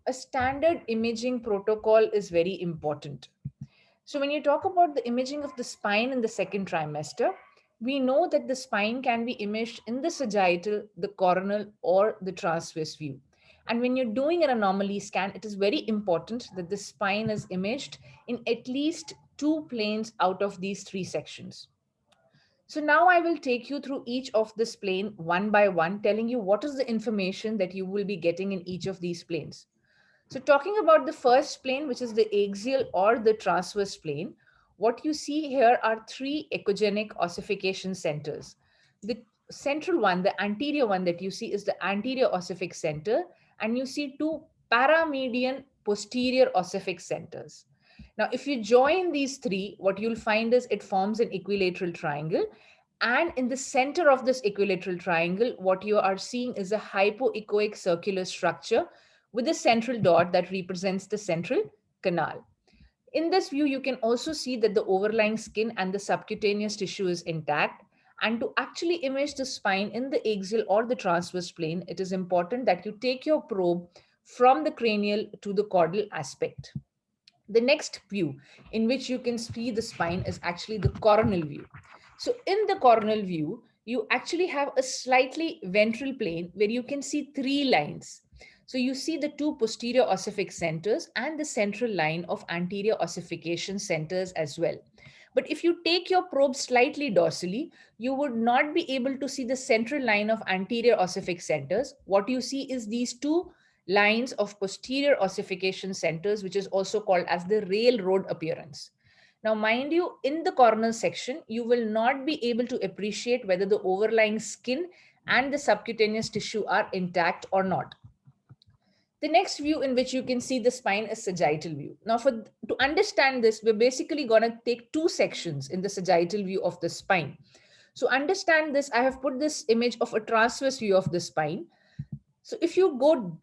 a standard imaging protocol is very important. So when you talk about the imaging of the spine in the second trimester, we know that the spine can be imaged in the sagittal, the coronal, or the transverse view. And when you're doing an anomaly scan, it is very important that the spine is imaged in at least 2 planes out of these 3 sections. So now I will take you through each of this plane one by one, telling you what is the information that you will be getting in each of these planes. So talking about the first plane, which is the axial or the transverse plane, what you see here are 3 echogenic ossification centers. The central one, the anterior one that you see is the anterior ossific center, and you see 2 paramedian posterior ossific centers. Now, if you join these 3, what you'll find is it forms an equilateral triangle. And in the center of this equilateral triangle, what you are seeing is a hypoechoic circular structure with a central dot that represents the central canal. In this view, you can also see that the overlying skin and the subcutaneous tissue is intact. And to actually image the spine in the axial or the transverse plane, it is important that you take your probe from the cranial to the caudal aspect. The next view in which you can see the spine is actually the coronal view. So in the coronal view, you actually have a slightly ventral plane where you can see 3 lines. So you see the 2 posterior ossific centers and the central line of anterior ossification centers as well. But if you take your probe slightly dorsally, you would not be able to see the central line of anterior ossific centers. What you see is these 2 lines of posterior ossification centers, which is also called as the railroad appearance. Now, mind you, in the coronal section, you will not be able to appreciate whether the overlying skin and the subcutaneous tissue are intact or not. The next view in which you can see the spine is sagittal view. Now, to understand this, we're basically going to take two sections in the sagittal view of the spine. So understand this, I have put this image of a transverse view of the spine. So if you go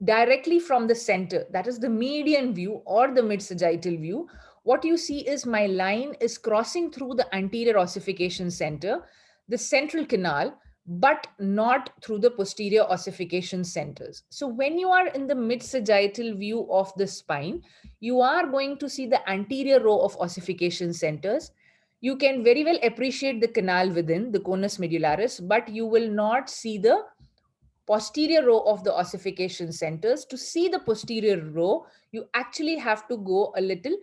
directly from the center, that is the median view or the mid sagittal view, what you see is my line is crossing through the anterior ossification center, the central canal, but not through the posterior ossification centers. So when you are in the mid sagittal view of the spine, you are going to see the anterior row of ossification centers. You can very well appreciate the canal within the conus medullaris, but you will not see the posterior row of the ossification centers. To see the posterior row, you actually have to go a little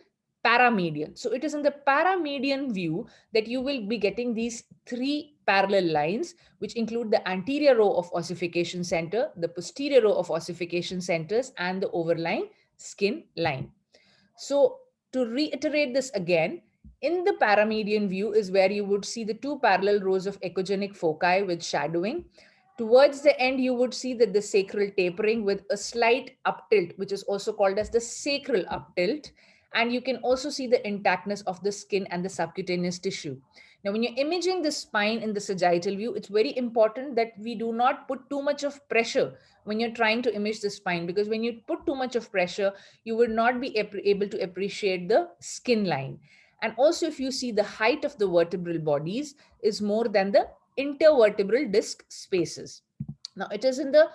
paramedian. So it is in the paramedian view that you will be getting these three parallel lines, which include the anterior row of ossification center, the posterior row of ossification centers, and the overlying skin line. So to reiterate this again, in the paramedian view is where you would see the two parallel rows of echogenic foci with shadowing. Towards the end, you would see that the sacral tapering with a slight uptilt, which is also called as the sacral uptilt. And you can also see the intactness of the skin and the subcutaneous tissue. Now, when you're imaging the spine in the sagittal view, it's very important that we do not put too much of pressure when you're trying to image the spine, because when you put too much of pressure, you will not be able to appreciate the skin line. And also, if you see, the height of the vertebral bodies is more than the intervertebral disc spaces. Now, it is in the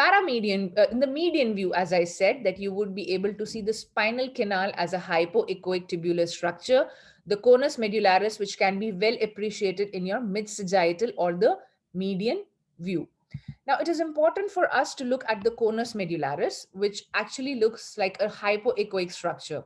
in the median view, as I said, that you would be able to see the spinal canal as a hypoechoic tubular structure, the conus medullaris, which can be well appreciated in your mid-sagittal or the median view. Now, it is important for us to look at the conus medullaris, which actually looks like a hypoechoic structure.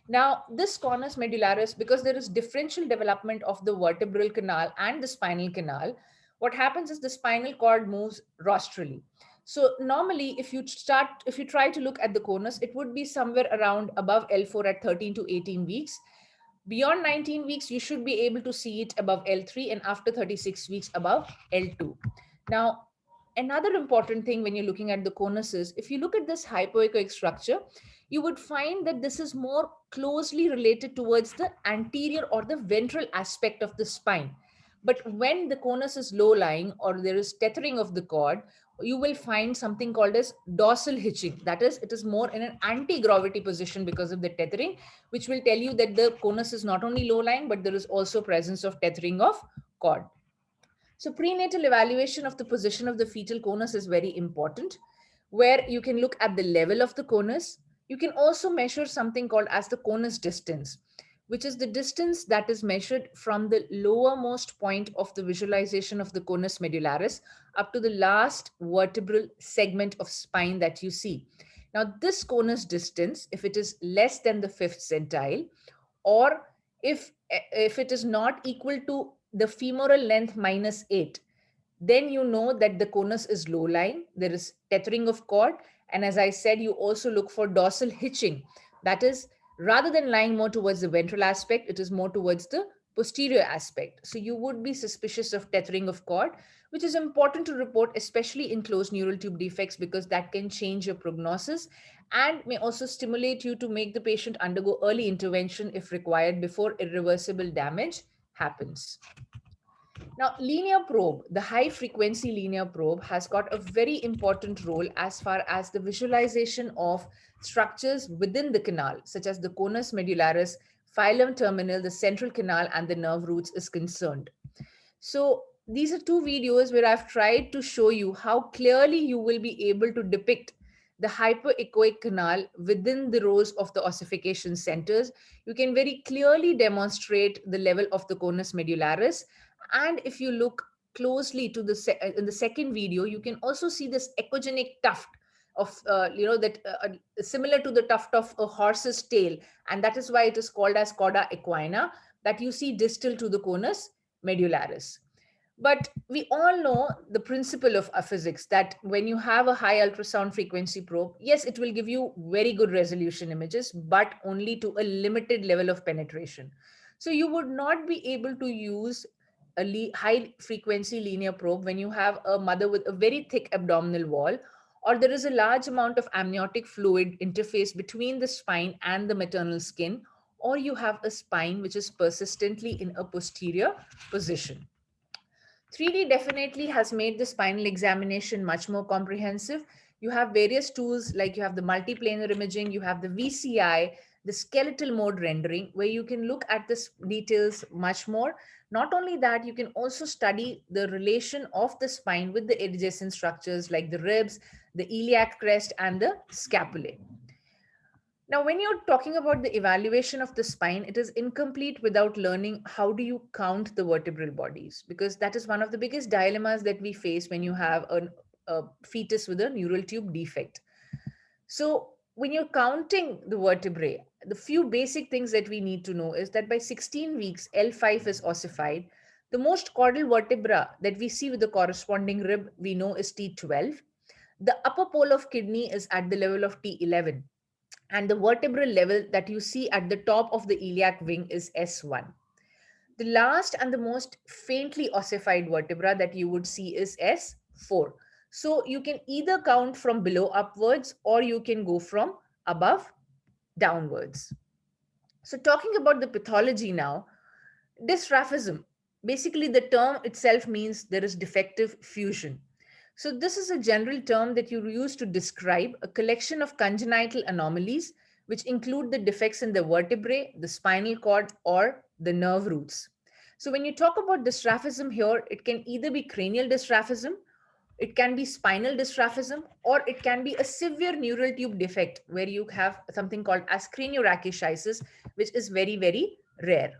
Now, this conus medullaris, because there is differential development of the vertebral canal and the spinal canal, what happens is the spinal cord moves rostrally. So normally, if you try to look at the conus, it would be somewhere around above L4 at 13 to 18 weeks. Beyond 19 weeks, you should be able to see it above L3, and after 36 weeks above L2. Now, another important thing when you're looking at the conus is, if you look at this hypoechoic structure, you would find that this is more closely related towards the anterior or the ventral aspect of the spine. But when the conus is low lying or there is tethering of the cord, you will find something called as dorsal hitching. That is, it is more in an anti-gravity position because of the tethering, which will tell you that the conus is not only low lying, but there is also presence of tethering of cord. So prenatal evaluation of the position of the fetal conus is very important, where you can look at the level of the conus. You can also measure something called as the conus distance, which is the distance that is measured from the lowermost point of the visualization of the conus medullaris up to the last vertebral segment of spine that you see. Now, this conus distance, if it is less than the 5th centile, or if it is not equal to the femoral length minus 8, then you know that the conus is low lying. There is tethering of cord. And as I said, you also look for dorsal hitching. That is, rather than lying more towards the ventral aspect, it is more towards the posterior aspect. So you would be suspicious of tethering of cord, which is important to report, especially in closed neural tube defects, because that can change your prognosis and may also stimulate you to make the patient undergo early intervention if required before irreversible damage happens. Now, linear probe, the high frequency linear probe, has got a very important role as far as the visualization of structures within the canal, such as the conus medullaris, phylum terminal, the central canal, and the nerve roots is concerned. So these are two videos where I've tried to show you how clearly you will be able to depict the hypoechoic canal within the rows of the ossification centers. You can very clearly demonstrate the level of the conus medullaris. And if you look closely to in the second video, you can also see this echogenic tuft of, similar to the tuft of a horse's tail. And that is why it is called as cauda equina, that you see distal to the conus medullaris. But we all know the principle of physics, that when you have a high ultrasound frequency probe, yes, it will give you very good resolution images, but only to a limited level of penetration. So you would not be able to use a high frequency linear probe when you have a mother with a very thick abdominal wall, or there is a large amount of amniotic fluid interface between the spine and the maternal skin, or you have a spine which is persistently in a posterior position. 3D definitely has made the spinal examination much more comprehensive. You have various tools like you have the multiplanar imaging, you have the VCI, the skeletal mode rendering, where you can look at the details much more. Not only that, you can also study the relation of the spine with the adjacent structures like the ribs, the iliac crest, and the scapulae. Now, when you're talking about the evaluation of the spine, it is incomplete without learning how do you count the vertebral bodies, because that is one of the biggest dilemmas that we face when you have a fetus with a neural tube defect. So, when you're counting the vertebrae, the few basic things that we need to know is that by 16 weeks, L5 is ossified. The most caudal vertebra that we see with the corresponding rib, we know is T12. The upper pole of kidney is at the level of T11, and the vertebral level that you see at the top of the iliac wing is S1. The last and the most faintly ossified vertebra that you would see is S4. So you can either count from below upwards or you can go from above downwards. So talking about the pathology now, dysraphism, basically the term itself means there is defective fusion. So this is a general term that you use to describe a collection of congenital anomalies which include the defects in the vertebrae, the spinal cord, or the nerve roots. So when you talk about dysraphism here, it can either be cranial dysraphism, it can be spinal dysraphism, or it can be a severe neural tube defect where you have something called as craniorachis, which is very, very rare.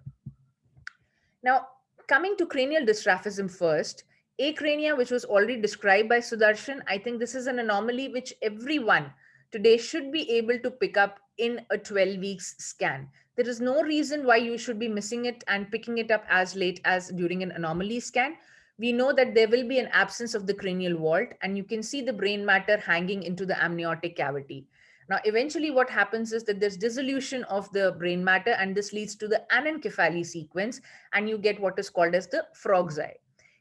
Now, coming to cranial dysraphism first, acrania, which was already described by Sudarshan, I think this is an anomaly which everyone today should be able to pick up in a 12 weeks scan. There is no reason why you should be missing it and picking it up as late as during an anomaly scan. We know that there will be an absence of the cranial vault, and you can see the brain matter hanging into the amniotic cavity. Now, eventually what happens is that there's dissolution of the brain matter, and this leads to the anencephaly sequence, and you get what is called as the frog's eye.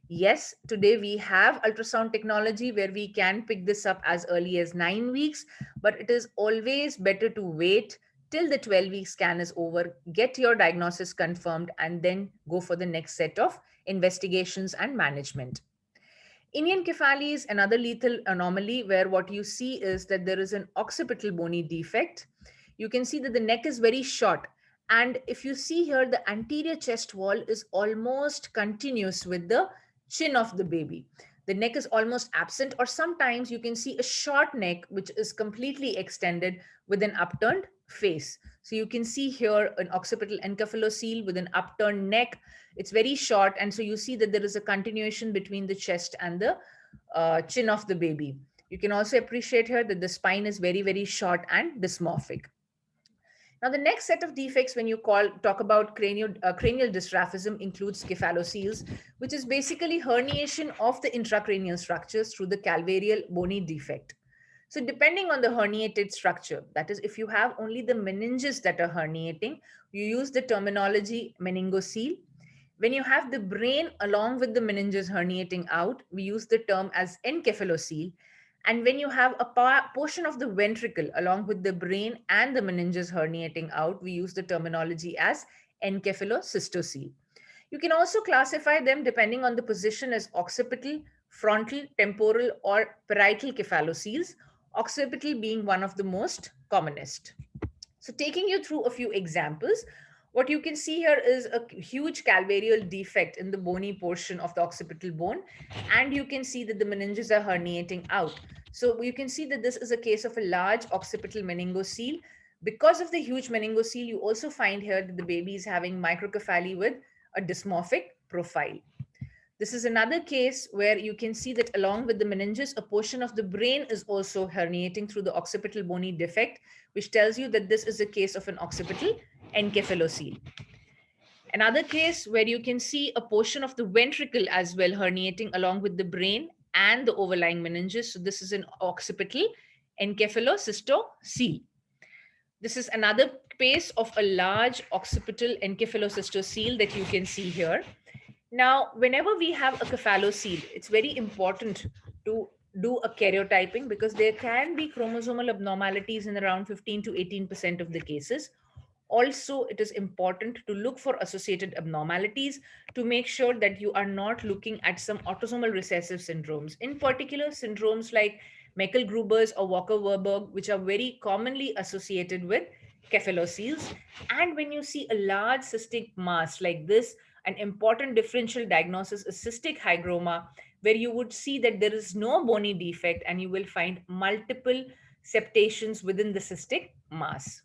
Yes, today we have ultrasound technology where we can pick this up as early as 9 weeks, but it is always better to wait till the 12-week scan is over, get your diagnosis confirmed, and then go for the next set of investigations and management. Iniencephaly is another lethal anomaly where what you see is that there is an occipital bony defect. You can see that the neck is very short. And if you see here, the anterior chest wall is almost continuous with the chin of the baby. The neck is almost absent, or sometimes you can see a short neck which is completely extended with an upturned face. So you can see here an occipital encephalocele with an upturned neck. It's very short, and so you see that there is a continuation between the chest and the chin of the baby. You can also appreciate here that the spine is very, very short and dysmorphic. Now, the next set of defects when you talk about cranial dysraphism includes cephaloceles, which is basically herniation of the intracranial structures through the calvarial bony defect. So depending on the herniated structure, that is, if you have only the meninges that are herniating, you use the terminology meningocele. When you have the brain along with the meninges herniating out, we use the term as encephalocele. And when you have a portion of the ventricle along with the brain and the meninges herniating out, we use the terminology as encephalocystocele. You can also classify them depending on the position as occipital, frontal, temporal, or parietal cephaloceles, occipital being one of the most commonest. So taking you through a few examples, what you can see here is a huge calvarial defect in the bony portion of the occipital bone, and you can see that the meninges are herniating out. So you can see that this is a case of a large occipital meningocele. Because of the huge meningocele, you also find here that the baby is having microcephaly with a dysmorphic profile. This is another case where you can see that along with the meninges, a portion of the brain is also herniating through the occipital bony defect, which tells you that this is a case of an occipital encephalocele. Another case where you can see a portion of the ventricle as well herniating along with the brain and the overlying meninges. So this is an occipital encephalocystocele. This is another case of a large occipital encephalocystocele that you can see here. Now, whenever we have a cephalocele, it's very important to do a karyotyping because there can be chromosomal abnormalities in around 15 to 18% of the cases. Also, it is important to look for associated abnormalities to make sure that you are not looking at some autosomal recessive syndromes. In particular, syndromes like Meckel-Gruber's or Walker-Warburg, which are very commonly associated with cephaloceles. And when you see a large cystic mass like this, an important differential diagnosis is cystic hygroma, where you would see that there is no bony defect and you will find multiple septations within the cystic mass.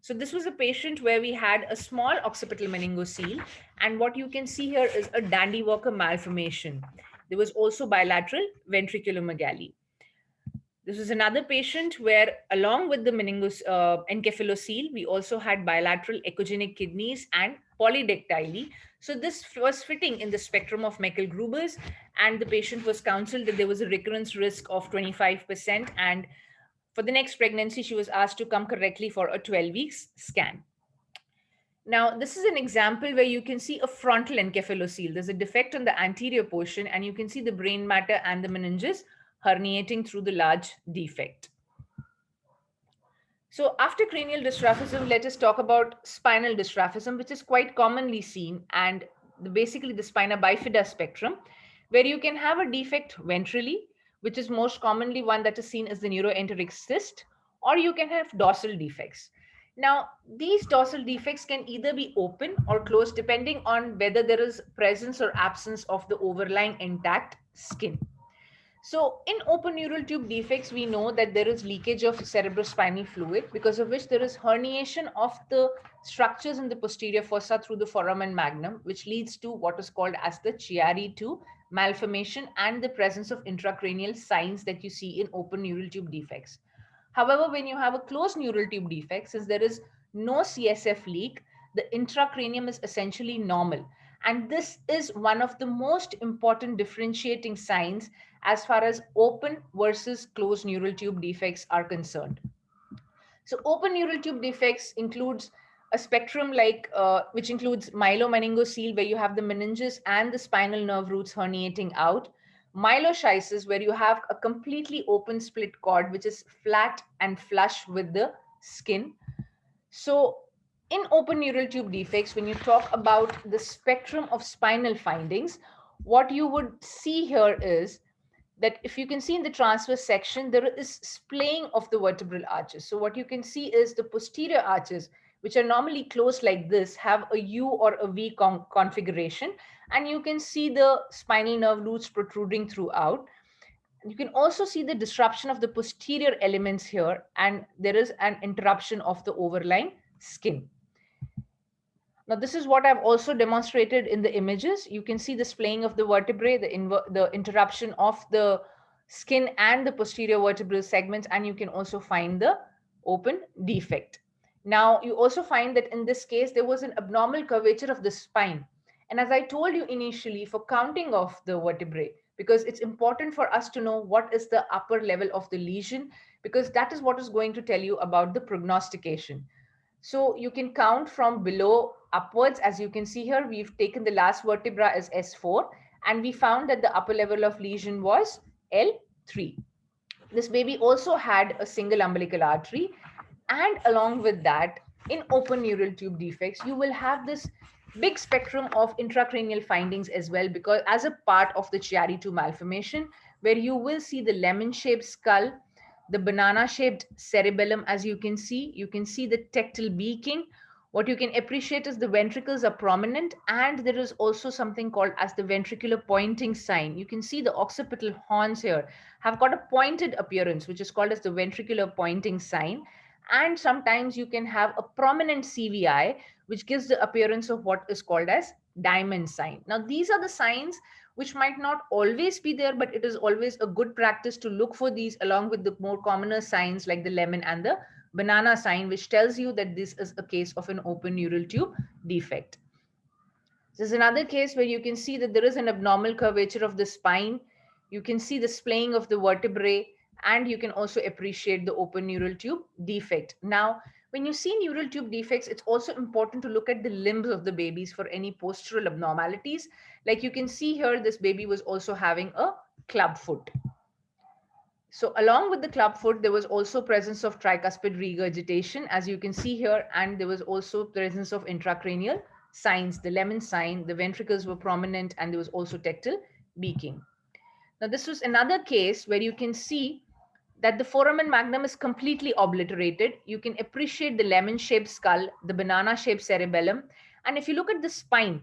So this was a patient where we had a small occipital meningocele, and what you can see here is a Dandy Walker malformation. There was also bilateral ventriculomegaly. This is another patient where, along with the encephalocele, we also had bilateral echogenic kidneys and polydactyly. So this was fitting in the spectrum of Meckel-Gruber's, and the patient was counseled that there was a recurrence risk of 25%, and for the next pregnancy, she was asked to come correctly for a 12 weeks scan. Now, this is an example where you can see a frontal encephalocele. There's a defect on the anterior portion, and you can see the brain matter and the meninges herniating through the large defect. So after cranial dystrophism, let us talk about spinal dystrophism, which is quite commonly seen, and basically the spina bifida spectrum, where you can have a defect ventrally, which is most commonly one that is seen as the neuroenteric cyst, or you can have dorsal defects. Now, these dorsal defects can either be open or closed depending on whether there is presence or absence of the overlying intact skin. So in open neural tube defects, we know that there is leakage of cerebrospinal fluid, because of which there is herniation of the structures in the posterior fossa through the foramen magnum, which leads to what is called as the Chiari-2 malformation and the presence of intracranial signs that you see in open neural tube defects. However, when you have a closed neural tube defect, since there is no CSF leak, the intracranium is essentially normal. And this is one of the most important differentiating signs as far as open versus closed neural tube defects are concerned. So open neural tube defects includes a spectrum which includes myelomeningocele, where you have the meninges and the spinal nerve roots herniating out. Myeloschisis, where you have a completely open split cord, which is flat and flush with the skin. So in open neural tube defects, when you talk about the spectrum of spinal findings, what you would see here is that if you can see in the transverse section, there is splaying of the vertebral arches. So what you can see is the posterior arches, which are normally closed like this, have a U or a V configuration, and you can see the spinal nerve roots protruding throughout. You can also see the disruption of the posterior elements here, and there is an interruption of the overlying skin. Now, this is what I've also demonstrated in the images. You can see the splaying of the vertebrae, the interruption of the skin and the posterior vertebral segments, and you can also find the open defect. Now, you also find that in this case, there was an abnormal curvature of the spine. And as I told you initially, for counting of the vertebrae, because it's important for us to know what is the upper level of the lesion, because that is what is going to tell you about the prognostication. So you can count from below upwards. As you can see here, we've taken the last vertebra as S4, and we found that the upper level of lesion was L3. This baby also had a single umbilical artery, and along with that, in open neural tube defects, you will have this big spectrum of intracranial findings as well, because as a part of the Chiari-2 malformation, where you will see the lemon-shaped skull, the banana-shaped cerebellum, as you can see the tectal beaking. What you can appreciate is the ventricles are prominent, and there is also something called as the ventricular pointing sign. You can see the occipital horns here have got a pointed appearance, which is called as the ventricular pointing sign. And sometimes you can have a prominent CVI, which gives the appearance of what is called as diamond sign. Now, these are the signs which might not always be there, but it is always a good practice to look for these along with the more commoner signs like the lemon and the banana sign, which tells you that this is a case of an open neural tube defect. This is another case where you can see that there is an abnormal curvature of the spine. You can see the splaying of the vertebrae, and you can also appreciate the open neural tube defect. Now, when you see neural tube defects, it's also important to look at the limbs of the babies for any postural abnormalities. Like you can see here, this baby was also having a club foot. So along with the clubfoot, there was also presence of tricuspid regurgitation, as you can see here, and there was also presence of intracranial signs, the lemon sign, the ventricles were prominent, and there was also tectal beaking. Now, this was another case where you can see that the foramen magnum is completely obliterated. You can appreciate the lemon-shaped skull, the banana-shaped cerebellum, and if you look at the spine,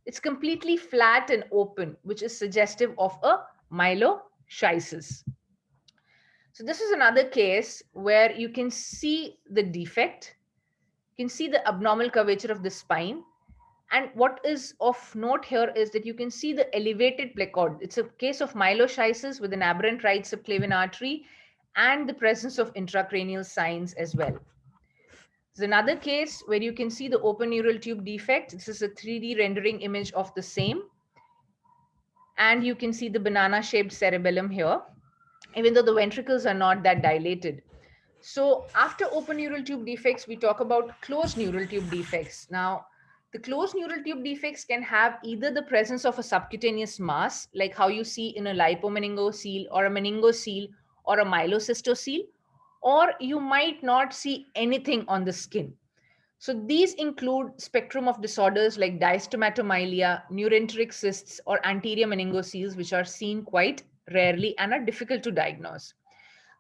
it's completely flat and open, which is suggestive of a myeloschisis. So this is another case where you can see the defect, you can see the abnormal curvature of the spine. And what is of note here is that you can see the elevated placard. It's a case of myeloschisis with an aberrant right subclavian artery and the presence of intracranial signs as well. There's another case where you can see the open neural tube defect. This is a 3D rendering image of the same. And you can see the banana-shaped cerebellum here, even though the ventricles are not that dilated. So after open neural tube defects, we talk about closed neural tube defects. Now, the closed neural tube defects can have either the presence of a subcutaneous mass, like how you see in a lipomeningocele or a meningocele or a myelocystocele, or you might not see anything on the skin. So these include spectrum of disorders like diastematomyelia, neurenteric cysts, or anterior meningoceles, which are seen quite rarely and are difficult to diagnose.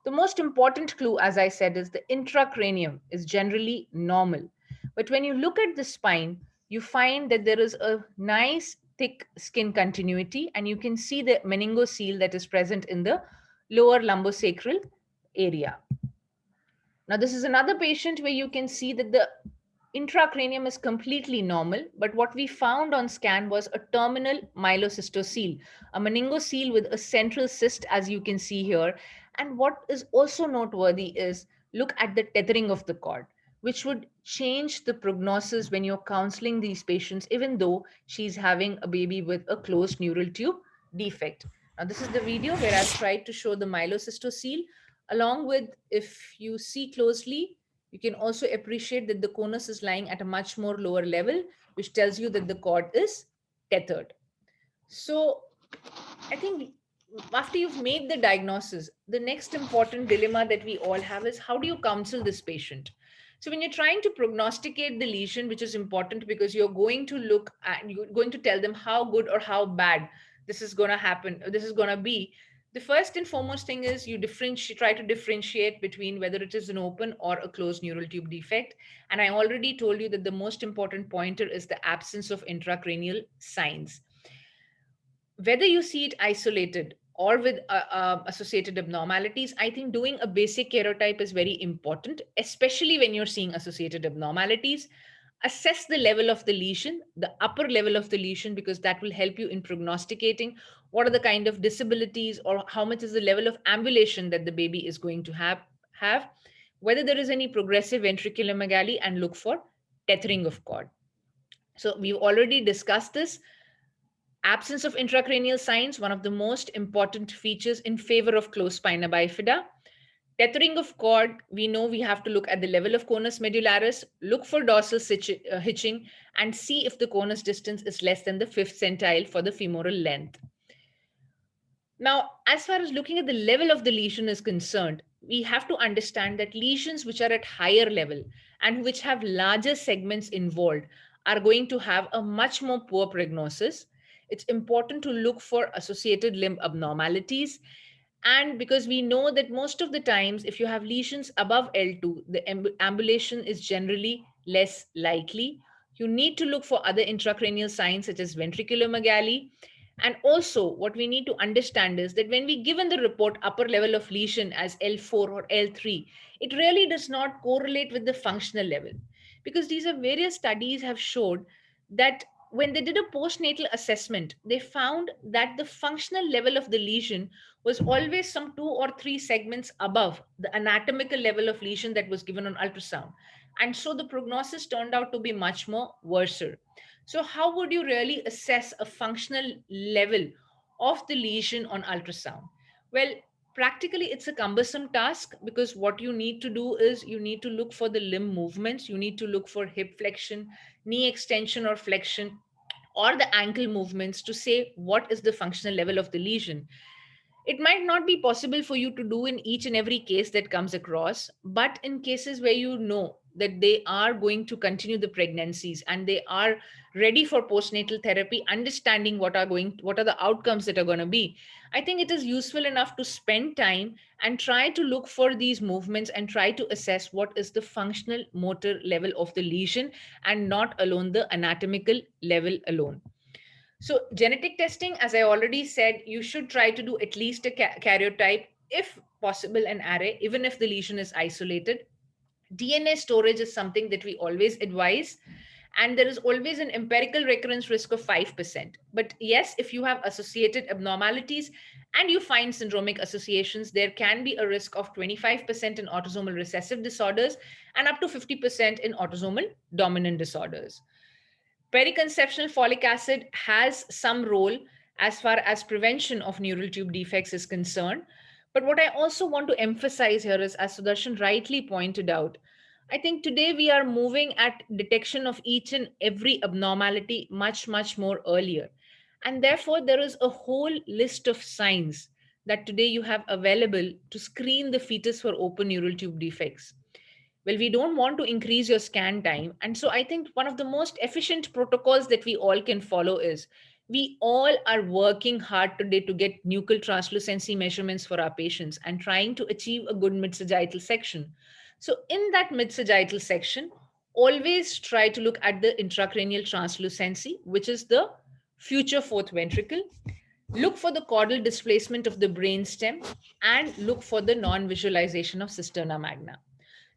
The most important clue, as I said, is the intracranium is generally normal. But when you look at the spine, you find that there is a nice thick skin continuity, and you can see the meningocele that is present in the lower lumbosacral area. Now, this is another patient where you can see that the intracranium is completely normal, but what we found on scan was a terminal myelocystocele, a meningocele with a central cyst, as you can see here. And what is also noteworthy is look at the tethering of the cord, which would change the prognosis when you're counseling these patients, even though she's having a baby with a closed neural tube defect. Now, this is the video where I've tried to show the myelocystocele, along with, if you see closely, you can also appreciate that the conus is lying at a much more lower level, which tells you that the cord is tethered. So I think after you've made the diagnosis, the next important dilemma that we all have is how do you counsel this patient? So when you're trying to prognosticate the lesion, which is important because you're going to look at, you're going to tell them how good or how bad this is going to happen, or this is going to be. The first and foremost thing is you try to differentiate between whether it is an open or a closed neural tube defect. And I already told you that the most important pointer is the absence of intracranial signs. Whether you see it isolated or with associated abnormalities, I think doing a basic karyotype is very important, especially when you're seeing associated abnormalities. Assess the level of the lesion, the upper level of the lesion, because that will help you in prognosticating what are the kind of disabilities or how much is the level of ambulation that the baby is going to have, whether there is any progressive ventriculomegaly, and look for tethering of cord. So we've already discussed this. Absence of intracranial signs, one of the most important features in favor of closed spina bifida. Tethering of cord, we know we have to look at the level of conus medullaris, look for dorsal hitching, and see if the conus distance is less than the 5th centile for the femoral length. Now, as far as looking at the level of the lesion is concerned, we have to understand that lesions which are at higher level and which have larger segments involved are going to have a much more poor prognosis. It's important to look for associated limb abnormalities. And because we know that most of the times, if you have lesions above L2, the ambulation is generally less likely. You need to look for other intracranial signs such as ventriculomegaly. And also, what we need to understand is that when we given the report upper level of lesion as L4 or L3, it really does not correlate with the functional level, because these are various studies have showed that when they did a postnatal assessment, they found that the functional level of the lesion was always some 2 or 3 segments above the anatomical level of lesion that was given on ultrasound. And so the prognosis turned out to be much more worse. So how would you really assess a functional level of the lesion on ultrasound? Well, practically it's a cumbersome task, because what you need to do is you need to look for the limb movements, you need to look for hip flexion, knee extension or flexion, or the ankle movements to say what is the functional level of the lesion. It might not be possible for you to do in each and every case that comes across, but in cases where you know that they are going to continue the pregnancies and they are ready for postnatal therapy, understanding what are the outcomes that are going to be, I think it is useful enough to spend time and try to look for these movements and try to assess what is the functional motor level of the lesion and not alone the anatomical level alone. So genetic testing, as I already said, you should try to do at least a karyotype, if possible an array, even if the lesion is isolated. DNA storage is something that we always advise, and there is always an empirical recurrence risk of 5%. But yes, if you have associated abnormalities and you find syndromic associations, there can be a risk of 25% in autosomal recessive disorders and up to 50% in autosomal dominant disorders. Periconceptional folic acid has some role as far as prevention of neural tube defects is concerned. But what I also want to emphasize here is, as Sudarshan rightly pointed out, I think today we are moving at detection of each and every abnormality much, much more earlier. And therefore, there is a whole list of signs that today you have available to screen the fetus for open neural tube defects. Well, we don't want to increase your scan time. And so I think one of the most efficient protocols that we all can follow is, we all are working hard today to get nuchal translucency measurements for our patients and trying to achieve a good mid-sagittal section. So in that mid-sagittal section, always try to look at the intracranial translucency, which is the future fourth ventricle. Look for the caudal displacement of the brainstem and look for the non-visualization of cisterna magna.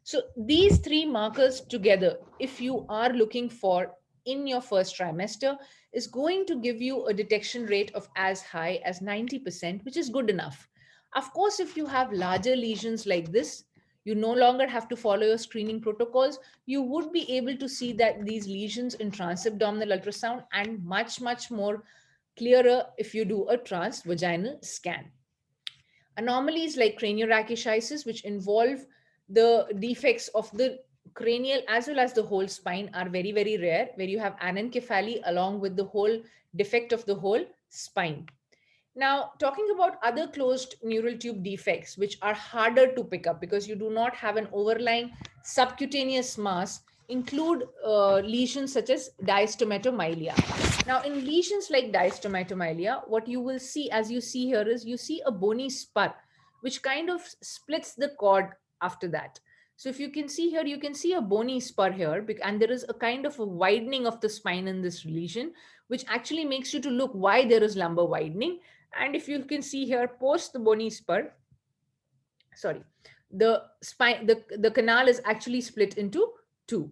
So these three markers together, if you are looking for in your first trimester, is going to give you a detection rate of as high as 90%, which is good enough. Of course, if you have larger lesions like this, you no longer have to follow your screening protocols. You would be able to see that these lesions in transabdominal ultrasound and much, much more clearer if you do a transvaginal scan. Anomalies like craniorachis, which involve the defects of the cranial as well as the whole spine, are very, very rare, where you have anencephaly along with the whole defect of the whole spine. Now, talking about other closed neural tube defects, which are harder to pick up because you do not have an overlying subcutaneous mass, include lesions such as diastematomyelia. Now, in lesions like diastematomyelia, what you will see, as you see here, is you see a bony spur, which kind of splits the cord after that. So if you can see here, you can see a bony spur here, and there is a kind of a widening of the spine in this lesion, which actually makes you to look why there is lumbar widening. And if you can see here, post the bony spur, sorry, the spine, the canal is actually split into two.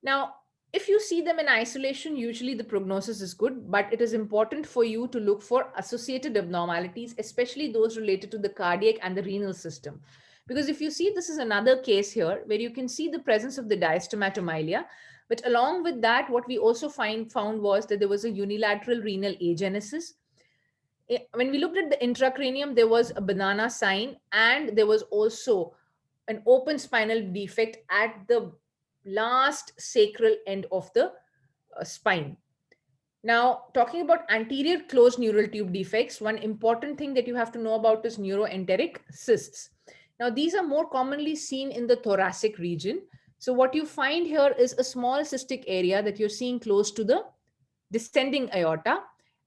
Now, if you see them in isolation, usually the prognosis is good, but it is important for you to look for associated abnormalities, especially those related to the cardiac and the renal system. Because if you see, this is another case here where you can see the presence of the diastematomyelia, but along with that, what we also found was that there was a unilateral renal agenesis. When we looked at the intracranium, there was a banana sign, and there was also an open spinal defect at the last sacral end of the spine. Now, talking about anterior closed neural tube defects, one important thing that you have to know about is neuroenteric cysts. Now, these are more commonly seen in the thoracic region. So what you find here is a small cystic area that you're seeing close to the descending aorta.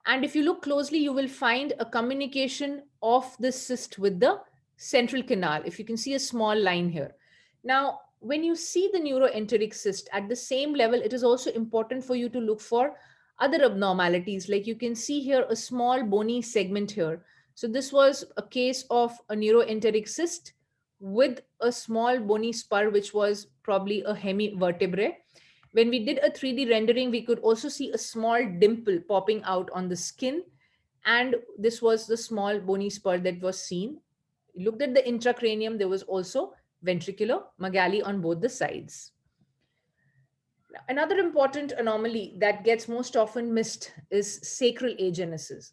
And if you look closely, you will find a communication of the cyst with the central canal. If you can see a small line here. Now, when you see the neuroenteric cyst at the same level, it is also important for you to look for other abnormalities. Like you can see here a small bony segment here. So this was a case of a neuroenteric cyst with a small bony spur, which was probably a hemivertebrae. When we did a 3D rendering, we could also see a small dimple popping out on the skin. And this was the small bony spur that was seen. Looked at the intracranium, there was also ventricular megaly on both the sides. Another important anomaly that gets most often missed is sacral agenesis.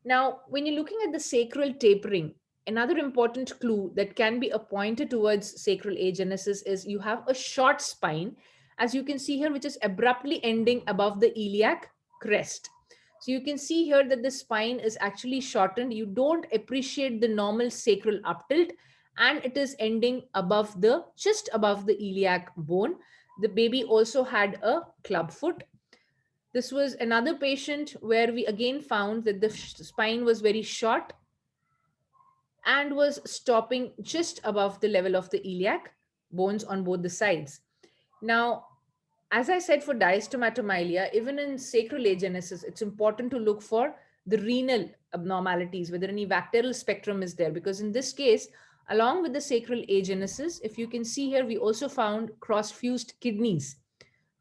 Now, when you're looking at the sacral tapering, another important clue that can be pointed towards sacral agenesis is you have a short spine, as you can see here, which is abruptly ending above the iliac crest. So you can see here that the spine is actually shortened. You don't appreciate the normal sacral uptilt, and it is ending above the, just above the iliac bone. The baby also had a club foot. This was another patient where we again found that the spine was very short and was stopping just above the level of the iliac bones on both the sides. Now, as I said, for diastematomylia, even in sacral agenesis, it's important to look for the renal abnormalities, whether any bacterial spectrum is there, because in this case, along with the sacral agenesis, if you can see here, we also found cross-fused kidneys.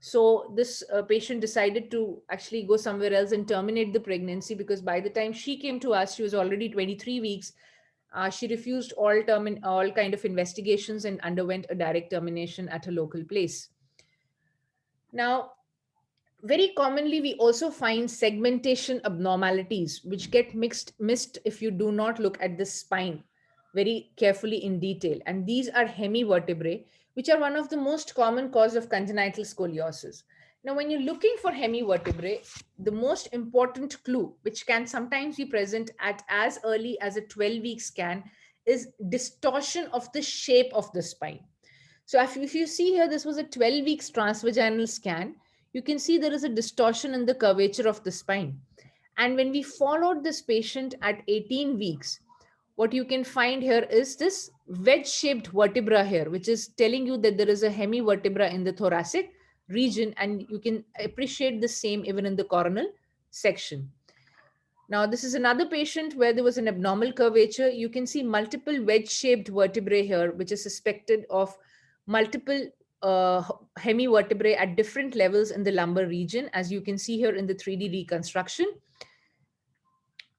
So this patient decided to actually go somewhere else and terminate the pregnancy, because by the time she came to us, she was already 23 weeks. She refused all kind of investigations and underwent a direct termination at a local place. Now, very commonly, we also find segmentation abnormalities, which get missed if you do not look at the spine very carefully in detail. And these are hemivertebrae, which are one of the most common cause of congenital scoliosis. Now, when you're looking for hemivertebrae, the most important clue, which can sometimes be present at as early as a 12-week scan, is distortion of the shape of the spine. So if you see here, this was a 12 weeks transvaginal scan. You can see there is a distortion in the curvature of the spine. And when we followed this patient at 18 weeks, what you can find here is this wedge-shaped vertebra here, which is telling you that there is a hemivertebra in the thoracic region, and you can appreciate the same even in the coronal section. Now, this is another patient where there was an abnormal curvature. You can see multiple wedge-shaped vertebrae here, which is suspected of multiple hemivertebrae at different levels in the lumbar region, as you can see here in the 3D reconstruction.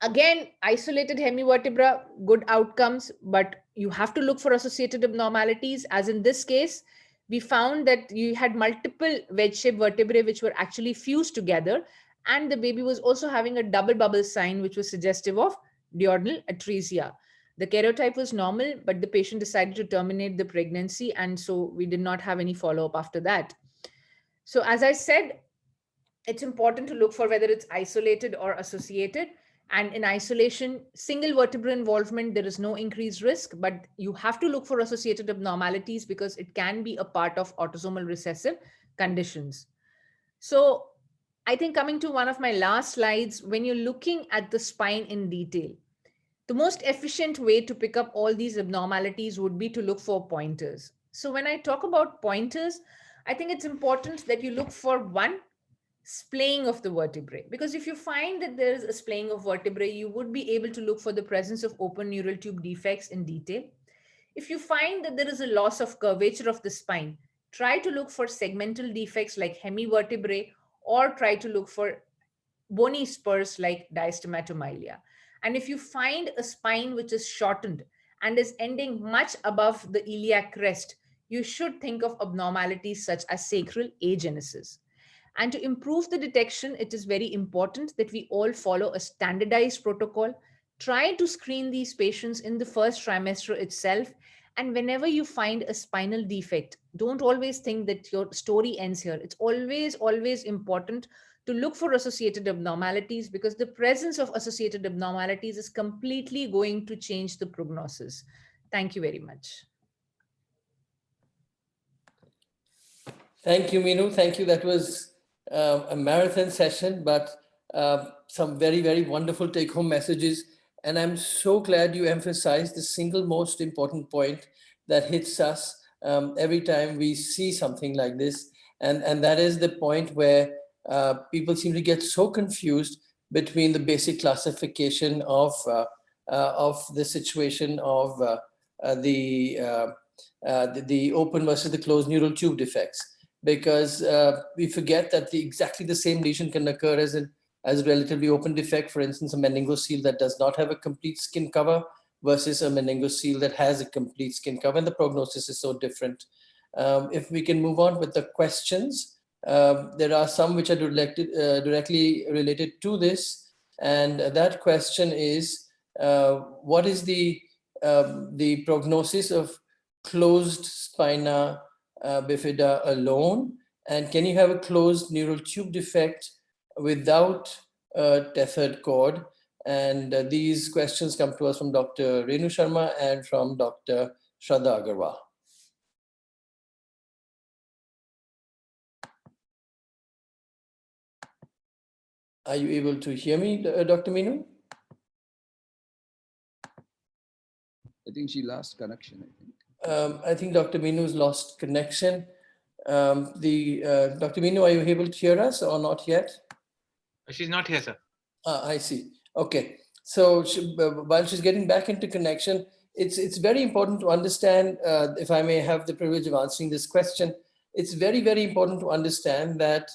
Again, isolated hemivertebra, good outcomes, but you have to look for associated abnormalities. As in this case, we found that you had multiple wedge-shaped vertebrae which were actually fused together, and the baby was also having a double bubble sign, which was suggestive of duodenal atresia. The karyotype was normal, but the patient decided to terminate the pregnancy, and so we did not have any follow-up after that. So as I said, it's important to look for whether it's isolated or associated. And in isolation, single vertebral involvement, there is no increased risk, but you have to look for associated abnormalities because it can be a part of autosomal recessive conditions. So I think coming to one of my last slides, when you're looking at the spine in detail, the most efficient way to pick up all these abnormalities would be to look for pointers. So when I talk about pointers, I think it's important that you look for one, splaying of the vertebrae, because if you find that there is a splaying of vertebrae, you would be able to look for the presence of open neural tube defects in detail. If you find that there is a loss of curvature of the spine, try to look for segmental defects like hemivertebrae, or try to look for bony spurs like diastematomylia. And if you find a spine which is shortened and is ending much above the iliac crest, you should think of abnormalities such as sacral agenesis. And to improve the detection, it is very important that we all follow a standardized protocol. Try to screen these patients in the first trimester itself. And whenever you find a spinal defect, don't always think that your story ends here. It's always important to look for associated abnormalities, because the presence of associated abnormalities is completely going to change the prognosis. Thank you very much. Thank you, Meenu. Thank you. That was a marathon session, but some very, very wonderful take-home messages. And I'm so glad you emphasized the single most important point that hits us every time we see something like this. And that is the point where people seem to get so confused between the basic classification of the situation of the open versus the closed neural tube defects. Because we forget that exactly the same lesion can occur as a relatively open defect, for instance, a meningocele that does not have a complete skin cover versus a meningocele that has a complete skin cover, and the prognosis is so different. If we can move on with the questions, there are some which are directly related to this, and that question is, what is the prognosis of closed spina bifida alone, and can you have a closed neural tube defect without tethered cord. And these questions come to us from Dr. Renu Sharma and from Dr. Shraddha Agarwal. Are you able to hear me, Dr. Meenu? I think she lost connection, I think Dr. Meenu's lost connection. Dr. Meenu, are you able to hear us or not yet? She's not here, sir. I see. Okay. So while she's getting back into connection, it's very important to understand, if I may have the privilege of answering this question, it's very, very important to understand that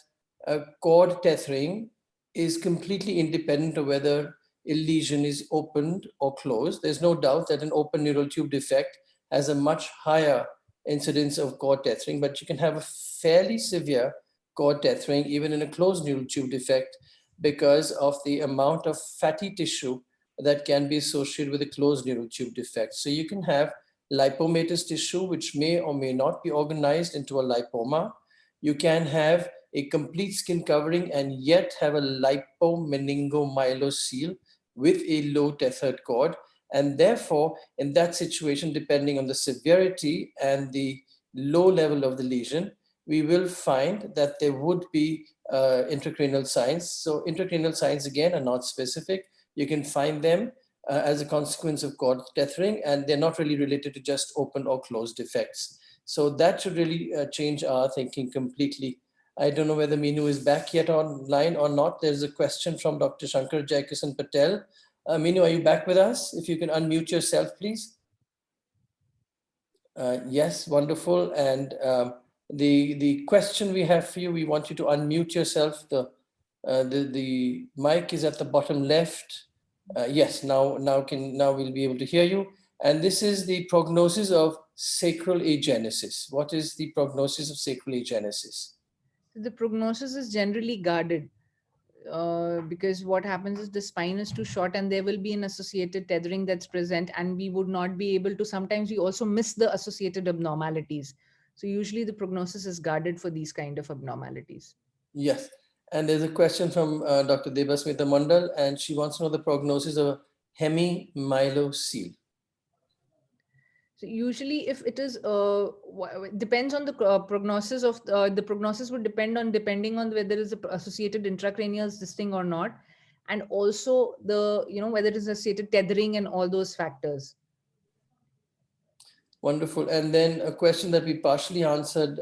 cord tethering is completely independent of whether a lesion is opened or closed. There's no doubt that an open neural tube defect has a much higher incidence of cord tethering, but you can have a fairly severe cord tethering even in a closed neural tube defect because of the amount of fatty tissue that can be associated with a closed neural tube defect. So you can have lipomatous tissue, which may or may not be organized into a lipoma. You can have a complete skin covering and yet have a lipomeningomyelocele with a low tethered cord. And therefore, in that situation, depending on the severity and the low level of the lesion, we will find that there would be intracranial signs. So intracranial signs, again, are not specific. You can find them as a consequence of cord tethering, and they're not really related to just open or closed defects. So that should really change our thinking completely. I don't know whether Meenu is back yet online or not. There's a question from Dr. Shankar Jaikisan Patel. Meenu, are you back with us? If you can unmute yourself, please. Yes, wonderful. And the question we have for you, we want you to unmute yourself. The mic is at the bottom left. Yes, now we'll be able to hear you. And this is the prognosis of sacral agenesis. What is the prognosis of sacral agenesis? The prognosis is generally guarded because what happens is the spine is too short and there will be an associated tethering that's present, and we would not be able to, sometimes we also miss the associated abnormalities. So usually the prognosis is guarded for these kind of abnormalities. Yes. And there's a question from Dr. Debasmita Mandal, and she wants to know the prognosis of hemimyelocele. So usually if it is, depends on the prognosis of, the prognosis would depending on whether it's associated intracranial this thing or not. And also the, whether it is associated tethering and all those factors. Wonderful. And then a question that we partially answered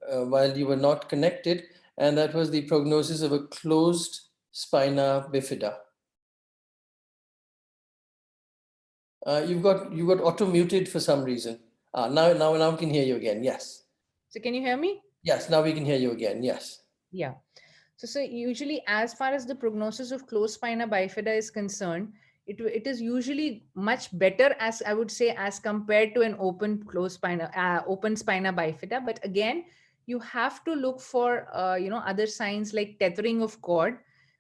while you were not connected, and that was the prognosis of a closed spina bifida. You've got auto muted for some reason. Now we can hear you again. Yes. So can you hear me? Yes, now we can hear you again. Yes. Yeah. So usually, as far as the prognosis of closed spina bifida is concerned, it is usually much better, as I would say, as compared to an open spina bifida. But again, you have to look for other signs like tethering of cord,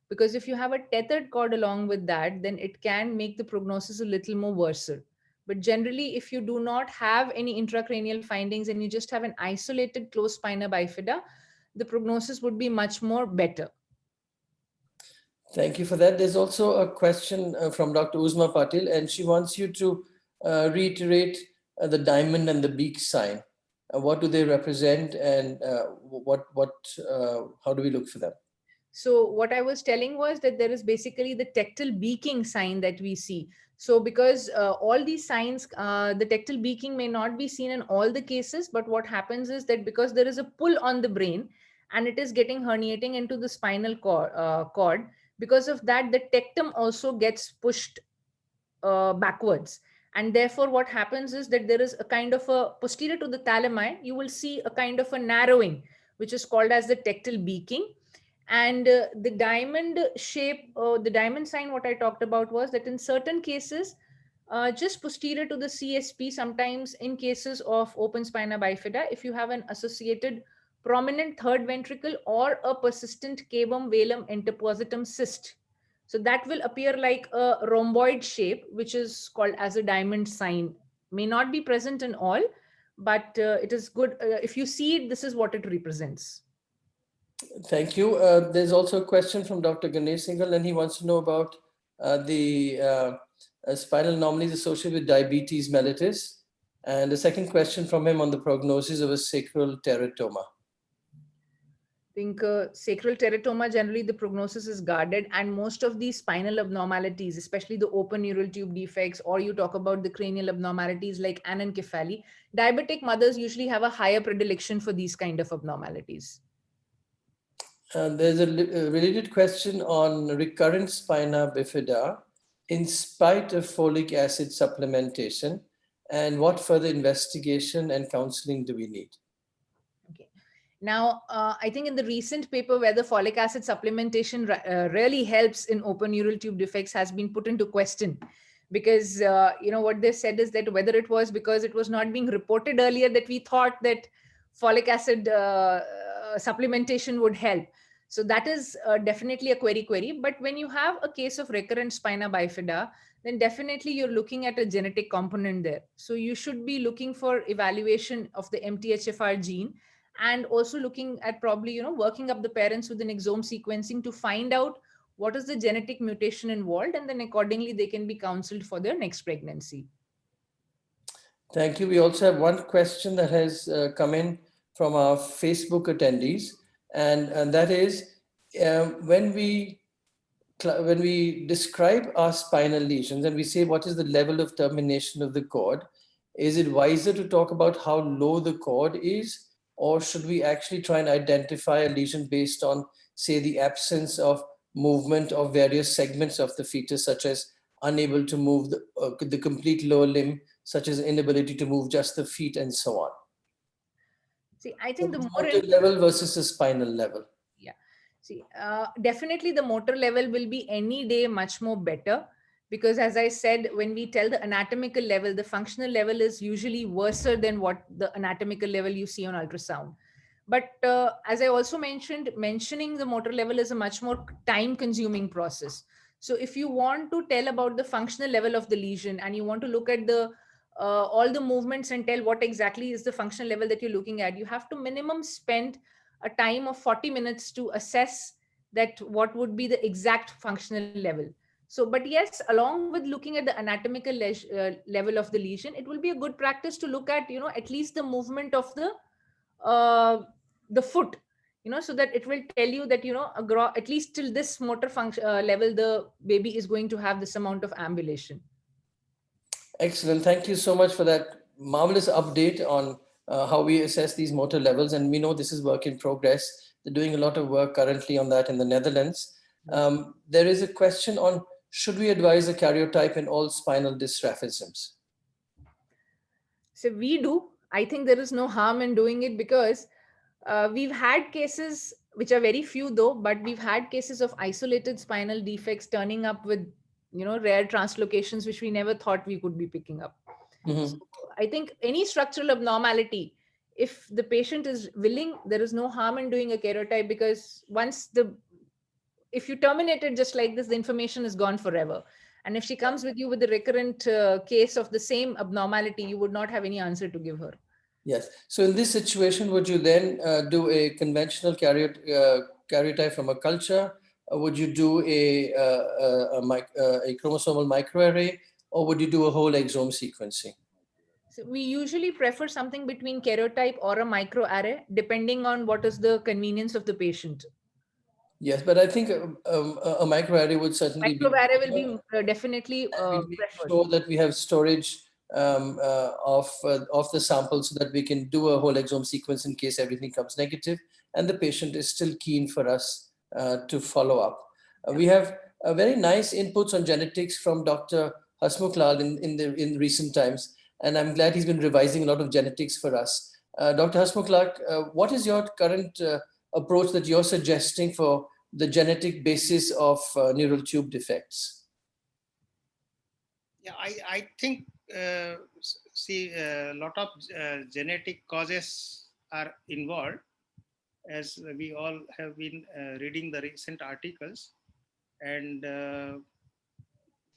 because if you have a tethered cord along with that, then it can make the prognosis a little more worse. But generally, if you do not have any intracranial findings and you just have an isolated closed spina bifida, the prognosis would be much more better. Thank you for that. There's also a question from Dr. Uzma Patil, and she wants you to reiterate the diamond and the beak sign. What do they represent, and how do we look for them? So what I was telling was that there is basically the tectal beaking sign that we see. So because all these signs, the tectal beaking may not be seen in all the cases, but what happens is that because there is a pull on the brain and it is getting herniating into the spinal cord, because of that, the tectum also gets pushed backwards. And therefore what happens is that there is a kind of a posterior to the thalami, you will see a kind of a narrowing, which is called as the tectal beaking. And the diamond shape, the diamond sign, what I talked about was that in certain cases, just posterior to the CSP, sometimes in cases of open spina bifida, if you have an associated prominent third ventricle or a persistent cavum velum interpositum cyst, so that will appear like a rhomboid shape, which is called as a diamond sign. May not be present in all, but it is good. If you see it, this is what it represents. Thank you. There's also a question from Dr. Ganesh Singhal, and he wants to know about the spinal anomalies associated with diabetes mellitus. And the second question from him on the prognosis of a sacral teratoma. I think sacral teratoma, generally the prognosis is guarded, and most of these spinal abnormalities, especially the open neural tube defects, or you talk about the cranial abnormalities like anencephaly, diabetic mothers usually have a higher predilection for these kind of abnormalities. There's a related question on recurrent spina bifida in spite of folic acid supplementation, and what further investigation and counseling do we need? Okay. Now, I think in the recent paper where the folic acid supplementation really helps in open neural tube defects has been put into question, because what they said is that whether it was because it was not being reported earlier that we thought that folic acid supplementation would help. So that is definitely a query. But when you have a case of recurrent spina bifida, then definitely you're looking at a genetic component there. So you should be looking for evaluation of the MTHFR gene, and also looking at probably working up the parents with an exome sequencing to find out what is the genetic mutation involved, and then accordingly they can be counseled for their next pregnancy. Thank you. We also have one question that has come in from our Facebook attendees, and that is when we describe our spinal lesions and we say what is the level of termination of the cord, is it wiser to talk about how low the cord is, or should we actually try and identify a lesion based on, say, the absence of movement of various segments of the fetus, such as unable to move the complete lower limb, such as inability to move just the feet and so on? See, I think the motor level versus the spinal level. Yeah. See, definitely the motor level will be any day much more better, because as I said, when we tell the anatomical level, the functional level is usually worse than what the anatomical level you see on ultrasound. But as I also mentioned, mentioning the motor level is a much more time consuming process. So if you want to tell about the functional level of the lesion and you want to look at the all the movements and tell what exactly is the functional level that you're looking at, you have to minimum spend a time of 40 minutes to assess that what would be the exact functional level. So, but yes, along with looking at the anatomical level of the lesion, it will be a good practice to look at, at least the movement of the foot, so that it will tell you that, at least till this motor function level, the baby is going to have this amount of ambulation. Excellent. Thank you so much for that marvelous update on how we assess these motor levels. And we know this is work in progress. They're doing a lot of work currently on that in the Netherlands. There is a question on, should we advise a karyotype in all spinal dysraphisms? So we do. I think there is no harm in doing it, because we've had cases, which are very few though, but we've had cases of isolated spinal defects turning up with, rare translocations, which we never thought we could be picking up. Mm-hmm. So I think any structural abnormality, if the patient is willing, there is no harm in doing a karyotype, because if you terminate it just like this, the information is gone forever. And if she comes with you with a recurrent case of the same abnormality, you would not have any answer to give her. Yes. So in this situation, would you then do a conventional karyotype from a culture? Or would you do a chromosomal microarray, or would you do a whole exome sequencing? So we usually prefer something between karyotype or a microarray, depending on what is the convenience of the patient. Yes, but I think a microarray would certainly microarray will be definitely preferred. Sure that we have storage of the sample, so that we can do a whole exome sequence in case everything comes negative and the patient is still keen for us to follow up. We have very nice inputs on genetics from Dr. Hasmukh Lal in recent times, and I'm glad he's been revising a lot of genetics for us. Dr. Hasmukh Lal, what is your current approach that you're suggesting for the genetic basis of neural tube defects? Yeah, I think, see, a lot of genetic causes are involved, as we all have been reading the recent articles. And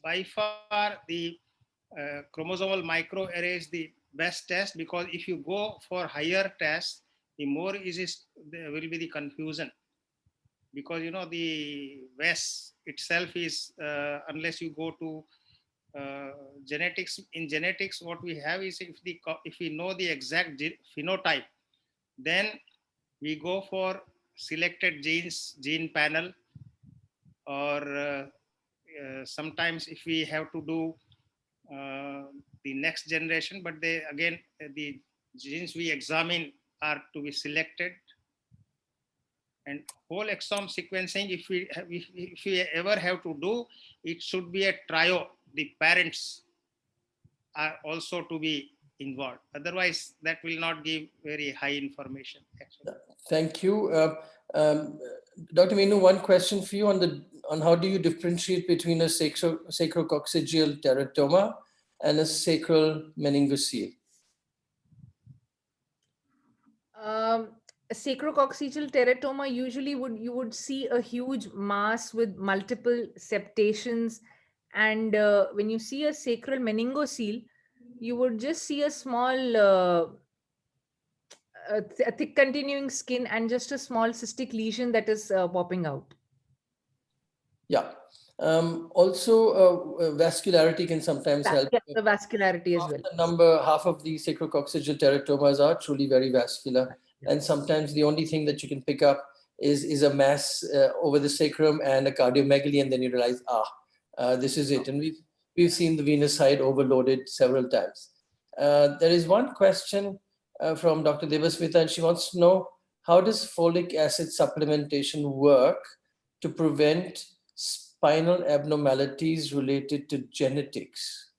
by far, the chromosomal microarray is the best test, because if you go for higher tests, the more there will be the confusion. because the VES itself is, unless you go to genetics, in genetics what we have is, if we know the exact phenotype, then we go for selected genes, gene panel, or sometimes if we have to do the next generation, but the genes we examine are to be selected. And whole exome sequencing, if we ever have to do, it should be a trio. The parents are also to be involved. Otherwise, that will not give very high information. Actually. Thank you. Dr. Meenu, one question for you on how do you differentiate between a sacrococcygeal teratoma and a sacral meningocele? A sacrococcygeal teratoma, usually you would see a huge mass with multiple septations, and when you see a sacral meningocele, you would just see a small a thick continuing skin and just a small cystic lesion that is popping out. Yeah. Also, vascularity can sometimes help. Yeah, the vascularity as well. Half of the sacrococcygeal teratomas are truly very vascular. And sometimes the only thing that you can pick up is a mass over the sacrum and a cardiomegaly, and then you realize, this is it. And we've seen the venous side overloaded several times. There is one question from Dr. Devasmita, and she wants to know, how does folic acid supplementation work to prevent spinal abnormalities related to genetics?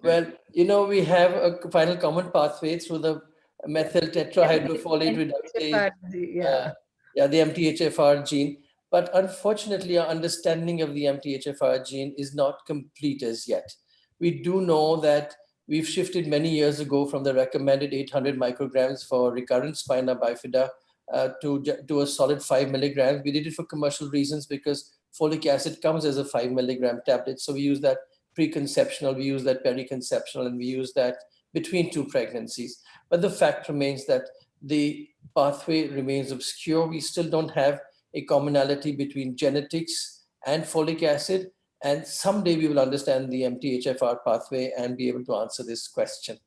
Well, we have a final common pathway through the methyl tetrahydrofolate reductase, the MTHFR gene. But unfortunately, our understanding of the MTHFR gene is not complete as yet. We do know that we've shifted many years ago from the recommended 800 micrograms for recurrent spina bifida to a solid 5 milligrams. We did it for commercial reasons because folic acid comes as a 5 milligram tablet. So we use that preconceptional, we use that periconceptional, and we use that between two pregnancies. But the fact remains that the pathway remains obscure. We still don't have a commonality between genetics and folic acid. And someday we will understand the MTHFR pathway and be able to answer this question.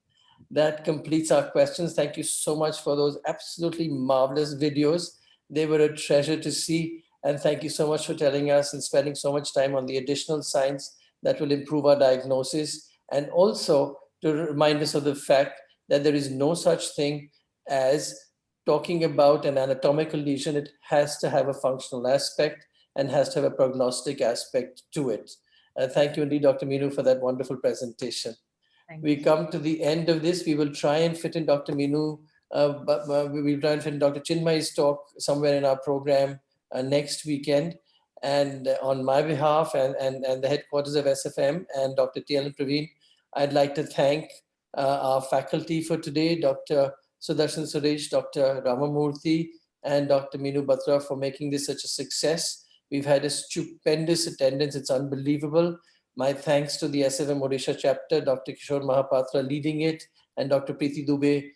That completes our questions. Thank you so much for those absolutely marvelous videos. They were a treasure to see. And thank you so much for telling us and spending so much time on the additional science that will improve our diagnosis, and also to remind us of the fact that there is no such thing as talking about an anatomical lesion. It has to have a functional aspect and has to have a prognostic aspect to it. Thank you indeed, Dr. Meenu, for that wonderful presentation. We come to the end of this. We will try and fit in Dr. Meenu, but we will try and fit in Dr. Chinmay's talk somewhere in our program next weekend. And on my behalf and the headquarters of SFM and Dr. T.L. Praveen, I'd like to thank our faculty for today, Dr. Sudarshan Suresh, Dr. Ramamurthy, and Dr. Meenu Batra for making this such a success. We've had a stupendous attendance. It's unbelievable. My thanks to the SFM Odisha chapter, Dr. Kishore Mahapatra leading it, and Dr. Preeti Dubey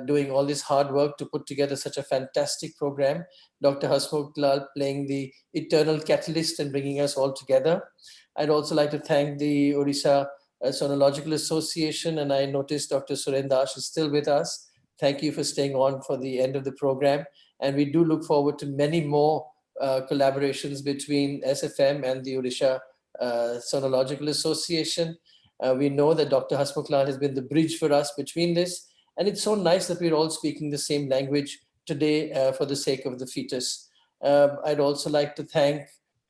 doing all this hard work to put together such a fantastic program. Dr. Hasmukh Lal playing the eternal catalyst and bringing us all together. I'd also like to thank the Odisha Sonological Association, and I noticed Dr. Suren Dash is still with us. Thank you for staying on for the end of the program. And we do look forward to many more collaborations between SFM and the Odisha Sonological Association. We know that Dr. Hasmukh Lal has been the bridge for us between this. And it's so nice that we're all speaking the same language today for the sake of the fetus. I'd also like to thank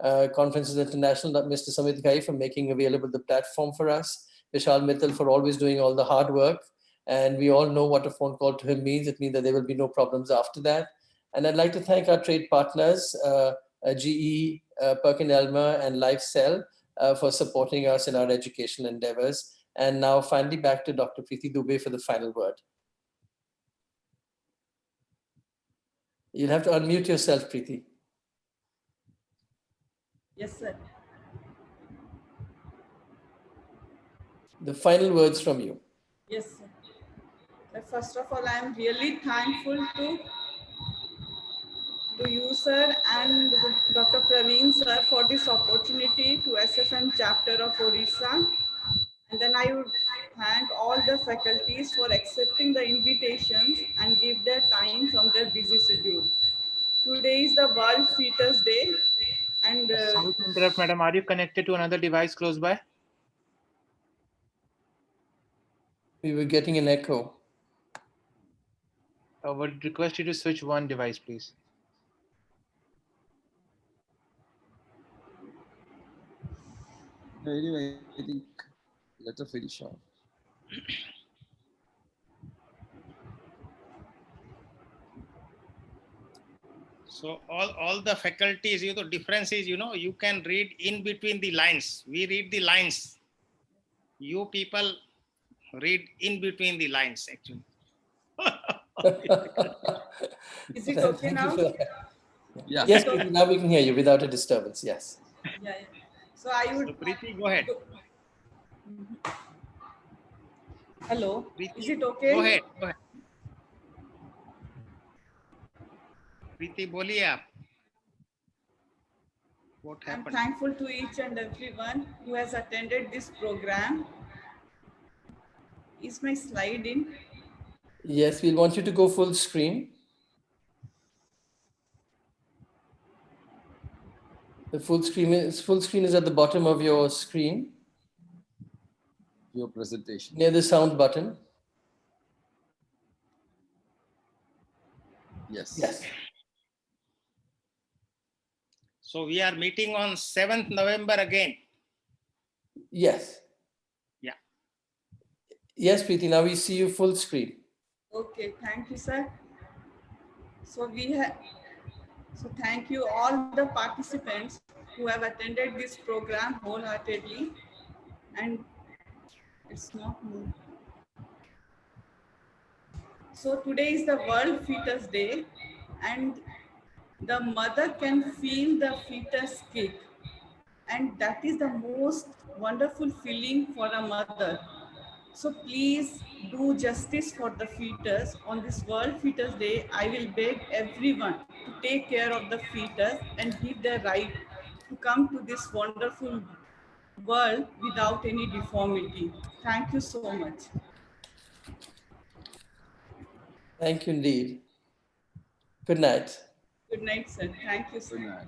Conferences International, Mr. Samit Ghai, for making available the platform for us. Vishal Mittal for always doing all the hard work. And we all know what a phone call to him means. It means that there will be no problems after that. And I'd like to thank our trade partners, GE, PerkinElmer, and LifeCell for supporting us in our educational endeavors. And now finally back to Dr. Preeti Dubey for the final word. You'll have to unmute yourself, Preeti. Yes, sir. The final words from you. Yes, sir. First of all, I am really thankful to to you, sir, and Dr. Praveen, sir, for this opportunity to SFM chapter of Odisha. And then I would thank all the faculties for accepting the invitations and give their time from their busy schedule. Today is the World Fetus Day, and Sorry to interrupt, madam. Are you connected to another device close by? We were getting an echo. I would request you to switch one device, please. Anyway, I think let her finish off. So all the faculties, difference is, you can read in between the lines. We read the lines. You people read in between the lines, actually. is it okay Thank now? you for that. Yeah. Yes, Preeti, now we can hear you without a disturbance. Yes. Yeah. So I would. So Preeti, go ahead. Hello. Preeti, Is it okay? Go ahead. Preeti, बोलिए आप. What I'm happened? thankful to each and everyone who has attended this program. Is my slide in? Yes, we'll want you to go full screen. The full screen is at the bottom of your screen, Your presentation. near the sound button. Yes. Yes. So we are meeting on 7th November again. Yes. Yeah. Yes, Preeti, now we see you full screen. Okay, thank you, sir. So thank you all the participants who have attended this program wholeheartedly, and it's not moved. So today is the World Fetus Day, and the mother can feel the fetus kick, and that is the most wonderful feeling for a mother. So please do justice for the fetus. On this World Fetus Day, I will beg everyone to take care of the fetus and give their right to come to this wonderful world without any deformity. Thank you so much. Thank you indeed. Good night. Good night, sir. Thank you, sir. Good night.